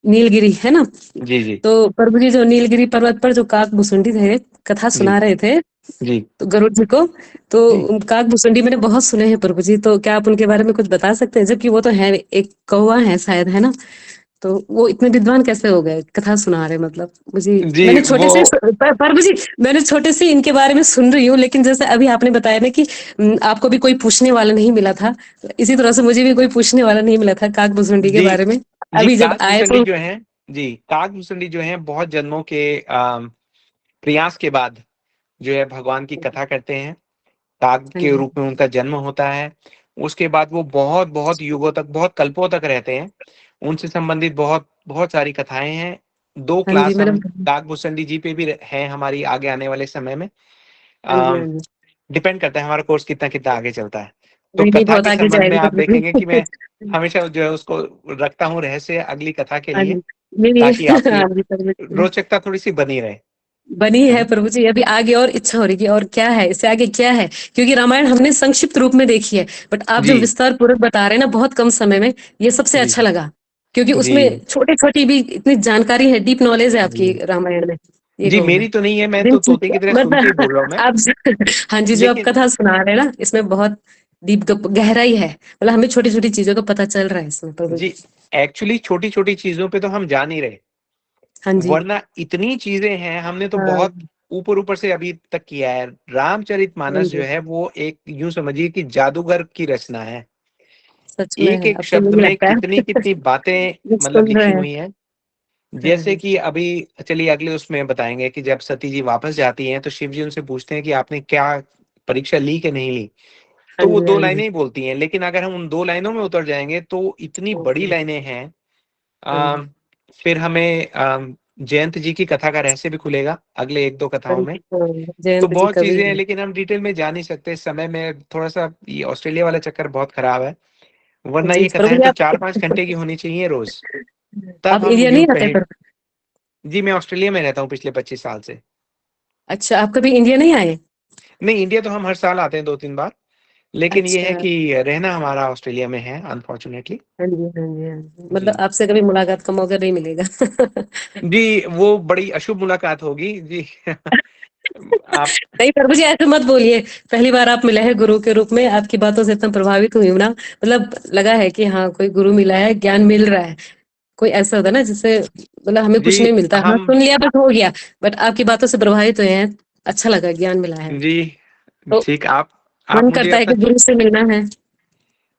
O: नीलगिरी, है ना।
A: जी जी
O: तो प्रभु जी जो नीलगिरी पर्वत पर जो काक भुसुंडी थे, कथा
A: जी
O: सुना रहे थे
A: जी
O: तो गरुड़ जी को, तो
A: जी
O: काक भुसुंडी मैंने बहुत सुने हैं प्रभु जी, तो क्या आप उनके बारे में कुछ बता सकते हैं, जबकि वो तो है एक कौवा है शायद, है ना। तो वो इतने विद्वान कैसे हो गए, कथा सुना रहे, मतलब मुझे,
A: जी
O: मैंने छोटे
A: वो
O: से पर मुझे, मैंने छोटे से इनके बारे में सुन रही हूँ, लेकिन जैसे अभी आपने बताया ना कि आपको भी कोई पूछने वाला नहीं मिला था, इसी तरह से मुझे भी कोई पूछने वाला नहीं मिला था काक भुसुंडी के
A: जी
O: बारे में।
A: जी
O: अभी जब
A: काक
O: आए
A: भुसंडी
O: तो
A: जो है, जी काक भुसंडी जो है बहुत जन्मों के प्रयास के बाद जो है भगवान की कथा करते हैं। काग
O: हाँ
A: के
O: जी,
A: रूप में उनका जन्म होता है। उसके बाद वो बहुत बहुत युगों तक, बहुत कल्पों तक रहते हैं। उनसे संबंधित बहुत बहुत सारी कथाएं हैं। 2
O: हाँ जी
A: क्लास हम
O: मैडम,
A: काग भुसंडी जी पे भी हैं हमारी आगे आने वाले समय में।
O: हाँ जी, हाँ जी,
A: डिपेंड करता है हमारा कोर्स कितना कितना आगे चलता है। तो
O: नहीं नहीं,
A: कथा
O: बहुत
A: के
O: आगे
A: संबंध में
O: जाएगा
A: आप
O: तो
A: देखेंगे कि मैं हमेशा जो है उसको रखता हूँ रहस्य अगली कथा के
O: हाँ
A: लिए,
O: जी, नहीं नहीं
A: ताकि आपकी
O: हाँ जी, पर
A: रोचकता थोड़ी सी बनी रहे,
O: बनी
A: है
O: है
A: ना?
O: प्रभु जी, अभी आगे और इच्छा हो रही है, और क्या है इससे आगे क्या है, क्योंकि रामायण हमने संक्षिप्त रूप में देखी है, बट आप जो
A: जी
O: विस्तार पूर्वक बता रहे हैं ना बहुत कम समय में, ये सबसे
A: जी
O: अच्छा लगा, क्योंकि
A: जी
O: उसमें छोटे छोटी भी इतनी जानकारी है, डीप नॉलेज है आपकी
A: जी
O: रामायण में, ये
A: जी
O: कहूँ मैं।
A: मेरी तो नहीं है, मैं तो
O: जिन
A: तोते की तरह
O: चीज-
A: सुन के ही बोल रहा हूँ मैं।
O: आप हाँ जी, जो आप
A: लेकिन
O: कथा सुना रहे हैं ना, इसमें बहुत डीप गहराई है, मतलब हमें छोटी छोटी चीजों का पता चल रहा है इसमें प्रभु
A: जी
O: जी।
A: एक्चुअली छोटी छोटी चीजों पे तो हम जा नहीं रहे,
O: हाँ जी,
A: वरना इतनी चीजें हैं, हमने तो
O: हाँ,
A: बहुत ऊपर ऊपर से अभी तक किया है।
O: हाँ
A: रामचरितमानस जो
O: जी,
A: है वो एक यूं समझिए कि जादूगर की रचना है।
O: सच में
A: एक
O: है,
A: एक
O: अब तो
A: शब्द
O: यही
A: में
O: लगता
A: कितनी
O: है
A: कितनी बातें मतलब
O: सुन रहे
A: लिखी
O: हैं।
A: हुई हैं।
O: हाँ
A: जैसे
O: जी,
A: कि अभी चलिए अगले उसमें बताएंगे कि जब सती जी वापस जाती हैं तो शिव जी उनसे पूछते हैं कि आपने क्या परीक्षा ली कि नहीं ली।
O: हाँ
A: तो वो
O: जी,
A: 2
O: हाँ
A: लाइनें
O: जी,
A: ही बोलती हैं, लेकिन अगर हम उन 2 लाइनों में उतर जाएंगे तो इतनी
O: हाँ
A: बड़ी
O: जी,
A: लाइनें हैं।
O: हाँ जी,
A: फिर हमें जयंत जी की कथा का रहस्य भी खुलेगा अगले 1-2
O: हाँ
A: कथाओं में।
O: जी, हाँ,
A: तो
O: जयंत जी
A: बहुत
O: कवि
A: चीजें हैं,
O: हैं।
A: लेकिन हम डिटेल में जा नहीं सकते इस समय में, थोड़ा सा ये ऑस्ट्रेलिया वाला चक्कर बहुत खराब है। वरना
O: जी
A: ये
O: प्रभु
A: कथाएं
O: जी,
A: तो
O: आप
A: 4-5 घंटे की होनी चाहिए रोज, तब
O: आप
A: हम
O: इंडिया नहीं
A: यूं
O: आते
A: कहें।
O: पर?
A: जी मैं ऑस्ट्रेलिया में रहता हूँ पिछले 25 साल से।
O: अच्छा, आप कभी इंडिया नहीं आए?
A: नहीं, इंडिया तो हम हर साल आते हैं 2-3 बार, लेकिन ये है
O: अच्छा,
A: कि रहना हमारा ऑस्ट्रेलिया में है अनफॉर्चुनेटली।
O: हाँ जी, हाँ जी, हाँ जी,
A: जी
O: मतलब आपसे कभी मुलाकात का मौका नहीं मिलेगा।
A: जी वो बड़ी अशुभ मुलाकात होगी जी। आप
O: नहीं प्रभु जी, ऐसे मत बोलिए, पहली बार आप मिले हैं गुरु के रूप में, आपकी बातों से इतना प्रभावित हुई हूं ना, मतलब लगा है कि हाँ कोई गुरु मिला है, ज्ञान मिल रहा है। कोई ऐसा होता है ना जिससे मतलब हमें
A: जी
O: कुछ नहीं मिलता, हाँ
A: हम
O: सुन लिया बस हो गया, बट आपकी बातों से प्रभावित हुए हैं, अच्छा लगा, ज्ञान मिला है,
A: जी
O: तो
A: ठीक, आप
O: मन
A: मुझे
O: करता है
A: अपना
O: कि गुरु से मिलना है।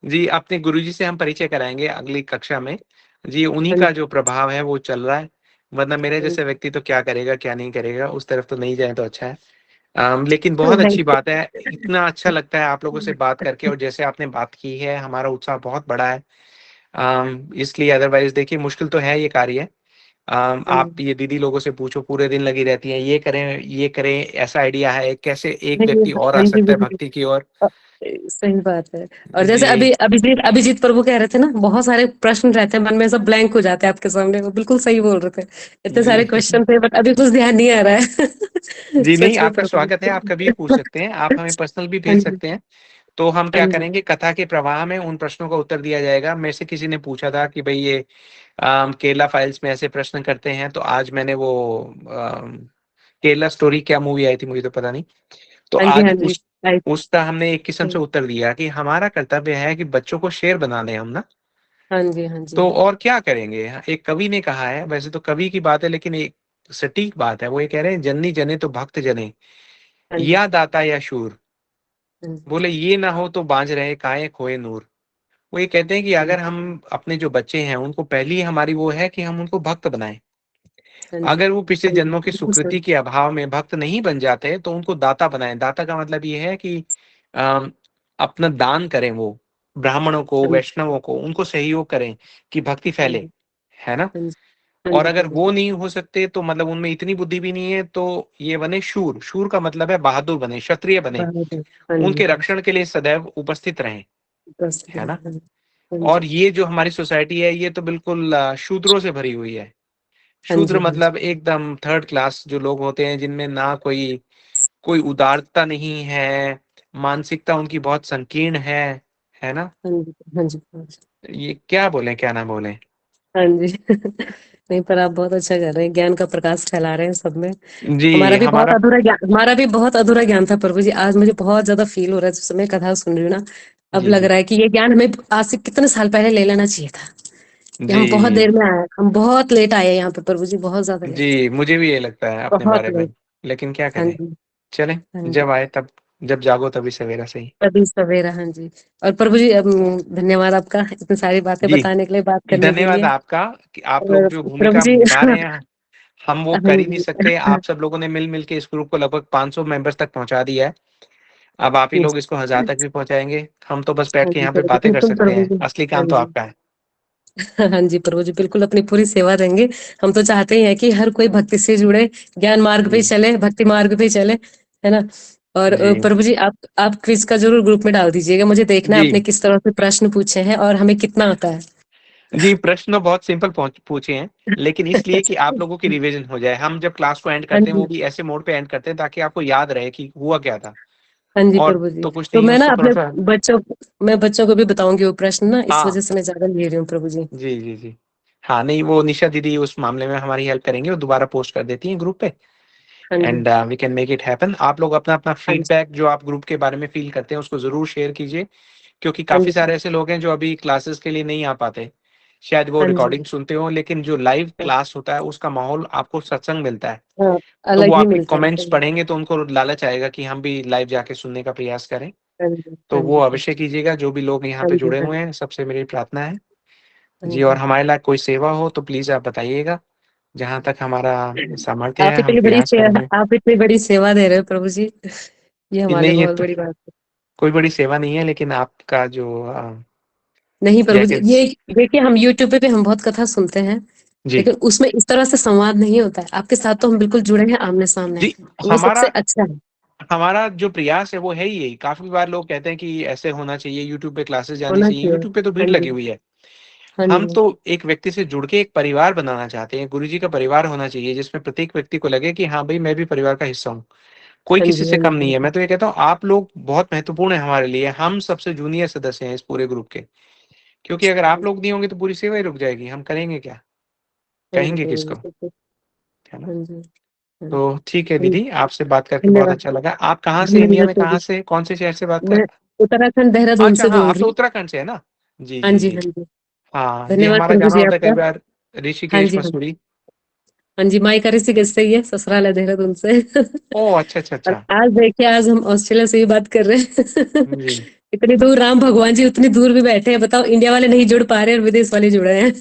A: जी अपने गुरुजी से हम परिचय कराएंगे अगली कक्षा में। जी उन्हीं
O: हाँ
A: का
O: जी,
A: जो प्रभाव है वो चल रहा है, वरना मेरे
O: हाँ
A: जैसे
O: जी,
A: व्यक्ति तो क्या करेगा क्या नहीं करेगा, उस तरफ तो नहीं जाए तो अच्छा है। लेकिन बहुत
O: नहीं,
A: अच्छी बात है, इतना अच्छा लगता है आप लोगों से बात करके, और जैसे आपने बात की है हमारा उत्साह बहुत बड़ा है। इसलिए अदरवाइज देखिए मुश्किल तो है ये कार्य।
O: हाँ
A: आप
O: जी,
A: ये दीदी लोगों से पूछो, पूरे दिन लगी रहती हैं, ये करें, ऐसा आइडिया है, कैसे एक
O: नहीं,
A: व्यक्ति और
O: हाँ
A: आ
O: जी,
A: सकता है
O: बिल्कुल।
A: भक्ति की ओर।
O: अ, सही बात है। और जैसे
A: जी
O: अभी अभिजीत अभिजीत प्रभु कह रहे थे ना, बहुत सारे प्रश्न रहते हैं मन में, सब ब्लैंक हो जाते हैं आपके सामने, वो बिल्कुल सही बोल रहे थे, इतने
A: जी
O: सारे क्वेश्चन थे, बट अभी कुछ ध्यान नहीं आ रहा है।
A: जी नहीं,
O: सच में
A: आपका
O: प्रभु।
A: स्वागत है, आप कभी भी पूछ सकते हैं, आप हमें पर्सनल भी
O: हाँ
A: भेज
O: जी,
A: सकते हैं। तो हम
O: हाँ
A: क्या
O: जी,
A: करेंगे, कथा के प्रवाह में उन प्रश्नों का उत्तर दिया जाएगा। मेरे से किसी ने पूछा था कि भाई ये केरला फाइल्स में ऐसे प्रश्न करते हैं, तो आज मैंने वो केरला स्टोरी क्या मूवी आई थी मुझे तो पता नहीं, तो
O: हाँ जी,
A: आज
O: हाँ जी, राइट,
A: उसका हमने एक किस्म से उत्तर दिया कि हमारा कर्तव्य है कि बच्चों को शेर बना दें हम ना।
O: हाँ जी, हाँ जी,
A: तो और क्या करेंगे, एक कवि ने कहा है, वैसे तो कवि की बात है लेकिन एक सटीक बात है, वो ये कह रहे हैं जननी जने तो भक्त जने,
O: हाँ जी,
A: या दाता या शूर,
O: हाँ जी,
A: बोले ये ना हो तो बांझ रहे काहे खोए नूर। वो ये कहते हैं कि
O: हाँ
A: अगर हम अपने जो बच्चे हैं उनको, पहली हमारी वो है कि हम उनको भक्त बनाएं।
O: जी,
A: अगर वो पिछले
O: हाँ जी,
A: जन्मों की
O: बिल्कुल
A: सुकृति
O: सही,
A: के अभाव में भक्त नहीं बन जाते तो उनको दाता बनाएं। दाता का मतलब ये है कि अ, अपना दान करें, वो ब्राह्मणों को,
O: हाँ जी,
A: वैष्णवों को, उनको सहयोग करें कि भक्ति
O: हाँ
A: फैले,
O: जी,
A: है ना।
O: हाँ जी, हाँ
A: और
O: जी,
A: अगर
O: हाँ जी,
A: वो नहीं हो सकते तो मतलब उनमें इतनी बुद्धि भी नहीं है, तो ये बने शूर। शूर का मतलब है बहादुर बने, क्षत्रिय बने,
O: बराबर, हाँ जी,
A: उनके रक्षण के लिए सदैव उपस्थित रहें,
O: बस,
A: है ना।
O: हाँ हाँ
A: और
O: जी,
A: ये जो हमारी सोसाइटी है ये तो बिल्कुल शूद्रों से भरी हुई है।
O: हाँ
A: शूद्र
O: जी, हाँ जी,
A: मतलब एकदम थर्ड क्लास जो लोग होते हैं, जिनमें ना कोई कोई उदारता नहीं है, मानसिकता उनकी बहुत संकीर्ण है ना।
O: हाँ जी, हाँ जी, हाँ जी,
A: ये क्या बोले क्या ना बोले।
O: हाँ जी। नहीं, पर आप बहुत अच्छा कर रहे हैं, ज्ञान का प्रकाश फैला रहे हैं सब में।
A: जी हमारा
O: हमारा भी बहुत अधूरा ज्ञान था प्रभु जी, आज मुझे बहुत ज्यादा फील हो रहा है जिस समय कथा सुन रही हूँ ना, अब
A: जी
O: लग
A: जी
O: रहा है कि ये ज्ञान हमें आज से कितने साल पहले ले लेना चाहिए था, कि हम बहुत
A: जी
O: देर में आए, हम बहुत लेट आए यहाँ पे प्रभु जी, बहुत ज्यादा लेट,
A: जी, मुझे भी ये लगता है अपने
O: बहुत
A: बारे में,
O: लेट।
A: लेकिन क्या
O: हाँ
A: करें,
O: जी,
A: चलें,
O: हाँ जी,
A: जब आए तब, जब जागो तभी सवेरा सही।
O: तभी सवेरा। हाँ जी। और प्रभु जी धन्यवाद आपका इतनी सारी बातें
A: जी,
O: बताने के लिए, बात करने के
A: धन्यवाद
O: लिए।
A: आपका कि आप लोग
O: और
A: जो
O: प्रभु
A: भूमिका
O: जी
A: निभा रहे हैं, हम वो
O: हाँ
A: कर ही नहीं
O: जी,
A: सकते। आप सब लोगों ने मिल के इस ग्रुप को लगभग 500 मेंबर्स तक पहुंचा दिया है। अब आप ही लोग इसको 1000 तक भी पहुंचाएंगे, हम तो बस बैठ
O: हाँ
A: के
O: जी
A: यहाँ पे
O: प्रभु जी,
A: बातें कर
O: बिल्कुल
A: सकते
O: प्रभु
A: हैं,
O: जी,
A: असली
O: हाँ
A: काम तो
O: जी।
A: आपका है।
O: हाँ जी प्रभु जी, बिल्कुल अपनी पूरी सेवा देंगे। हम तो चाहते ही हैं कि हर कोई भक्ति से जुड़े, ज्ञान मार्ग पे
A: जी
O: चले, भक्ति मार्ग पे चले, है ना। और
A: जी
O: प्रभु जी आप क्विज का जरूर ग्रुप में डाल दीजिएगा, मुझे देखना है
A: जी
O: आपने किस तरह से प्रश्न पूछे हैं और हमें कितना आता है।
A: जी, प्रश्न तो बहुत सिंपल पूछे हैं, लेकिन इसलिए कि आप लोगों की रिवीजन हो जाए। हम जब क्लास को एंड
O: हाँ
A: करते हैं, वो
O: जी,
A: भी ऐसे मोड पे एंड करते हैं ताकि आपको याद रहे कि हुआ क्या था।
O: हाँ जी
A: और
O: प्रभु जी।
A: तो कुछ
O: तो
A: नहीं है,
O: मैं ना
A: उसको थोड़ा
O: अपने
A: सा।
O: बच्चों को भी बताऊंगी वो प्रश्न ना, इस
A: हाँ
O: वजह से मैं ज्यादा ले रही हूँ प्रभु जी।
A: जी जी जी, हाँ नहीं, वो निशा दीदी उस मामले में हमारी हेल्प करेंगे, वो दोबारा पोस्ट कर देती हैं ग्रुप पे,
O: हाँ जी,
A: and we can make it happen. आप लोग अपना अपना
O: हाँ जी,
A: फीडबैक जो आप ग्रुप के बारे में फील करते हैं उसको जरूर शेयर कीजिए, क्योंकि
O: हाँ
A: काफी
O: जी,
A: सारे ऐसे लोग हैं जो अभी क्लासेस के लिए नहीं आ पाते, शायद वो
O: हाँ जी,
A: रिकॉर्डिंग सुनते हो, लेकिन जो लाइव क्लास होता है उसका माहौल आपको सत्संग मिलता है।
O: हाँ,
A: तो वो
O: अलग ही
A: आपके
O: मिलता है
A: कमेंट्स
O: प्रभु।
A: पढ़ेंगे तो उनको लालच आएगा कि हम भी लाइव जाके सुनने का प्रयास करें।
O: हाँ जी,
A: तो
O: हाँ
A: वो
O: जी,
A: अवश्य कीजिएगा, जो भी लोग यहाँ
O: हाँ
A: पे
O: जी,
A: जुड़े
O: हाँ
A: हुए
O: जी,
A: हैं, सबसे मेरी प्रार्थना है।
O: हाँ
A: जी, और
O: जी।
A: हमारे लायक कोई सेवा हो तो प्लीज आप बताइएगा, जहां तक हमारा सामर्थ्य
O: आप
A: है हम
O: इतनी बड़ी
A: प्रयास
O: सेवा,
A: करेंगे।
O: आप इतनी बड़ी सेवा दे रहे हो प्रभु जी, ये हमारे
A: नहीं,
O: लिए
A: ये
O: बहुत
A: तो
O: बड़ी बात है।
A: कोई बड़ी सेवा नहीं है, लेकिन आपका जो
O: नहीं प्रभु जी,
A: जैकेट्स।
O: ये देखिए हम यूट्यूब पे हम बहुत कथा सुनते हैं,
A: जी
O: लेकिन उसमें इस तरह से संवाद नहीं होता है। आपके साथ तो हम बिल्कुल जुड़े हैं आमने सामने,
A: जी,
O: तो वो सबसे
A: हमारा
O: अच्छा है।
A: हमारा जो प्रयास है वो है ही यही। काफी बार लोग कहते हैं कि ऐसे होना चाहिए, यूट्यूब पे क्लासेस जानी
O: होना
A: चाहिए,
O: चाहिए।
A: यूट्यूब पे तो
O: हाँ
A: भीड़ लगी
O: जी,
A: हुई है।
O: हाँ
A: हम
O: जी,
A: तो एक व्यक्ति से जुड़ के एक परिवार बनाना चाहते हैं, गुरु जी का परिवार होना चाहिए, जिसमें प्रत्येक व्यक्ति को लगे कि हाँ भाई मैं भी परिवार का हिस्सा हूँ, कोई
O: हाँ
A: किसी
O: जी,
A: से
O: हाँ
A: कम
O: जी,
A: नहीं है। मैं तो ये कहता हूँ आप लोग बहुत महत्वपूर्ण है हमारे लिए, हम सबसे जूनियर सदस्य हैं इस पूरे ग्रुप के, क्योंकि अगर आप लोग नहीं होंगे तो पूरी सेवा ही रुक जाएगी, हम करेंगे क्या,
O: हाँ जी
A: कहेंगे
O: प्रभु
A: किसको,
O: जी, बिल्कुल।
A: है ना।
O: हाँ जी, हाँ
A: तो ठीक है
O: जी,
A: दीदी, आपसे बात करके बहुत
O: धन्यवाद,
A: अच्छा लगा। आप कहाँ से, इंडिया
O: धन्यवाद
A: में
O: प्रभु
A: कहाँ
O: जी।
A: से, कौन से शहर से बात कर।
O: मैं उत्तराखंड देहरादून
A: अच्छा
O: से
A: हाँ,
O: बोल
A: आप
O: रही
A: तो
O: हूँ।
A: उत्तराखंड से है ना। जी
O: हाँ
A: जी
O: जी,
A: जी,
O: हाँ जी,
A: हाँ जी,
O: धन्यवाद
A: हमारा
O: प्रभु
A: जाना
O: जी
A: होता है कई
O: आपका।
A: बार
O: हाँ
A: ऋषिकेश
O: जी, हाँ
A: मसूरी।
O: हाँ जी, माई ऋषिकेश से ही है, ससुराल है देहरादून से।
A: ओह अच्छा अच्छा
O: और
A: अच्छा।
O: आज देखिए, आज हम ऑस्ट्रेलिया से ही बात कर रहे हैं।
A: जी
O: इतनी दूर राम भगवान जी उतनी दूर भी बैठे हैं, बताओ, इंडिया वाले नहीं जुड़ पा रहे और विदेश वाले जुड़े हैं।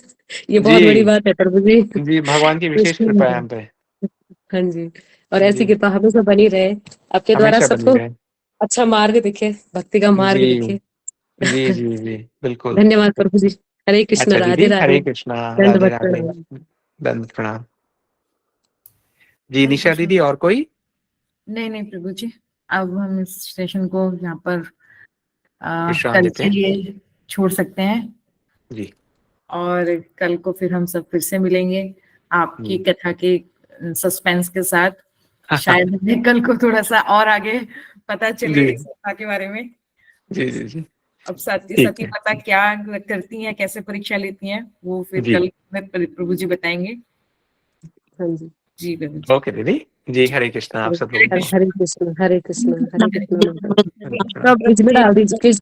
O: ये बहुत बड़ी
A: जी
O: बात है प्रभु जी।
A: जी, भगवान की विशेष
O: कृष्ण
A: कृपा है
O: भगवान।
A: हम पे।
O: हाँ जी, और ऐसी
A: जी,
O: कृपा हमेशा बनी रहे, आपके द्वारा
A: हमेशा बनी
O: सबको
A: रहे।
O: अच्छा मार्ग दिखे, भक्ति का मार्ग
A: जी
O: दिखे।
A: जी जी जी, बिल्कुल।
O: धन्यवाद प्रभु जी। हरे कृष्ण,
A: अच्छा
O: राधे
A: दीदी,
O: राधे,
A: हरे कृष्णा, राधे
O: दंडवत
A: राधे,
O: प्रणाम।
A: दंड प्रणाम। जी
C: हरे
A: निशा
C: कृष्ण।
A: दीदी, और कोई।
C: नहीं नहीं प्रभु जी, अब हम इस सेशन को यहाँ पर
A: विश्राम
C: कल
A: देते
C: के
A: हैं।
C: लिए छोड़ सकते हैं,
A: जी
C: और कल को फिर हम सब फिर से मिलेंगे आपकी
A: जी
C: कथा के सस्पेंस के साथ। शायद हमें कल को थोड़ा सा और आगे पता चले
A: जी
C: इस कथा के बारे में।
A: जी जी जी,
C: अब सती
A: ठीक
C: सती
A: है।
C: माता क्या करती हैं, कैसे परीक्षा लेती हैं, वो फिर
A: जी
C: कल में प्रभु जी बताएंगे।
O: हाँ जी,
C: जी प्रभु जी।
A: ओके दीदी। जी हरे कृष्णा, आप सब
C: हरे
A: लोगों को।
C: कृष्ण।
O: हरे कृष्ण, हरे कृष्ण, हरे कृष्ण माता।
A: दंड प्रणाम।
O: फ्रिज में डाल दीजिए, फ्रिज